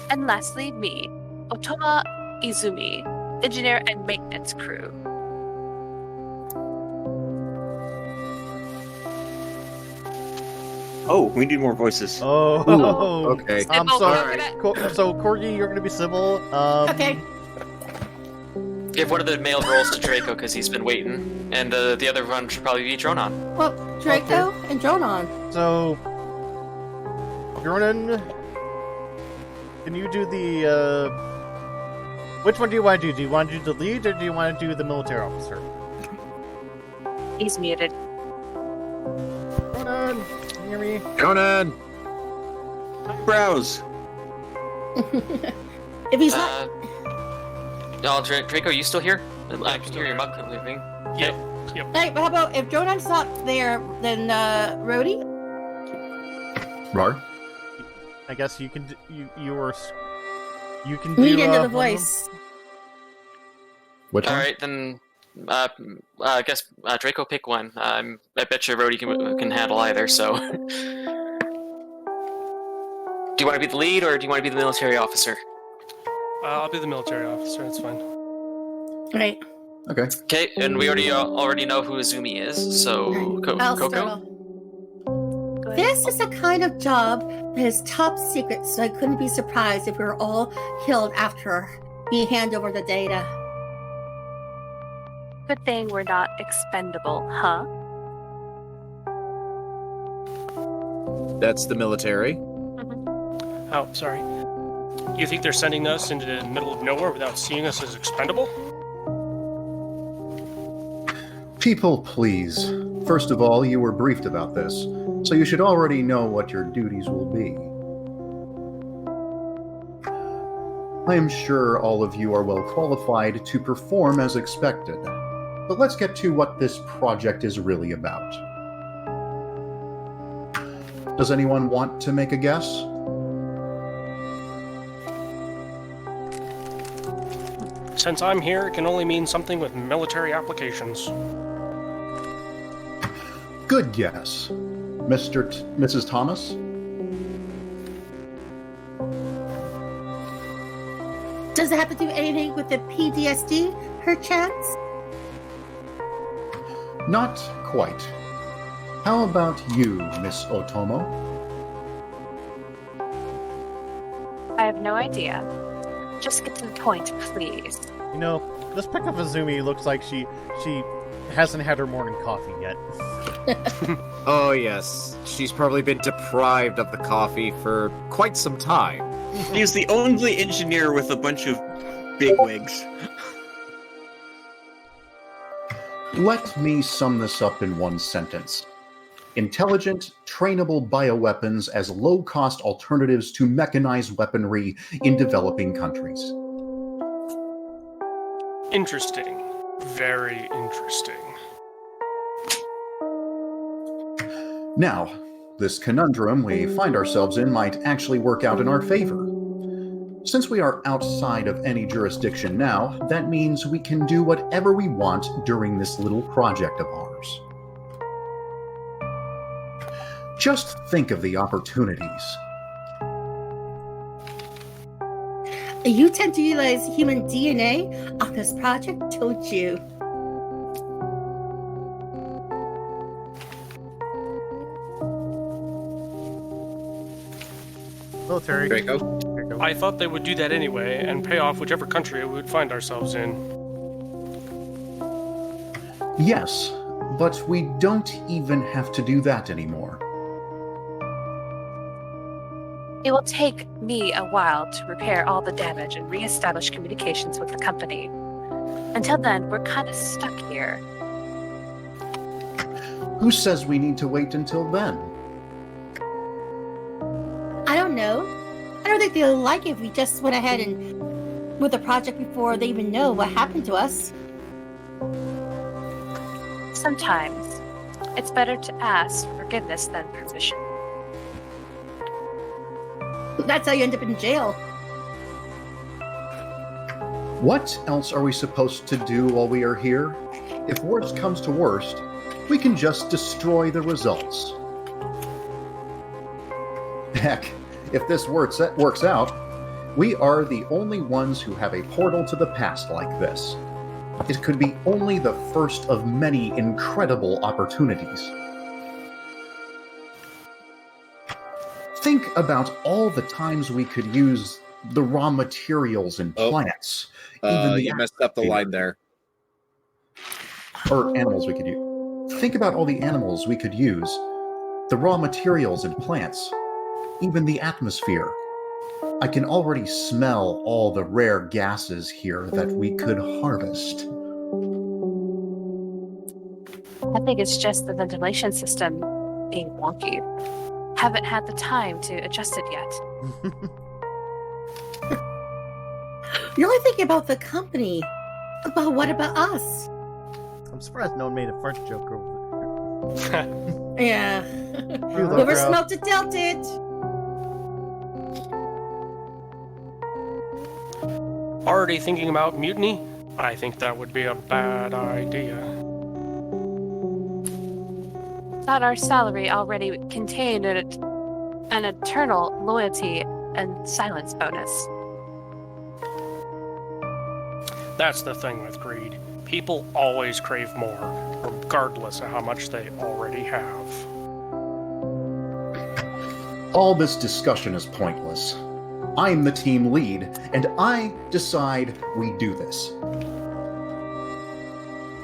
And lastly, me, Otoma Izumi, engineer and maintenance crew. Oh, we need more voices. Oh, okay. I'm Sybil, sorry. coconut. So, Corgi, you're gonna be Sybil. Okay. Give one of the male roles to Draco because he's been waiting, and the other one should probably be Dronon. Well, Draco and Dronon. So, Dronon, can you do the, which one do you want to do? Do you want to do the lead, or do you want to do the military officer? He's muted. Dronon, can you hear me? Conan! Browse. If he's not, Draco, you still here? I can hear your mug moving. Yep. hey, but how about if Dronon's not there, then Roady? Rar? I guess you can. You can We need do another one of them? voice. Which All one? right, then. I guess Draco pick one. I bet you Roady can handle either. So, do you want to be the lead or do you want to be the military officer? I'll be the military officer. That's fine. Right. Okay. Okay, and we already know who Izumi is. So, I'll start Coco. off. This is a kind of job that is top secret, so I couldn't be surprised if we were all killed after we hand over the data. Good thing we're not expendable, huh? That's the military. Oh, sorry. You think they're sending us into the middle of nowhere without seeing us as expendable? People, please. First of all, you were briefed about this, so you should already know what your duties will be. I am sure all of you are well qualified to perform as expected. But let's get to what this project is really about. Does anyone want to make a guess? Since I'm here, it can only mean something with military applications. Good guess. Mrs. Thomas? Does it have to do anything with the PTSD, perchance? Not quite. How about you, Miss Otomo? I have no idea. Just get to the point, please. You know, this pick of Izumi looks like she hasn't had her morning coffee yet. Oh yes, she's probably been deprived of the coffee for quite some time. He's the only engineer with a bunch of bigwigs. Let me sum this up in one sentence. Intelligent, trainable bioweapons as low-cost alternatives to mechanized weaponry in developing countries. Interesting. Very interesting. Now, this conundrum we find ourselves in might actually work out in our favor. Since we are outside of any jurisdiction now, that means we can do whatever we want during this little project of ours. Just think of the opportunities. You tend to utilize human DNA on this project, don't you? military. Draco? I thought they would do that anyway and pay off whichever country we would find ourselves in. Yes, but we don't even have to do that anymore. It will take me a while to repair all the damage and reestablish communications with the company. Until then, we're kind of stuck here. Who says we need to wait until then? I don't know. I don't think they'll like it if we just went ahead and with the project before they even know what happened to us. Sometimes, it's better to ask forgiveness than permission. That's how you end up in jail. What else are we supposed to do while we are here? If worst comes to worst, we can just destroy the results. Heck, if this works out, we are the only ones who have a portal to the past like this. It could be only the first of many incredible opportunities. Think about all the times we could use the raw materials and plants. You messed up the line there. Or animals we could use. Think about all the animals we could use, the raw materials and plants, even the atmosphere. I can already smell all the rare gases here that we could harvest. I think it's just the ventilation system being wonky. Haven't had the time to adjust it yet. You're only thinking about the company. But what about us? I'm surprised no one made a French joke over there. Yeah. You Whoever girl. smoked it dealt it. Already thinking about mutiny? I think that would be a bad idea. Thought our salary already contained an eternal loyalty and silence bonus. That's the thing with greed. People always crave more, regardless of how much they already have. All this discussion is pointless. I'm the team lead, and I decide we do this.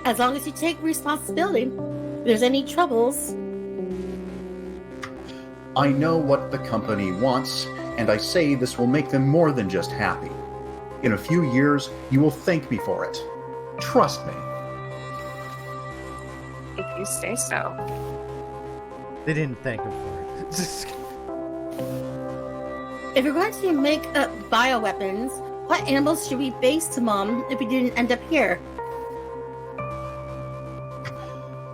As long as you take responsibility. If there's any troubles. I know what the company wants, and I say this will make them more than just happy. In a few years, you will thank me for it. Trust me. If you say so. They didn't thank him for it. If you're going to make bioweapons, what animals should we base them on if we didn't end up here?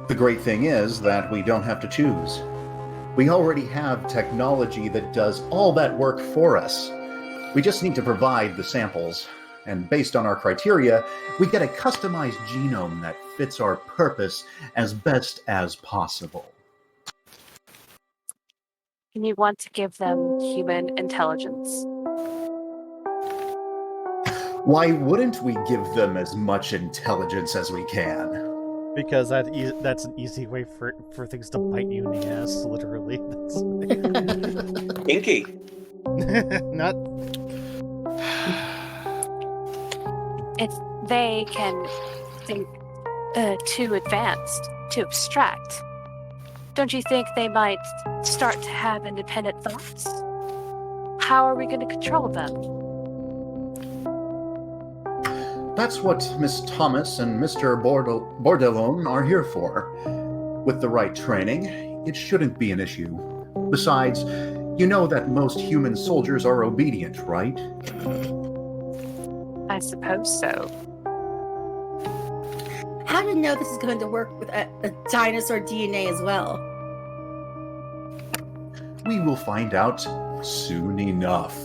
The great thing is that we don't have to choose. We already have technology that does all that work for us. We just need to provide the samples, and based on our criteria, we get a customized genome that fits our purpose as best as possible. And you want to give them human intelligence. Why wouldn't we give them as much intelligence as we can? Because that's an easy way for things to bite you in the ass, literally. Inky. Not. If they can think too advanced, too abstract, don't you think they might start to have independent thoughts? How are we going to control them? That's what Miss Thomas and Mr. Bordelon are here for. With the right training, it shouldn't be an issue. Besides, you know that most human soldiers are obedient, right? I suppose so. How do you know this is going to work with a dinosaur DNA as well? We will find out soon enough.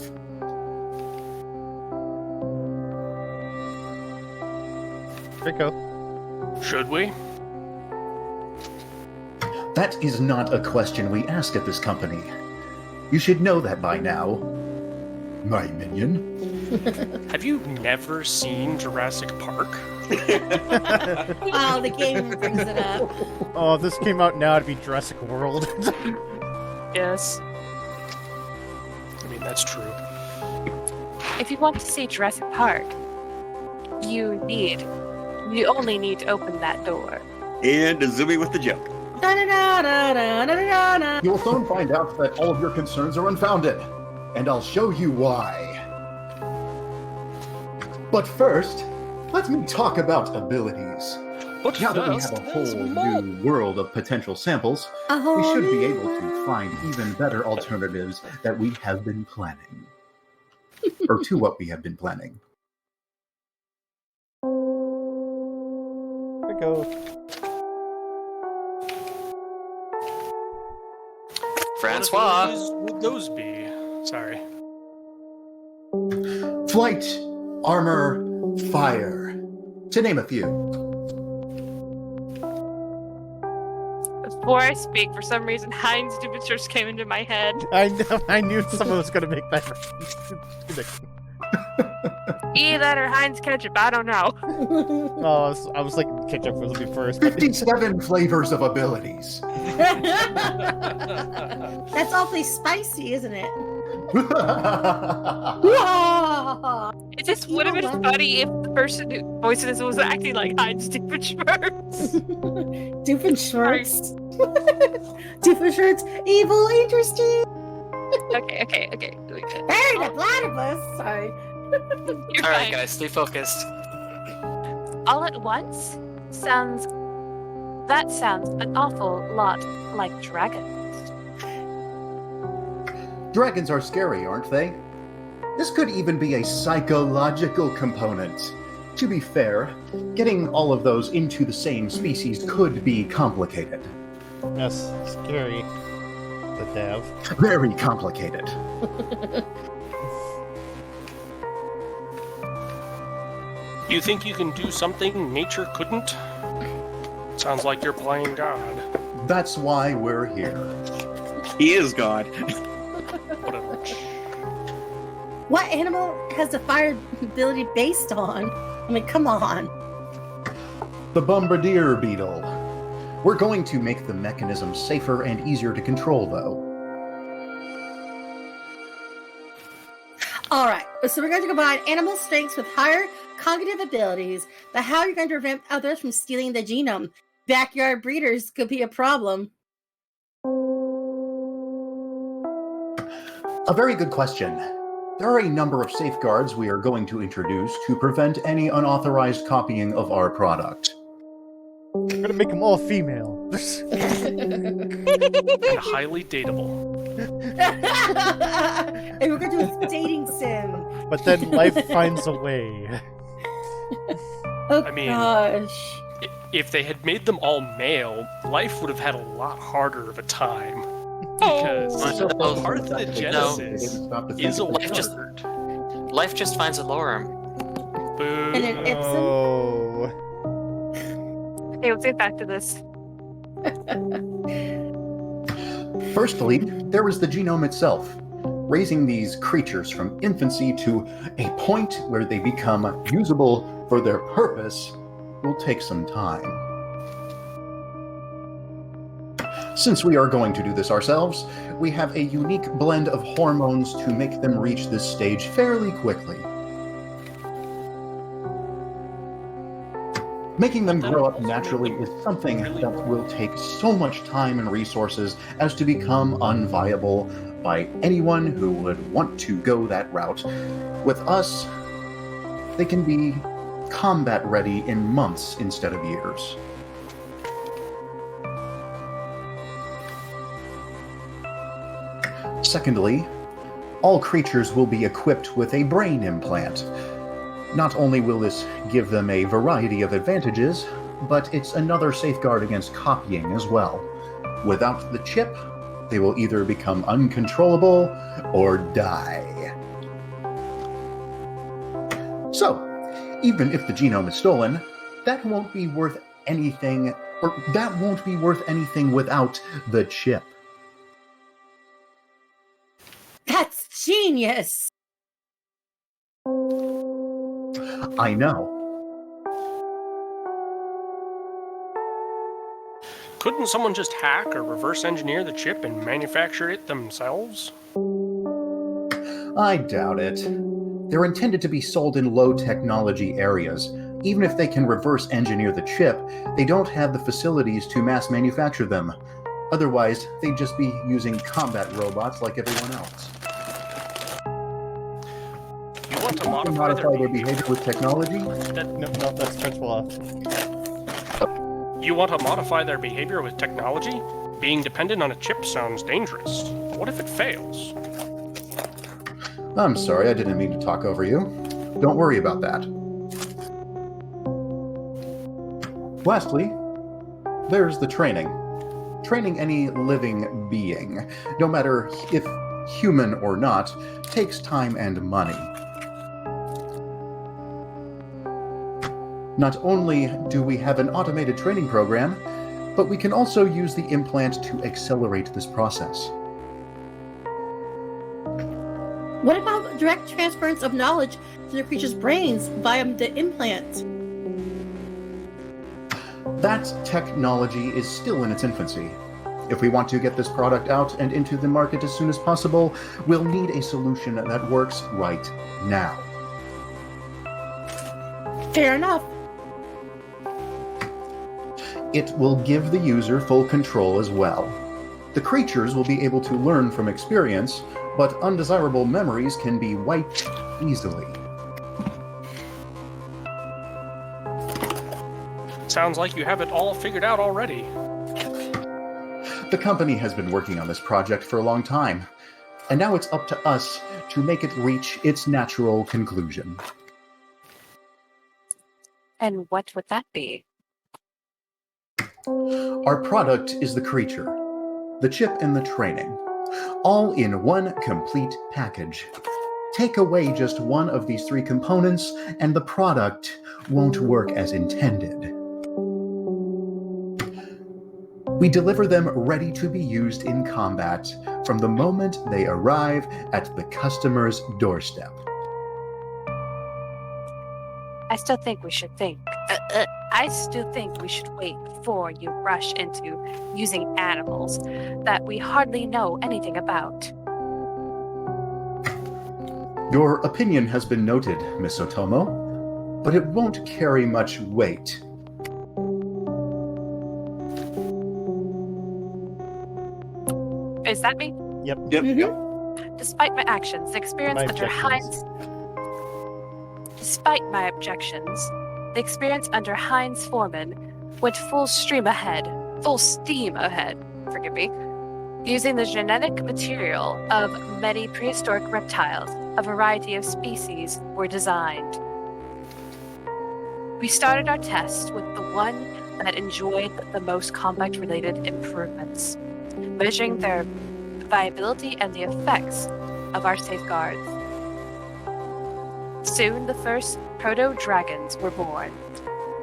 Draco. Should we? That is not a question we ask at this company. You should know that by now, my minion. Have you never seen Jurassic Park? Oh, the game brings it up. Oh, this came out now to be Jurassic World. Yes. I mean, that's true. If you want to see Jurassic Park, you only need to open that door. And Azumi with the joke. You will soon find out that all of your concerns are unfounded, and I'll show you why. But first, let me talk about abilities. But now that we have a whole new world of potential samples, we should be able to find even better alternatives that we have been planning. Or to what we have been planning. Here we go. Francois! What would those be? Sorry. Flight, armor, fire. To name a few. Before I speak, for some reason, Heinz Dubitschers came into my head. I know. I knew someone was gonna make that. Either or Heinz ketchup, I don't know. Oh, I was like ketchup was be first. 57 flavors of abilities. That's awfully spicy, isn't it? It just would have been funny if the person who voiced this was acting like Heinz Dubitschers. Doofenshmirtz. Doofenshmirtz, evil, interesting. Okay. Harry the Platypus. Sorry. Alright, guys, stay focused. All at once sounds an awful lot like dragons. Dragons are scary, aren't they? This could even be a psychological component. To be fair, getting all of those into the same species could be complicated. Yes, scary. The Dav. Very complicated. You think you can do something nature couldn't? Sounds like you're playing God. That's why we're here. He is God. Whatever. What animal has the fire ability based on? I mean, come on. The bombardier beetle. We're going to make the mechanism safer and easier to control, though. All right, so we're going to combine animal strengths with higher cognitive abilities. But how are you going to prevent others from stealing the genome? Backyard breeders could be a problem. A very good question. There are a number of safeguards we are going to introduce to prevent any unauthorized copying of our product. We're gonna make them all female. And highly dateable. And we're going to do a dating sim. But then life finds a way. Oh, I mean, gosh. If they had made them all male, life would have had a lot harder of a time. Because parthenogenesis is a word. Life just finds a lorem. Boo. And an Ipsum. Oh. Okay, let's get back to this. Firstly, there is the genome itself. Raising these creatures from infancy to a point where they become usable for their purpose will take some time. Since we are going to do this ourselves, we have a unique blend of hormones to make them reach this stage fairly quickly. Making them grow up naturally is something that will take so much time and resources as to become unviable by anyone who would want to go that route. With us, they can be combat ready in months instead of years. Secondly, all creatures will be equipped with a brain implant. Not only will this give them a variety of advantages, but it's another safeguard against copying as well. Without the chip, they will either become uncontrollable or die. So, even if the genome is stolen, that won't be worth anything without the chip. That's genius. I know. Couldn't someone just hack or reverse engineer the chip and manufacture it themselves? I doubt it. They're intended to be sold in low-technology areas. Even if they can reverse engineer the chip, they don't have the facilities to mass manufacture them. Otherwise, they'd just be using combat robots like everyone else. You want to modify their behavior with technology? No, that's Trenchwall. You want to modify their behavior with technology? Being dependent on a chip sounds dangerous. What if it fails? I'm sorry, I didn't mean to talk over you. Don't worry about that. Lastly, there's the training. Training any living being, no matter if human or not, takes time and money. Not only do we have an automated training program, but we can also use the implant to accelerate this process. What about direct transference of knowledge to the creature's brains via the implant? That technology is still in its infancy. If we want to get this product out and into the market as soon as possible, we'll need a solution that works right now. Fair enough. It will give the user full control as well. The creatures will be able to learn from experience, but undesirable memories can be wiped easily. Sounds like you have it all figured out already. The company has been working on this project for a long time, and now it's up to us to make it reach its natural conclusion. And what would that be? Our product is the creature, the chip and the training, all in one complete package. Take away just one of these three components, and the product won't work as intended. We deliver them ready to be used in combat from the moment they arrive at the customer's doorstep. I still think we should wait before you rush into using animals that we hardly know anything about. Your opinion has been noted, Miss Otomo, but it won't carry much weight. Is that me? Yep. Despite my actions, the experience under Heinz Foreman went full steam ahead, using the genetic material of many prehistoric reptiles. A variety of species were designed. We started our test with the one that enjoyed the most combat-related improvements, measuring their viability and the effects of our safeguards. Soon the first proto-dragons were born.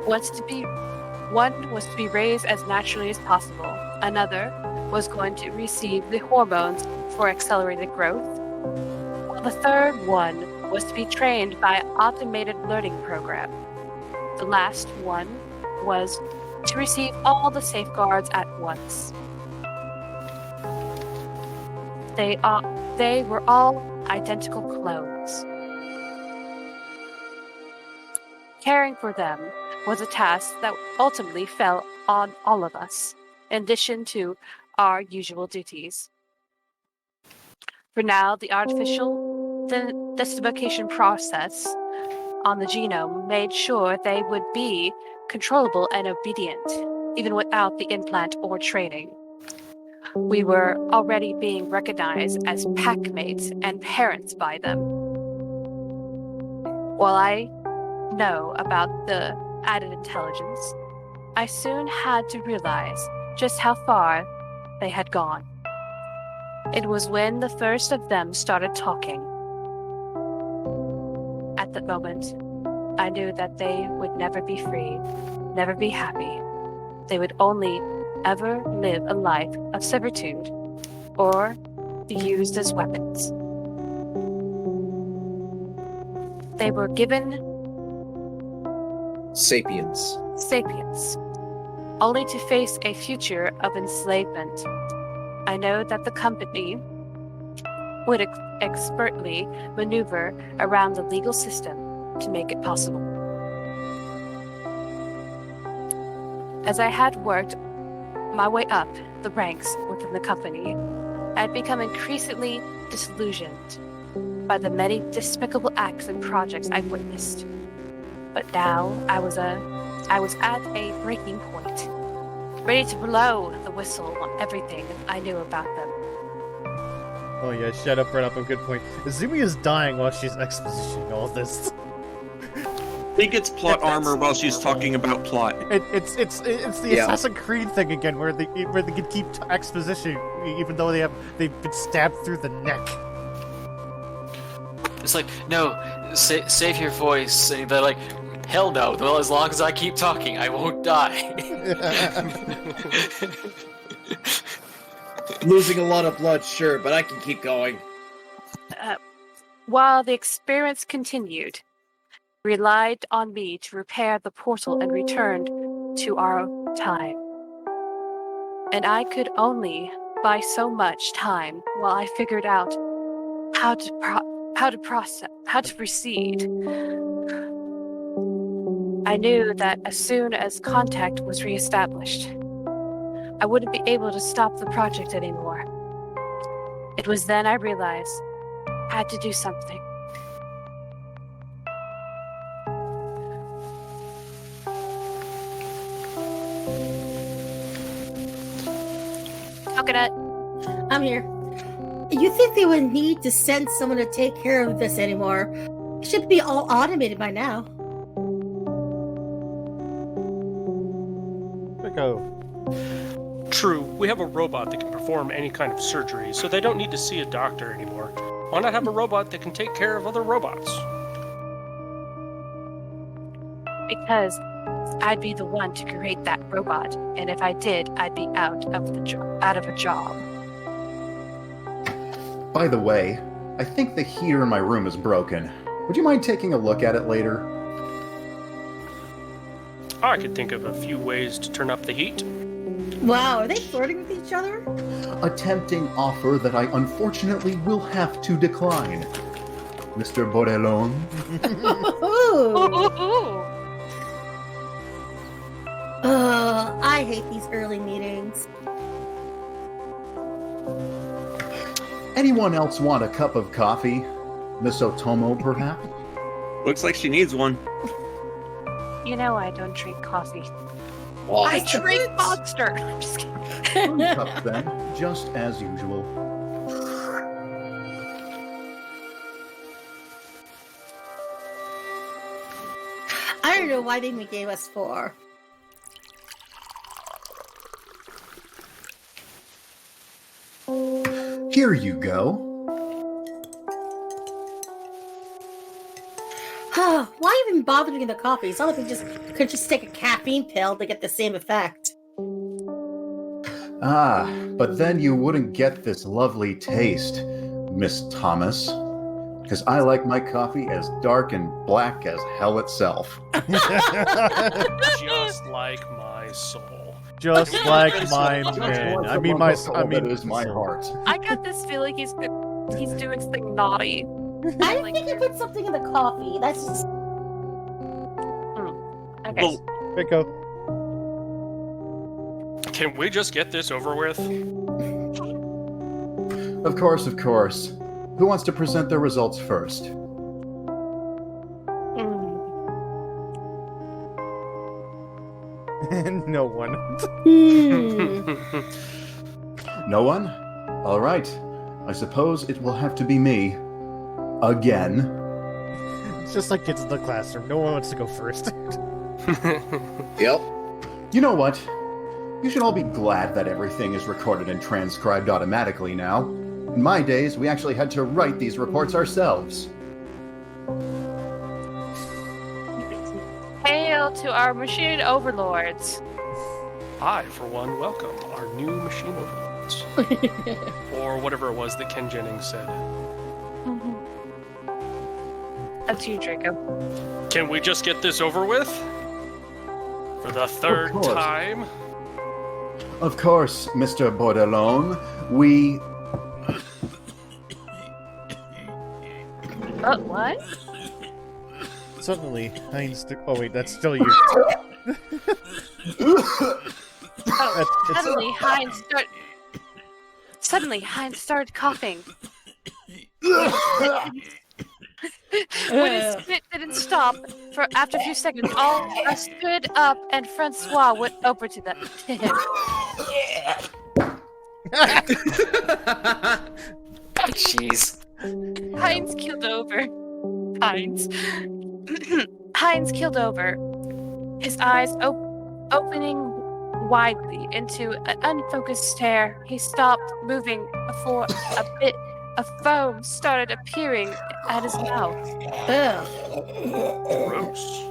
One was to be raised as naturally as possible. Another was going to receive the hormones for accelerated growth. While the third one was to be trained by an automated learning program. The last one was to receive all the safeguards at once. They were all identical clones. Caring for them was a task that ultimately fell on all of us, in addition to our usual duties. For now, the artificial densification process on the genome made sure they would be controllable and obedient, even without the implant or training. We were already being recognized as packmates and parents by them. While I know about the added intelligence, I soon had to realize just how far they had gone. It was when the first of them started talking. At that moment, I knew that they would never be free, never be happy. They would only ever live a life of servitude or be used as weapons. They were given sapience, only to face a future of enslavement. I know that the company would expertly maneuver around the legal system to make it possible. As I had worked my way up the ranks within the company, I had become increasingly disillusioned by the many despicable acts and projects I witnessed. But now I was at a breaking point, ready to blow the whistle on everything I knew about them. Oh yeah, shut up, brought up a good point. Izumi is dying while she's expositioning all this. He gets plot armor while she's talking about plot. It's the Assassin's Creed thing again, where they can keep exposition even though they've been stabbed through the neck. It's like, no, save your voice. And they're like, hell no. Well, as long as I keep talking, I won't die. Losing a lot of blood, sure, but I can keep going. While the experience continued, relied on me to repair the portal and return to our time. And I could only buy so much time while I figured out how to proceed. I knew that as soon as contact was reestablished, I wouldn't be able to stop the project anymore. It was then I realized I had to do something. Coconut. I'm here. You think they would need to send someone to take care of this anymore? It should be all automated by now. Go. True, we have a robot that can perform any kind of surgery, so they don't need to see a doctor anymore. Why not have a robot that can take care of other robots? Because I'd be the one to create that robot, and if I did, I'd be out of a job. By the way, I think the heater in my room is broken. Would you mind taking a look at it later? I could think of a few ways to turn up the heat. Wow, are they flirting with each other? A tempting offer that I unfortunately will have to decline. Mr. Bordelon. I hate these early meetings. Anyone else want a cup of coffee? Miss Otomo, perhaps? Looks like she needs one. You know I don't drink coffee. What? I drink Monster. I'm just kidding. One cup then, just as usual. I don't know why they even gave us 4. Here you go. Why even bother drinking the coffee? It's not like we could just take a caffeine pill to get the same effect. Ah, but then you wouldn't get this lovely taste, Miss Thomas. Because I like my coffee as dark and black as hell itself. Just like my soul. Just like my man. I mean, my heart. I got this feeling he's doing something naughty. I think you put something in the coffee. That's just... Okay. Well, Pico. Can we just get this over with? Of course, of course. Who wants to present their results first? No one. No one? All right. I suppose it will have to be me. Again. It's just like kids in the classroom. No one wants to go first. Yep. You know what? You should all be glad that everything is recorded and transcribed automatically now. In my days, we actually had to write these reports ourselves. Hail to our machine overlords. I, for one, welcome our new machine overlords. Or whatever it was that Ken Jennings said. That's you, Draco. Can we just get this over with? For the third time? Of course, Mr. Bordelon. We... What? Suddenly, Heinz... Oh wait, that's still you. Suddenly, Heinz started coughing. When his spit didn't stop for after a few seconds, I stood up and Francois went over to him. Jeez. Heinz keeled over. Heinz keeled over, his eyes opening widely into an unfocused stare. He stopped moving before a bit of foam started appearing at his mouth. Ugh. Gross.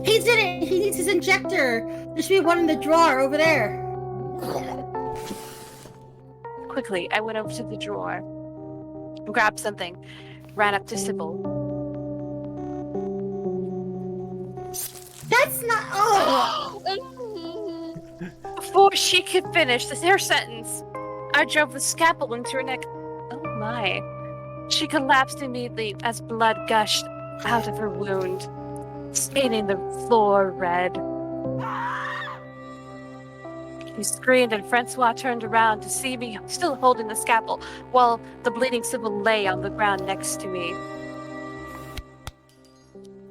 He did it! He needs his injector! There should be one in the drawer over there. Quickly, I went over to the drawer, grabbed something, ran up to Sybil. That's not. Oh! Before she could finish her sentence, I drove the scalpel into her neck. Oh my. She collapsed immediately as blood gushed out of her wound, staining the floor red. She screamed, and Francois turned around to see me still holding the scalpel while the bleeding Sybil lay on the ground next to me.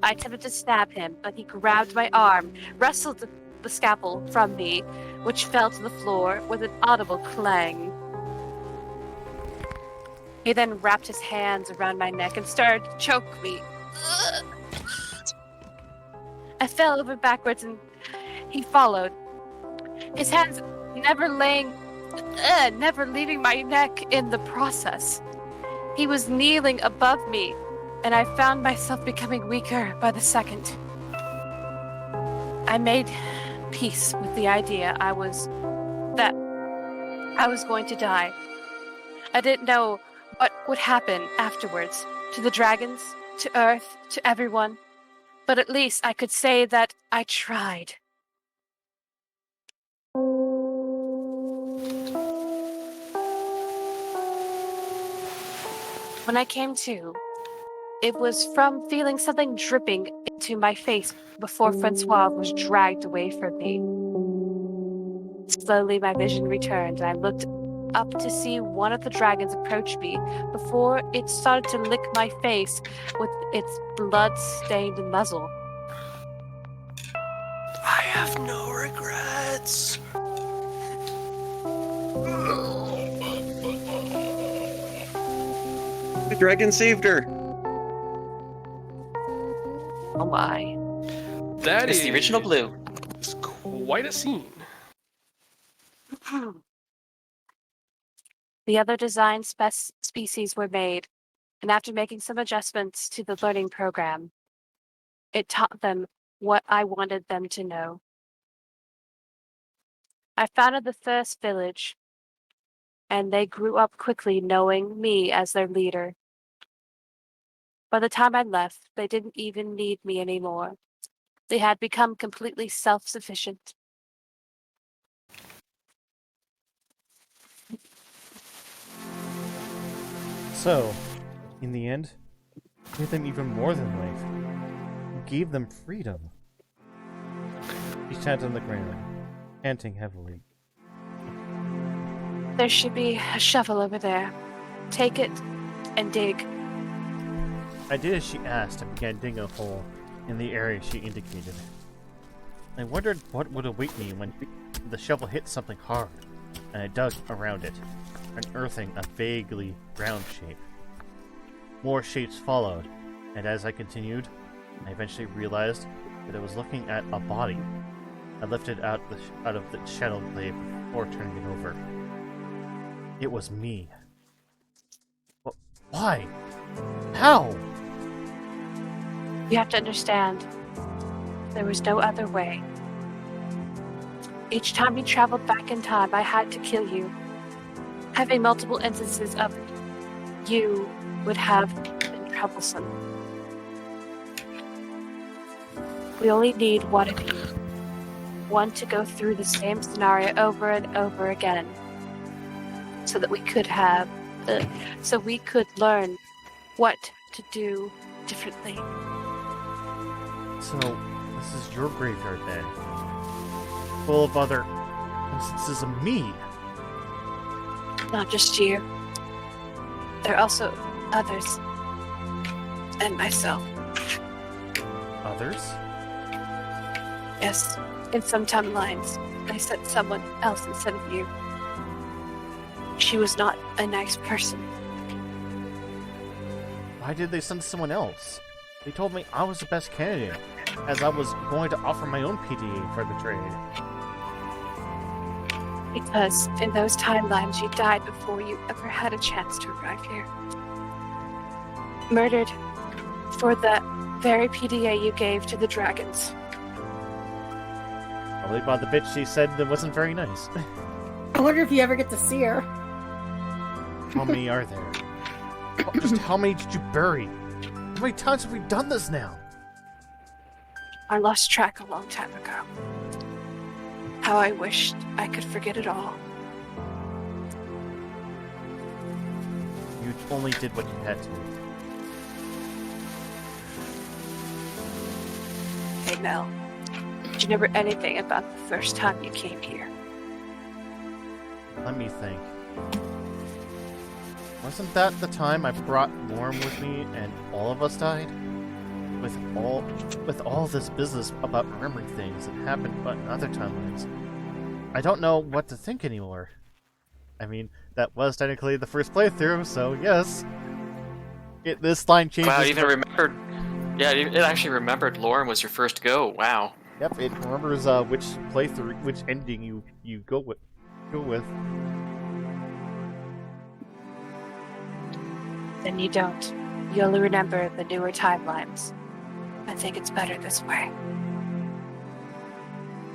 I attempted to stab him, but he grabbed my arm, wrestled the scalpel from me, which fell to the floor with an audible clang. He then wrapped his hands around my neck and started to choke me. I fell over backwards and he followed, his hands never leaving my neck in the process. He was kneeling above me, and I found myself becoming weaker by the second. I made peace with the idea that I was going to die. I didn't know what would happen afterwards, to the dragons, to Earth, to everyone, but at least I could say that I tried. When I came to, it was from feeling something dripping into my face before Francois was dragged away from me. Slowly my vision returned, and I looked up to see one of the dragons approach me before it started to lick my face with its blood-stained muzzle. I have no regrets. The dragon saved her. Oh my. That It's is the original blue. It's quite a scene. The other design species were made, and after making some adjustments to the learning program, it taught them what I wanted them to know. I founded the first village, and they grew up quickly knowing me as their leader. By the time I left, they didn't even need me anymore. They had become completely self-sufficient. So, in the end, you gave them even more than life. You gave them freedom. He sat on the ground, panting heavily. There should be a shovel over there. Take it and dig. I did as she asked and began digging a hole in the area she indicated. I wondered what would await me when the shovel hit something hard, and I dug around it, unearthing a vaguely round shape. More shapes followed, and as I continued, I eventually realized that I was looking at a body. I lifted out of the shadow glade before turning it over. It was me. Why? How? You have to understand, there was no other way. Each time you traveled back in time, I had to kill you. Having multiple instances of you would have been troublesome. We only need one of you. One to go through the same scenario over and over again. So that we could learn what to do differently. So, this is your graveyard then. Full of other instances of me. Not just you. There are also others. And myself. Others? Yes. In some timelines, I sent someone else instead of you. She was not a nice person. Why did they send someone else? They told me I was the best candidate, as I was going to offer my own PDA for the trade. Because in those timelines, you died before you ever had a chance to arrive here. Murdered for the very PDA you gave to the dragons. Probably by the bitch she said that wasn't very nice. I wonder if you ever get to see her. How many are there? Just how many did you bury? How many times have we done this now? I lost track a long time ago. How I wished I could forget it all. You only did what you had to. Hey, Mel. Did you remember anything about the first time you came here? Let me think. Wasn't that the time I brought Lorm with me and all of us died? With all this business about remembering things that happened but in other timelines. I don't know what to think anymore. I mean, that was technically the first playthrough, so yes. This line changes. Wow, you even remembered. Yeah, it actually remembered Lorm was your first go. Wow. Yep, it remembers which playthrough, which ending you go with. Then you don't. You only remember the newer timelines. I think it's better this way.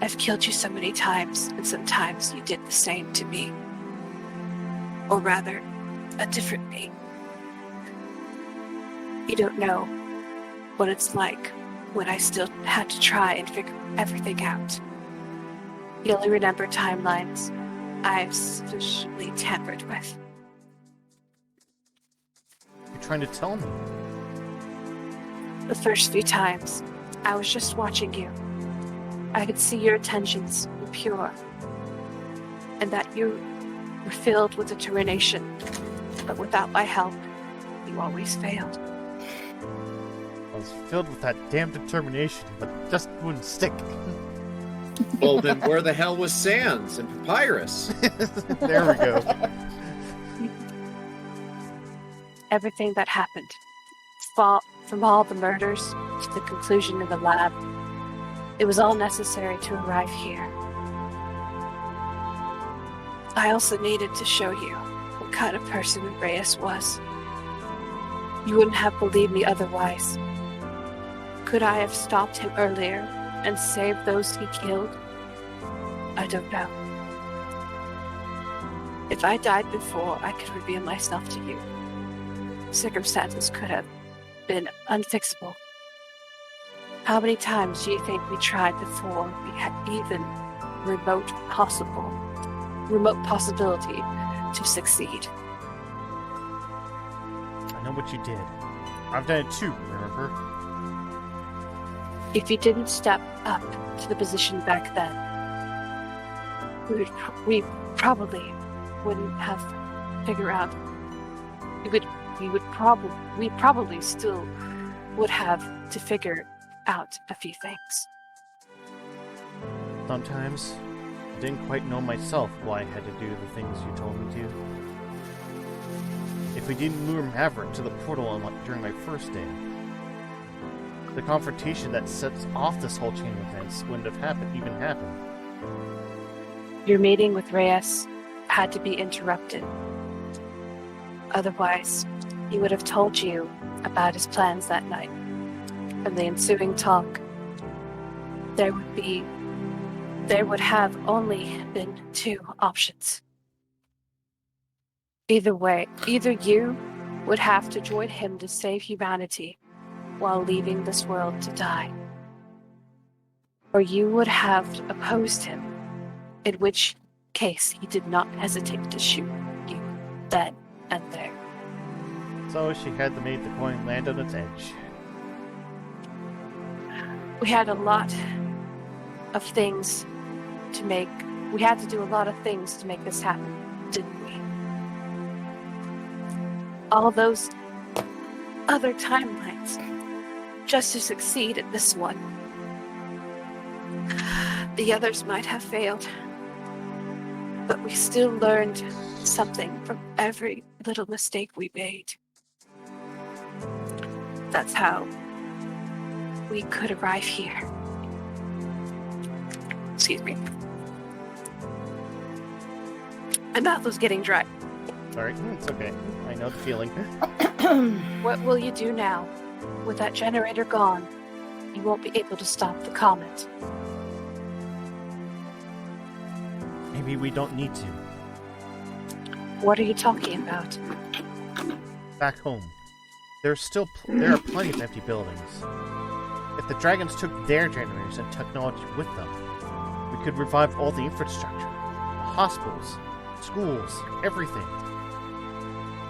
I've killed you so many times, and sometimes you did the same to me. Or rather, a different me. You don't know what it's like when I still had to try and figure everything out. You only remember timelines I've sufficiently tampered with. You're trying to tell me? The first few times, I was just watching you. I could see your intentions were pure, and that you were filled with determination, but without my help, you always failed. I was filled with that damn determination, but it just wouldn't stick. Well, then where the hell was Sans and Papyrus? There we go. Everything that happened, from all the murders to the conclusion in the lab, it was all necessary to arrive here. I also needed to show you what kind of person Reyes was. You wouldn't have believed me otherwise. Could I have stopped him earlier and saved those he killed? I don't know. If I died before I could reveal myself to you, circumstances could have been unfixable. How many times do you think we tried before we had even remote possibility to succeed? I know what you did. I've done it too, remember? If you didn't step up to the position back then, we probably wouldn't have figured out. We probably still would have to figure out a few things. Sometimes I didn't quite know myself why I had to do the things you told me to. If we didn't lure Maverick to the portal during my first day, the confrontation that sets off this whole chain of events wouldn't have even happened. Your meeting with Reyes had to be interrupted. Otherwise, he would have told you about his plans that night. From the ensuing talk, there would have only been two options. Either way, either you would have to join him to save humanity while leaving this world to die, or you would have opposed him, in which case he did not hesitate to shoot you then and there. So she had to make the coin land on its edge. We had a lot of things to make. We had to do a lot of things to make this happen, didn't we? All those other timelines just to succeed at this one. The others might have failed, but we still learned something from every little mistake we made. That's how we could arrive here. Excuse me. My mouth was getting dry. Sorry, it's okay. I know the feeling. What will you do now? With that generator gone, you won't be able to stop the comet. Maybe we don't need to. What are you talking about? Back home, there are plenty of empty buildings. If the dragons took their generators and technology with them, we could revive all the infrastructure, the hospitals, schools, everything.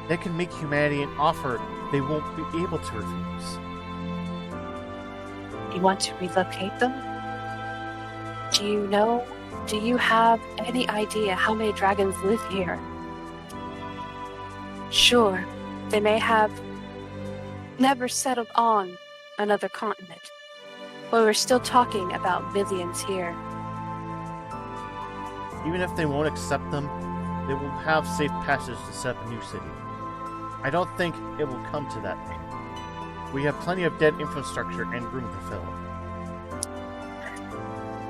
They can make humanity an offer they won't be able to refuse. You want to relocate them? Do you have any idea how many dragons live here? Sure, they may have never settled on another continent, but we're still talking about millions here. Even if they won't accept them, they will have safe passage to set up a new city. I don't think it will come to that. We have plenty of dead infrastructure and room to fill.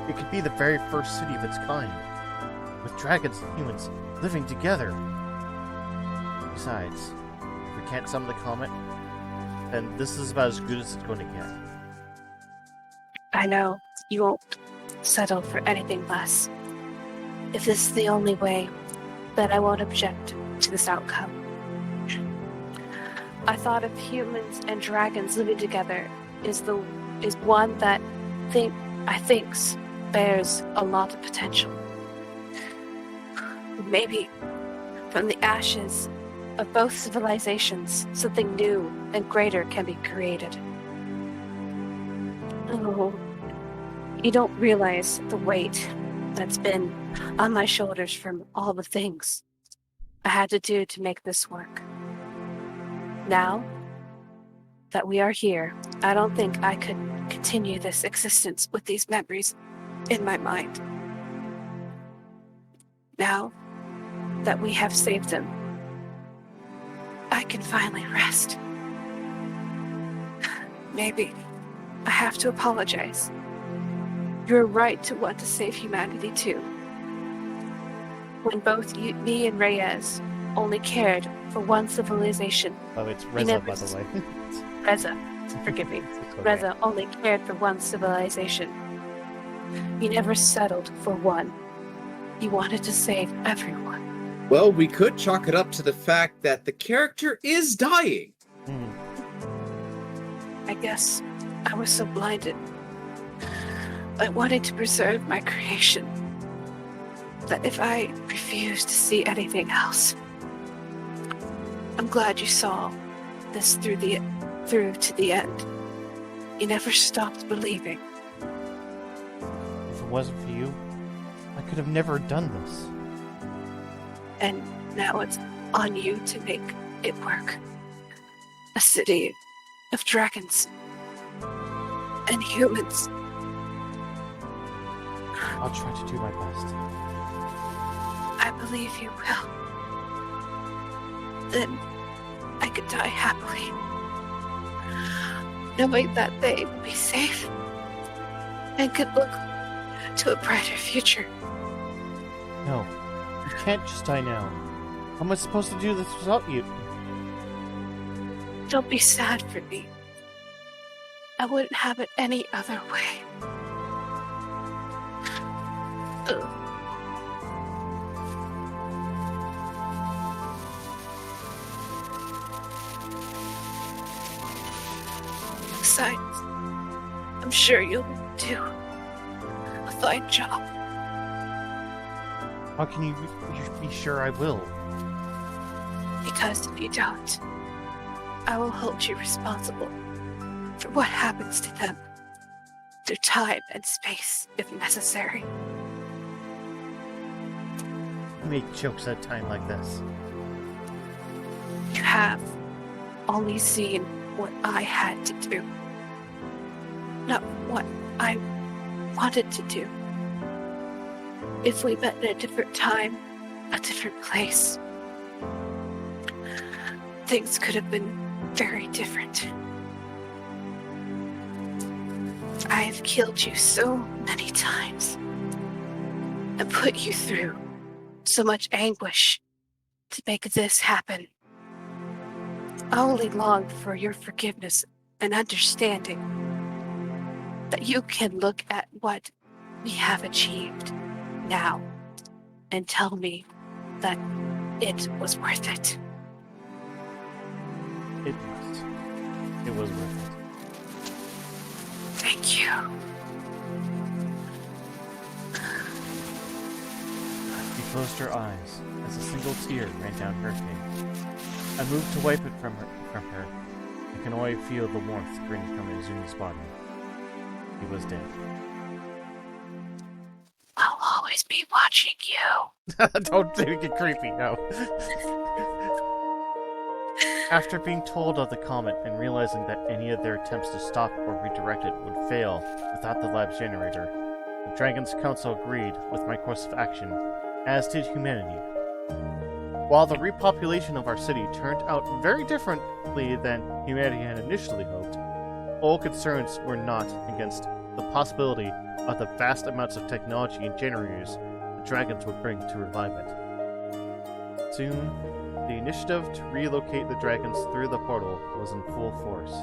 It could be the very first city of its kind, with dragons and humans living together. Besides, if we can't summon the comet, then this is about as good as it's going to get. I know you won't settle for anything less. If this is the only way, then I won't object to this outcome. I thought of humans and dragons living together is one that I think bears a lot of potential. Maybe from the ashes of both civilizations, something new and greater can be created. Oh, you don't realize the weight that's been on my shoulders from all the things I had to do to make this work. Now that we are here, I don't think I could continue this existence with these memories in my mind. Now that we have saved them, I can finally rest. Maybe I have to apologize. You're right to want to save humanity too. When both me and Reyes only cared for one civilization. Oh, it's Reza, by the way. Reza, forgive me. Okay. Reza only cared for one civilization. He never settled for one. He wanted to save everyone. Well, we could chalk it up to the fact that the character is dying. I guess I was so blinded by wanting to preserve my creation that if I refused to see anything else. I'm glad you saw this through to the end. You never stopped believing. If it wasn't for you, I could have never done this. And now it's on you to make it work. A city of dragons and humans. I'll try to do my best. I believe you will. Then I could die happily, knowing that they will be safe and could look to a brighter future. No, you can't just die now. How am I supposed to do this without you? Don't be sad for me. I wouldn't have it any other way. Ugh. Besides, I'm sure you'll do a fine job. How can you be sure I will? Because if you don't, I will hold you responsible for what happens to them through time and space, if necessary. Make jokes at a time like this. You have only seen what I had to do, not what I wanted to do. If we met at a different time, a different place, things could have been very different. I have killed you so many times and put you through so much anguish to make this happen. I only long for your forgiveness and understanding that you can look at what we have achieved now and tell me that it was worth it. It was. It was worth it. Thank you. She closed her eyes as a single tear ran down her face. I moved to wipe it from her. I can only feel the warmth draining from Izumi's body. He was dead. I'll always be watching you. Don't make it creepy, no. After being told of the comet and realizing that any of their attempts to stop or redirect it would fail without the lab's generator, the Dragon's Council agreed with my course of action, as did humanity. While the repopulation of our city turned out very differently than humanity had initially hoped, all concerns were not against the possibility of the vast amounts of technology and generators the dragons would bring to revive it. Soon, the initiative to relocate the dragons through the portal was in full force.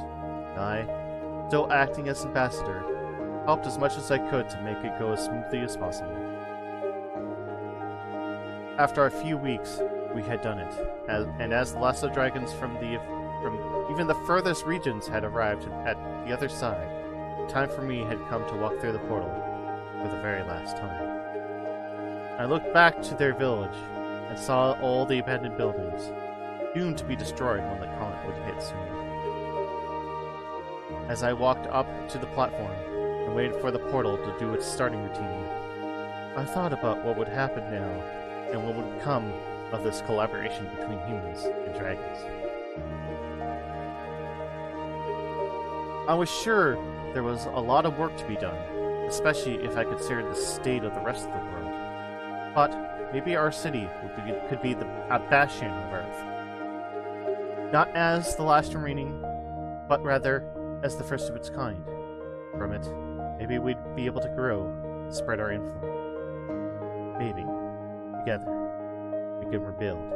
I, still acting as ambassador, helped as much as I could to make it go as smoothly as possible. After a few weeks, we had done it, and as the last of the dragons from even the furthest regions had arrived at the other side, the time for me had come to walk through the portal for the very last time. I looked back to their village and saw all the abandoned buildings, doomed to be destroyed when the comet would hit soon. As I walked up to the platform and waited for the portal to do its starting routine, I thought about what would happen now and what would come of this collaboration between humans and dragons. I was sure there was a lot of work to be done, especially if I considered the state of the rest of the world. But maybe our city could be a bastion of Earth. Not as the last remaining, but rather as the first of its kind. From it, maybe we'd be able to grow and spread our influence. Maybe, together, we can rebuild.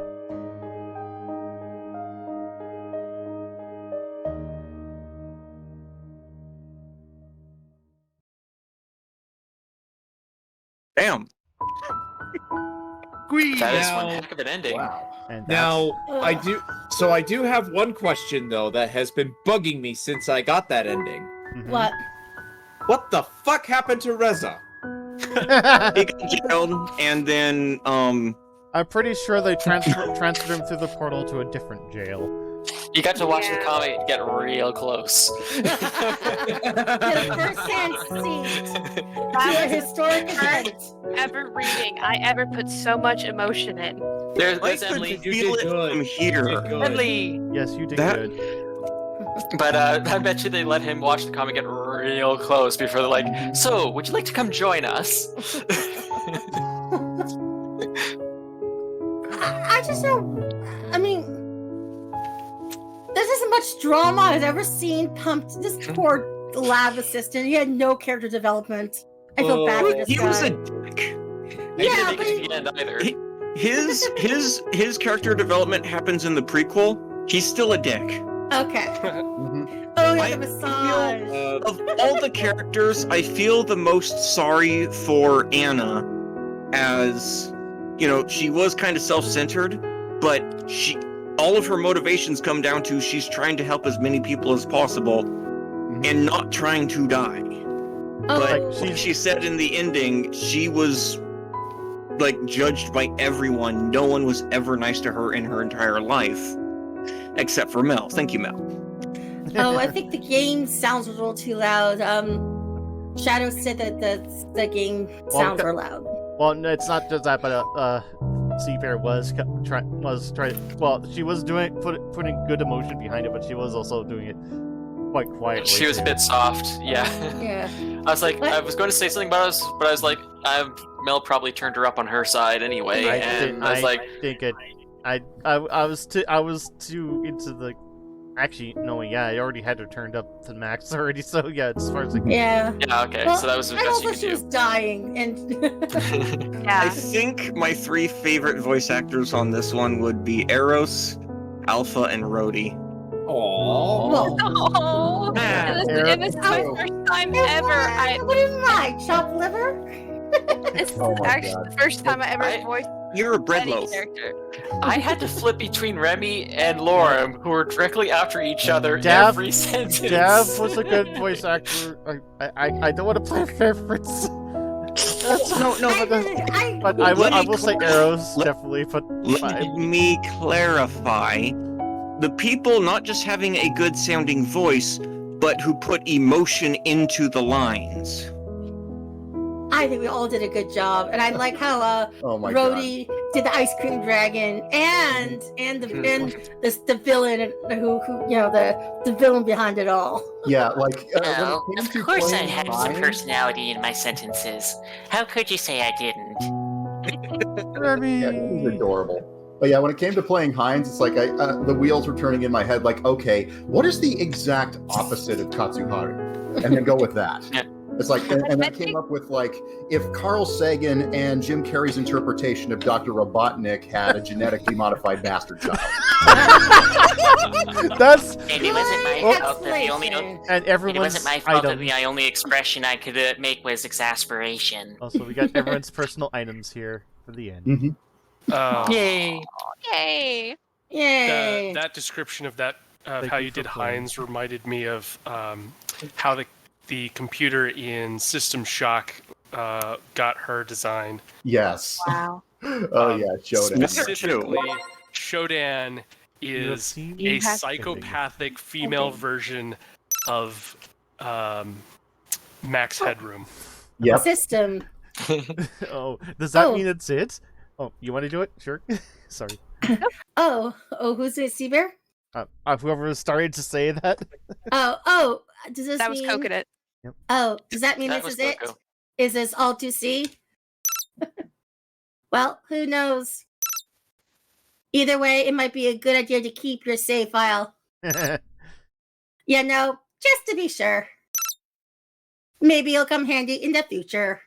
Damn. That is one heck of an ending. Wow. And Now, I do have one question, though, that has been bugging me since I got that ending. What? What the fuck happened to Reza? He got jailed, and then, I'm pretty sure they transferred him through the portal to a different jail. You got to watch the comet get real close. Get a first-hand seat to a historic event. Ever reading, I ever put so much emotion in. There's I could Emily. feel it from here. Emily. Yes, you did good. But I bet you they let him watch the comet get real close before they're like, so, would you like to come join us? I just don't. I mean, this isn't much drama I've ever seen pumped. This poor lab assistant, he had no character development. I feel bad for this He guy. was a dick. Yeah, but He didn't make it to the end either. His character development happens in the prequel. He's still a dick. okay. Oh, yeah, the massage. Of all the characters, I feel the most sorry for Anna, as she was kind of self-centered, but all of her motivations come down to she's trying to help as many people as possible and not trying to die. But like she said in the ending, she was judged by everyone. No one was ever nice to her in her entire life. except for Mel. Thank you, Mel. Oh, I think the game sounds a little too loud. Shadow said that the game sounds are loud. Well, no, it's not just that, but Seafair was trying. Well, she was putting good emotion behind it, but she was also doing it quite quietly. She was a bit soft, yeah. Yeah. I was like, I was going to say something about us, but I was like, Mel probably turned her up on her side anyway, I was too into the. Actually, no, yeah, I already had her turned up to max already, so yeah, as far as I can. Yeah. Yeah, okay, Well, so that was the and best you also could she do. was dying, and Yeah. I think my 3 favorite voice actors on this one would be Aeros, Alpha, and Roady. Aww. Oh, it was my first time ever. What am I, chopped liver? It's Oh my actually God. the first time I ever voiced You're a bread any loaf. character. I had to flip between Remy and Lorem, who were directly after each other Dav- every sentence. Dav was a good voice actor. I don't want to play favorites. But I will say Aeros, definitely, but Let me clarify. The people not just having a good sounding voice, but who put emotion into the lines. I think we all did a good job, and I like how Oh my Roady did the ice cream dragon, and the villain who the villain behind it all. Yeah, like No, when it of came to course I playing had some Ryan- personality in my sentences. How could you say I didn't? Yeah, he was adorable. But yeah, when it came to playing Heinz, it's like the wheels were turning in my head. Like, okay, what is the exact opposite of Katsuharu? And then go with that. It's like, and I came up with like, if Carl Sagan and Jim Carrey's interpretation of Dr. Robotnik had a genetically modified bastard child. That's. And it wasn't my fault that the only. And everyone's It wasn't my fault that item. the only expression I could make was exasperation. Also, we got everyone's personal items here for the end. Mm-hmm. Yay! Yay! Yay! That description of that Thank how you you for did playing. Heinz reminded me of how the computer in System Shock got her design. Yes. Wow. Oh yeah, Shodan. Specifically, Shodan is You a have- psychopathic female version of Max Headroom. Yep. System. Oh, does that Oh. mean it's it? Oh, you want to do it? Sure. Sorry. Oh, who's it? Seabear? Whoever was starting to say that. Oh, does this That was mean? Coconut. Oh, does that mean That this was is it? Coco. Is this all to see? Well, who knows? Either way, it might be a good idea to keep your save file. Yeah, no, just to be sure. Maybe it'll come handy in the future.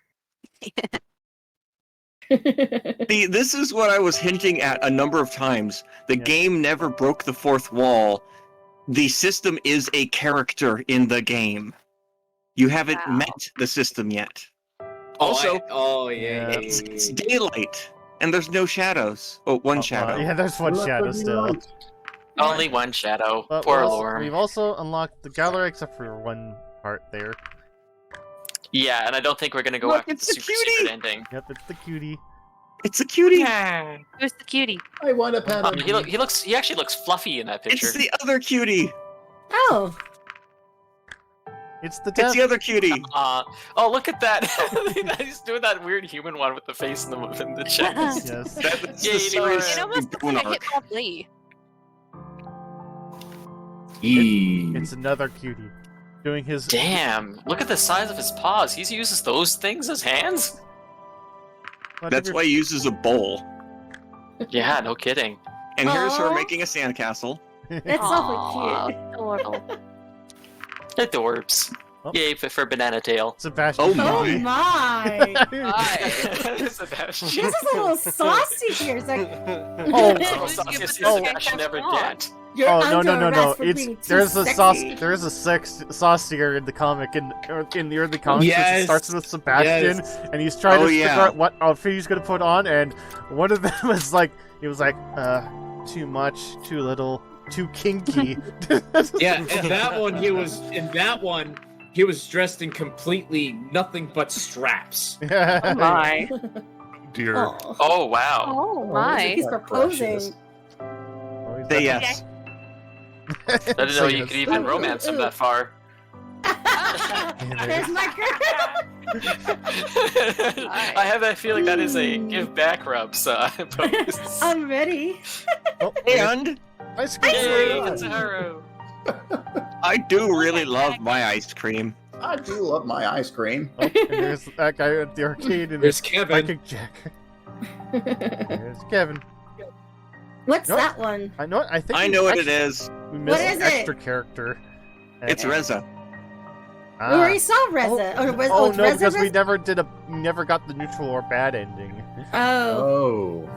See, this is what I was hinting at a number of times. The game never broke the fourth wall. The system is a character in the game. You haven't met the system yet. Also, it's daylight, and there's no shadows. Oh, one shadow. Yeah, there's one shadow still. Only one shadow. But Poor we've Lorem. also unlocked the gallery except for one part there. Yeah, and I don't think we're gonna go Look, after the it's a super cutie! secret ending. Yep, it's the cutie. It's a cutie. Who's the cutie? I want to pet him. He actually looks fluffy in that picture. It's the other cutie. Oh, It's the It's the other cutie. Oh, look at that! He's doing that weird human one with the face in the chest. Yes. That's Yeah, the you know, size It almost looks like a Gunark. Hip Hop Lee. It's another cutie. Doing his. Damn! Look at the size of his paws. He uses those things as hands. That's why he uses a bowl. Yeah, no kidding. And here's her Aw. making a sandcastle. that's awfully cute. Adorable. Adorbs. Oh. Yay for Banana Tail. Sebastian. Oh Oh my. my! Sebastian. This is a little saucy here. It's like, Oh, Oh, saucy as Sebastian ever get. you're Oh under no! arrest for It's being too there's a sexy. there's a saucier in the comic in the early comics. Yes. It starts with Sebastian, Yes. and he's trying Oh, to figure yeah. out what outfit he's gonna put on, and one of them was like, too much, too little, too kinky. Yeah, in that one he was dressed in completely nothing but straps. Oh my. Dear. Oh, Oh wow. Oh my. he's proposing. Say yes. I didn't know you could even romance him that far. There's my girl. I have that feeling that is a give back rub, so I'm ready. And ice cream. Yay, Katsuharu. I do really love my ice cream. I do love my ice cream. Oh, and there's that guy at the arcade. And There's Kevin. Psychic Jack. There's Kevin. What's No. that one? I know. I think I know what it is. we missed What is an it? extra character. It's Reza. We already saw Reza. Oh, it's no, Reza, because we Reza? never got the neutral or bad ending. Oh. Oh.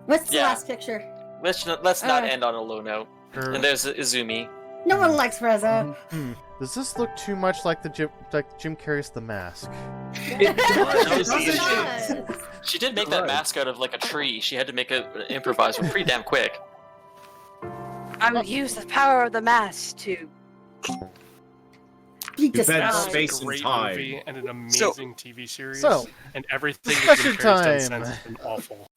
What's the Yeah. last picture? Let's not end on a low note. Sure. And there's Izumi. No one likes Reza. Does this look too much like the Jim Carrey's The Mask? She did make that mask out of like a tree. She had to make it improvise pretty damn quick. I will use the power of the mask to. Just space a great and time. movie and an amazing TV series. So, and everything discussion that Jim Carrey's done time. since has been awful.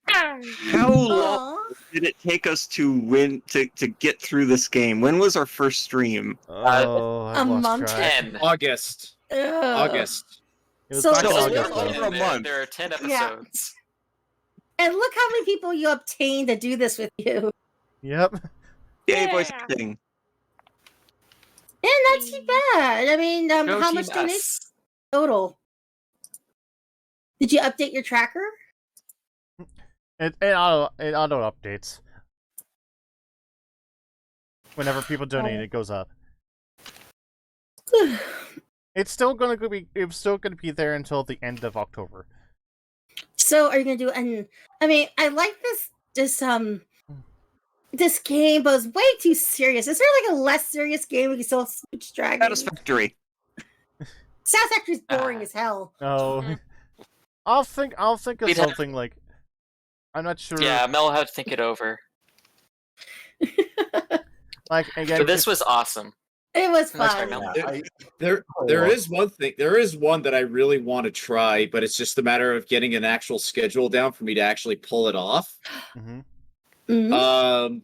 How long did it take us to win to get through this game? When was our first stream? Oh, I've a lost month? track. 10. August. August. It was So- back in so- August, so- though. over a month. There are 10 Yeah. episodes. And look how many people you obtained to do this with you. Yep. Yay, voice acting. And not too bad. I mean, Go how Team much Us. donation total? Did you update your tracker? It auto updates. Whenever people donate, it goes up. It's still gonna be there until the end of October. So are you gonna do? And I mean, I like this game, but it's way too serious. Is there like a less serious game we can still switch dragons? Satisfactory. Satisfactory is boring as hell. Oh, I'll think of We'd have- something like. I'm not sure. Yeah, Mel had to think it over. Like again, But this was awesome. It was Nice try, fun. Mel. There is one thing. There is one that I really want to try, but it's just a matter of getting an actual schedule down for me to actually pull it off. Mhm. Mhm.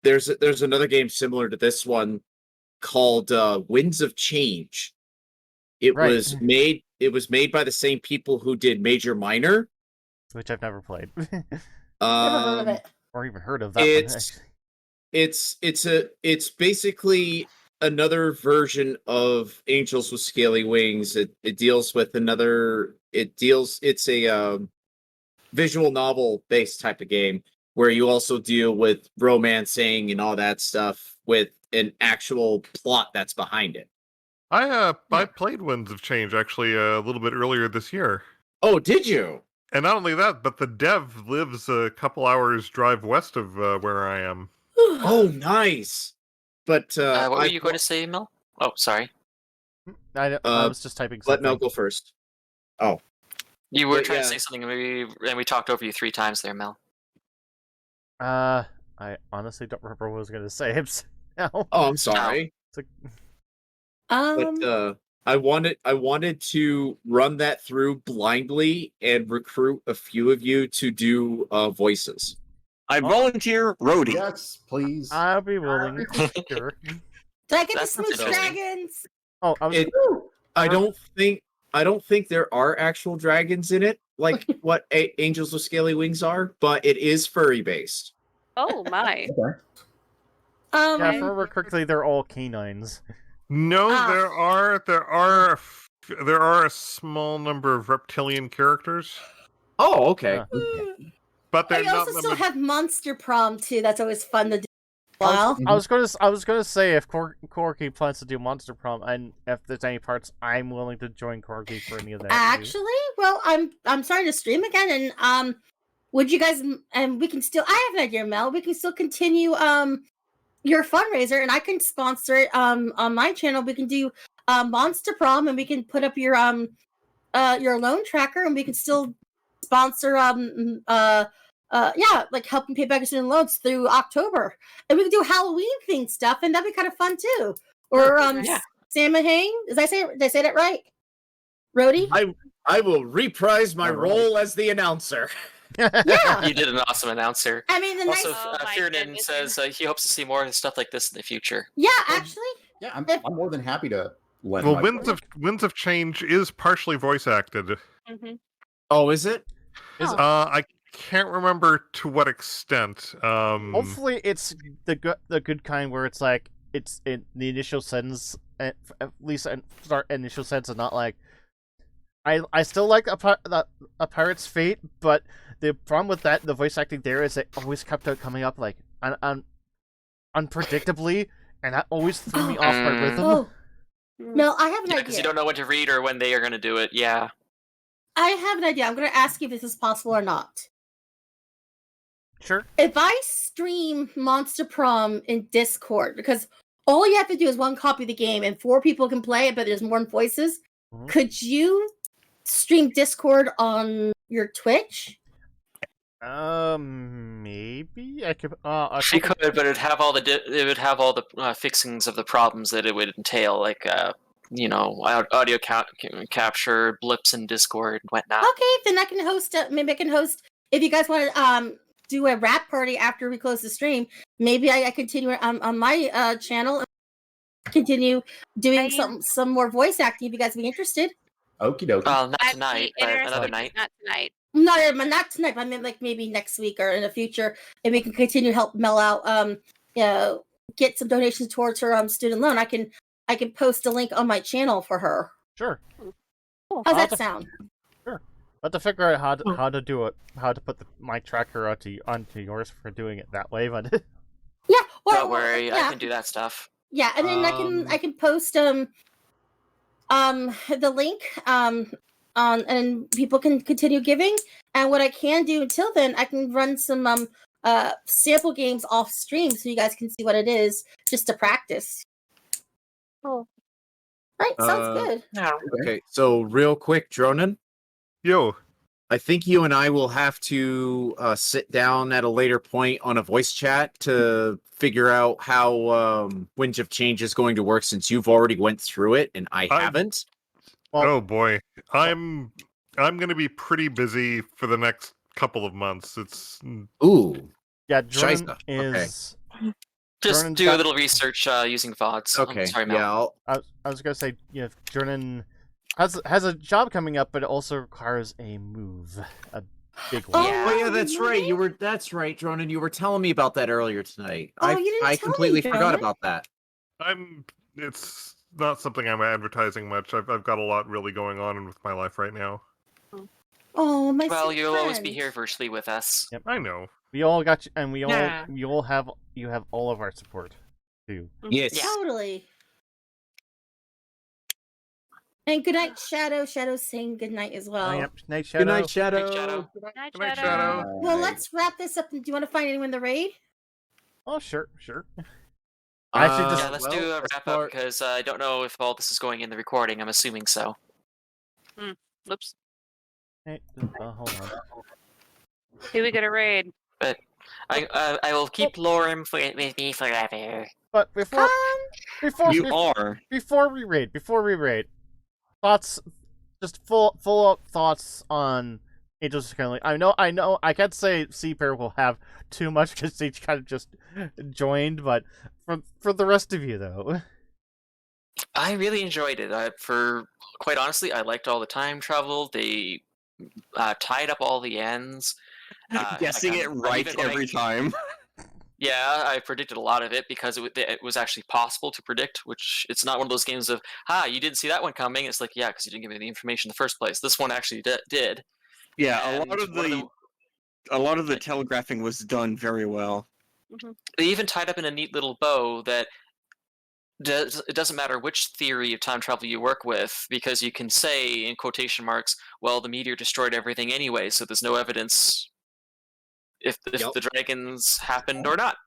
There's another game similar to this one called Winds of Change. It Right. was made by the same people who did Major Minor. which I've never played Never heard of it. or even heard of that. One. It's basically another version of Angels with Scaly Wings. It deals with it's a visual novel based type of game where you also deal with romancing and all that stuff with an actual plot that's behind it. I played Winds of Change actually a little bit earlier this year. Oh, did you? And not only that, but the dev lives a couple hours drive west of where I am. Oh, nice. But What were you going to say, Mel? Oh, sorry. I was just typing let something. Mel go first. Oh, You were Yeah, trying yeah. to say something, and we talked over you 3 times there, Mel. I honestly don't remember what I was going to say. Now. oh, I'm sorry. It's like, But I wanted to run that through blindly and recruit a few of you to do voices. I volunteer Roady. Yes, please. I'll be willing. Sure. Did I get to That's not smooch interesting. dragons? Oh, I was. It- I don't think there are actual dragons in it, like what Angels with Scaly Wings are, but it is furry based. Oh my! Okay. Yeah, if I remember correctly, they're all canines. No, Ah. there are a small number of reptilian characters, Oh, okay. Yeah. but they're I not. also still have Monster Prom too. That's always fun to do. Wow. I was gonna say if Corgi plans to do Monster Prom, and if there's any parts, I'm willing to join Corgi for any of that. too. Actually, well, I'm starting to stream again, and would you guys? And we can still. I have an idea, Mel. We can still continue your fundraiser, and I can sponsor it on my channel. We can do Monster Prom, and we can put up your loan tracker, and we can still sponsor like helping pay back your student loans through October, and we can do Halloween themed stuff, and that'd be kind of fun too. Or Samahang. Did I say that right? Roady? I will reprise my role as the announcer. Yeah. You did an awesome announcer. I mean, the Also, nice. Oh my Fiernan goodness. says he hopes to see more stuff like this in the future. Yeah, actually. Yeah, I'm more than happy to lend Well, my Winds of Change is partially voice acted. Mm-hmm. Oh, is it? I can't remember to what extent. Hopefully, it's the good kind where it's like it's in the initial sentence, at least start initial sentence, and not like I still like a Pirate's Fate, but the problem with that the voice acting there is it always kept coming up like unpredictably, and that always threw me off my rhythm. Oh. No, I have an idea. Because you don't know when to read or when they are going to do it. Yeah. I have an idea. I'm going to ask you if this is possible or not. Sure. If I stream Monster Prom in Discord, because all you have to do is one copy of the game and 4 people can play it, but there's more voices, could you stream Discord on your Twitch? Maybe I could. She could, but it would have all the fixings of the problems that it would entail, like audio capture, blips in Discord, and whatnot. Okay, then I can host. Maybe I can host. If you guys want to do a rap party after we close the stream, maybe I continue on my channel and continue doing some more voice acting. If you guys be interested. Okie dokie. Well, not tonight, but another night. Not tonight. Not tonight. I mean, like maybe next week or in the future, and we can continue to help Mel out. Get some donations towards her student loan. I can post a link on my channel for her. Sure. How's that sound? Sure. But to figure out how to do it, how to put my tracker onto yours for doing it that way, but yeah. Don't worry, I can do that stuff. Yeah, and then I can post the link and people can continue giving. And what I can do until then, I can run some sample games off stream so you guys can see what it is just to practice. Oh, right, sounds good. Okay, so real quick, Dronon. Yo. I think you and I will have to sit down at a later point on a voice chat to figure out how Winds of Change is going to work, since you've already went through it and I haven't. Oh boy, I'm going to be pretty busy for the next couple of months. It's yeah, Dronon is. Just Dronon's do a little research using VODs. Okay, sorry, Mel. yeah. I was gonna say, Dronon has a job coming up, but it also requires a move, a big one. Oh yeah, that's right. That's right, Dronon. You were telling me about that earlier tonight. Oh, you didn't I tell completely me, forgot Dronon. about that. It's not something I'm advertising much. I've got a lot really going on with my life right now. Oh, my Well, sweet you'll always friend. be here virtually with us. Yep. I know. We all got you, and you have all of our support too. Yes. Totally. And good night, Shadow. Shadow saying good night as well. Yep. Night, Good night, Shadow. Shadow. Night, Good night, Shadow. Well, let's wrap this up. Do you want to find anyone in the raid? Oh, sure. Yeah, let's do a wrap up because I don't know if all this is going in the recording. I'm assuming so. Whoops. Hey, hold on. Here we get a raid. But I will keep Lorem with me forever. But before we raid, thoughts, just full thoughts on Angels With Scaly Wings. I know. I can't say CoconutCorgi will have too much because they kind of just joined, but for the rest of you though, I really enjoyed it. Quite honestly, I liked all the time travel. They tied up all the ends. Guessing it right every time. Yeah, I predicted a lot of it because it was actually possible to predict, which it's not one of those games of, you didn't see that one coming. It's like, yeah, because you didn't give me the information in the first place. This one actually did. Yeah, And a lot of the telegraphing was done very well. They even tied up in a neat little bow that it doesn't matter which theory of time travel you work with, because you can say, in quotation marks, well, the meteor destroyed everything anyway, so there's no evidence if the dragons happened or not.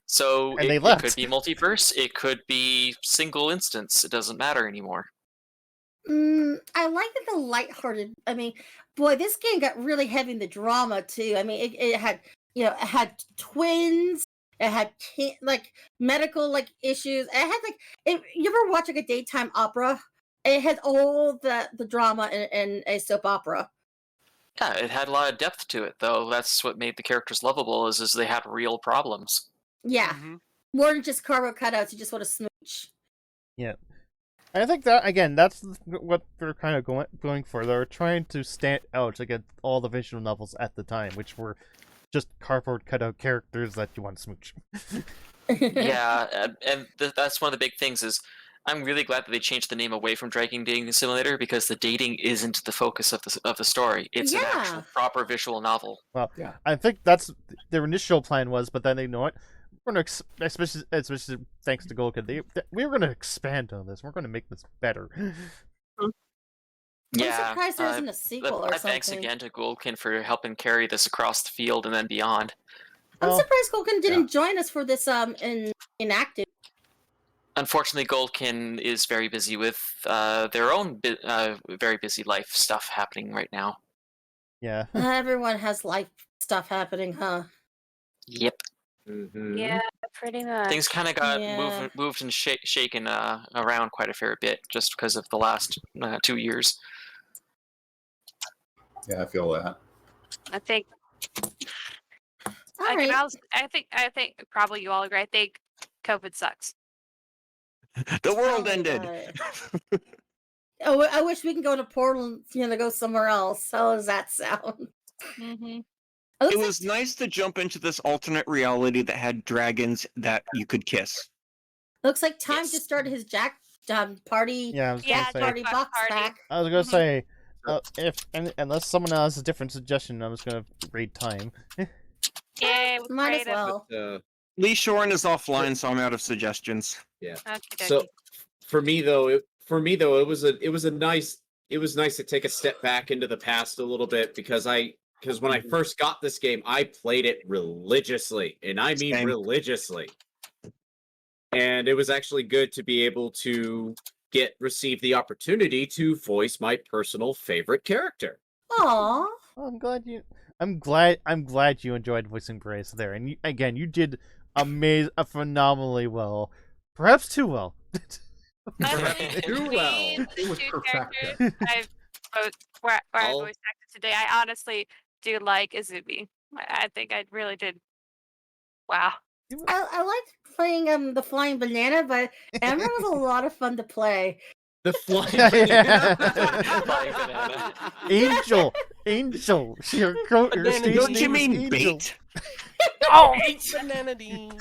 So it could be multiverse, it could be single instance, it doesn't matter anymore. I like the lighthearted. I mean, boy, this game got really heavy in the drama too. I mean, it had it had twins. It had medical issues. It had you ever watch a daytime opera? It had all the drama in a soap opera. Yeah, it had a lot of depth to it, though. That's what made the characters lovable, is they had real problems. Yeah. Mm-hmm. More than just cardboard cutouts, you just want to smooch. Yeah. I think that, again, that's what they're kind of going for. They're trying to stand out against all the visual novels at the time, which were just cardboard cutout characters that you want to smooch. Yeah, and that's one of the big things is I'm really glad that they changed the name away from Dragon Dating Simulator, because the dating isn't the focus of the story. It's an actual proper visual novel. Well, I think that's their initial plan was, but then they know what. We're gonna especially thanks to Golka, we're gonna expand on this. We're gonna make this better. Yeah, I'm surprised there isn't a sequel or something. Thanks again to Golkin for helping carry this across the field and then beyond. I'm surprised Golkin didn't join us for this inactive. Unfortunately, Goldkin is very busy with their own very busy life stuff happening right now. Yeah. Everyone has life stuff happening, huh? Yep. Mm-hmm. Yeah, pretty much. Things kind of got moved and shaken around quite a fair bit just because of the last 2 years. Yeah, I feel that. I think. I think probably you all agree. I think COVID sucks. The world ended. Oh, I wish we can go to Portland, go somewhere else. How does that sound? Mm-hmm. It was nice to jump into this alternate reality that had dragons that you could kiss. Looks like Time just started his Jack party. Yeah, I was gonna say. Party box back. I was gonna say, unless someone has a different suggestion, I'm just gonna raid Time. Yeah, might as well. Lee Shorin is offline, so I'm out of suggestions. Yeah. Okay, so for me though, it was nice to take a step back into the past a little bit, because when I first got this game, I played it religiously, and I mean religiously. And it was actually good to be able to receive the opportunity to voice my personal favorite character. Aww. Oh, I'm glad you enjoyed voicing Brace there, and you did phenomenally well, perhaps too well. Too well. It was perfect. Where I voice acted today, I honestly do like Izumi. I think I really did. Wow. I liked playing the flying banana, but Ember was a lot of fun to play. The flying banana. Angel. Don't you mean bait? Oh, banana bean.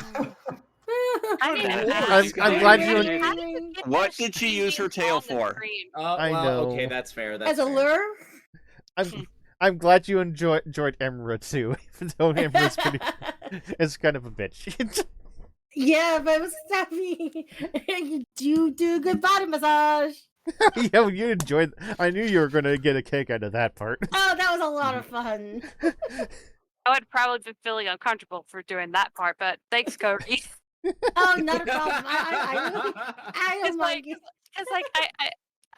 I'm glad you. What did she use her tail for? I know. Okay, that's fair. As a lure. I'm glad you enjoyed Emra too, even though Emra's is kind of a bitch. Yeah, but it was happy. You do good body massage. Yeah, well, you enjoyed. I knew you were going to get a kick out of that part. Oh, that was a lot of fun. I would probably be feeling uncomfortable for doing that part, but thanks, Cody. Oh, not a problem. I don't mind. It's like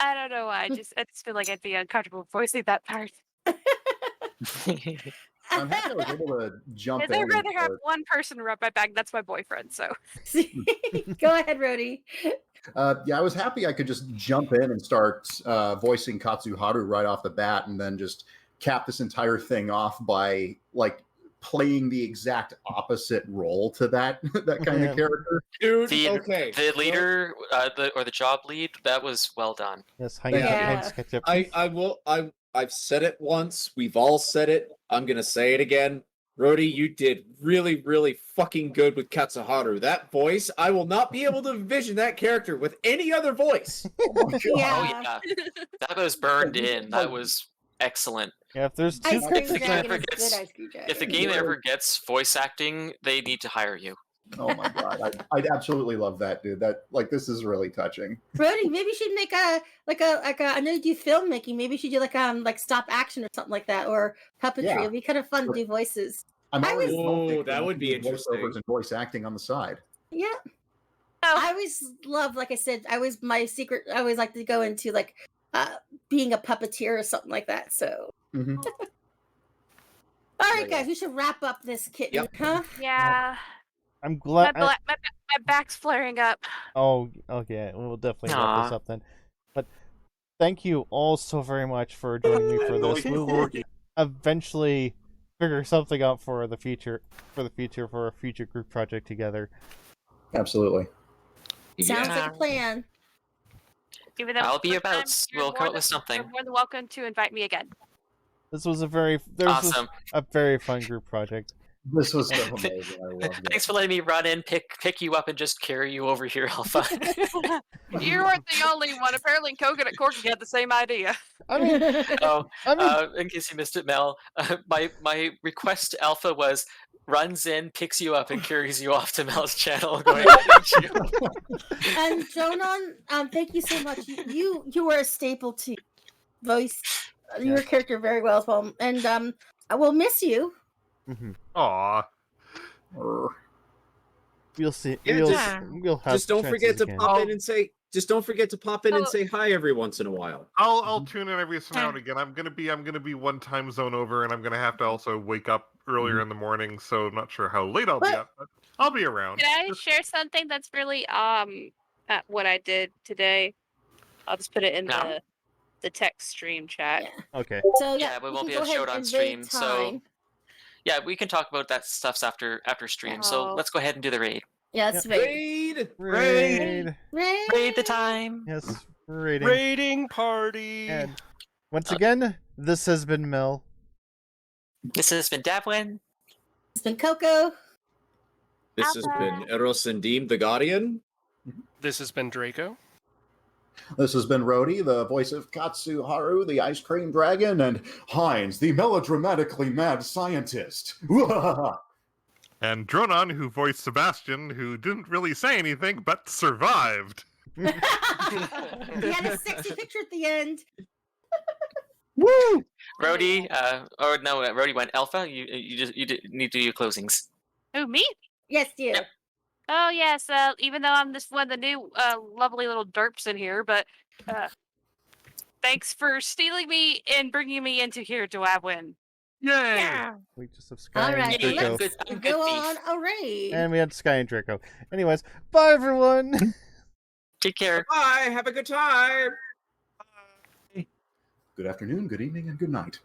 I don't know why. I just feel like I'd be uncomfortable voicing that part. I'm happy I was able to jump in. I'd rather have one person rub my back. That's my boyfriend. So go ahead, Roady. Yeah, I was happy I could just jump in and start voicing Katsuharu right off the bat, and then just cap this entire thing off by playing the exact opposite role to that kind of character. Dude, the leader, or the job lead, that was well done. Yes, I've said it once. We've all said it. I'm gonna say it again. Roady, you did really, really fucking good with Katsuharu. That voice, I will not be able to envision that character with any other voice. Oh yeah, that was burned in. That was excellent. Yeah, if there's if the game ever gets voice acting, they need to hire you. Oh my god, I'd absolutely love that, dude. This is really touching. Roady, maybe you should make a I know you do filmmaking. Maybe you should do like stop action or something like that, or puppetry. Yeah. It'd be kind of fun to do voices. That would be interesting. Voiceovers and voice acting on the side. Yeah. I always love, like I said, I always like to go into being a puppeteer or something like that. So. Mm-hmm. All right, guys, we should wrap up this kitten, huh? Yeah. I'm glad. My back's flaring up. Oh, okay. We'll definitely wrap this up then. But thank you all so very much for joining me for this. eventually figure something out for the future, for a future group project together. Absolutely. Sounds like a plan. Even though I'll be first time, about. you're We'll come more up with something. You're more than welcome to invite me again. This was a Awesome. a very fun group project. This was so amazing. I loved it. Thanks for letting me run in, pick you up, and just carry you over here, Alpha. You weren't the only one. Apparently, CoconutCorgi had the same idea. I mean, in case you missed it, Mel, my request to Alpha was runs in, picks you up, and carries you off to Mel's channel. Going, I need you. And Dronon, thank you so much. You were a staple to voice your character very well as well, and I will miss you. Aw. You'll see. Yeah, we'll have just don't forget to again. pop in and say. Just don't forget to pop in and say hi every once in a while. I'll tune in every now and again. I'm gonna be one time zone over, and I'm gonna have to also wake up earlier in the morning. So I'm not sure how late I'll be up, but I'll be around. Can I share something that's really what I did today? I'll just put it in the text stream chat. Okay. So Yeah, we won't be able to show it on stream. So yeah, we can talk about that stuff after stream. So let's go ahead and do the raid. Yeah, it's Raid the time. Yes, raiding. Raiding party. And once again, this has been Mel. This has been Davwyn. It's been Coco. This has been Aeros and Deem the Guardian. This has been Draco. This has been Roady, the voice of Katsuharu, the ice cream dragon, and Heinz, the melodramatically mad scientist. And Dronon, who voiced Sebastian, who didn't really say anything, but survived. He had a sexy picture at the end. Woo! Roady, Roady went Alpha. You need to do your closings. Who, me? Yes, you. Yep. Oh yes. Even though I'm this one of the new lovely little derps in here, but thanks for stealing me and bringing me into here, Davwyn. Yay! Yeah. We just have Sky and Alright, Draco. let's go on a raid. And we had Sky and Draco. Anyways, bye everyone. Take care. Bye. Have a good time. Good afternoon, good evening, and good night.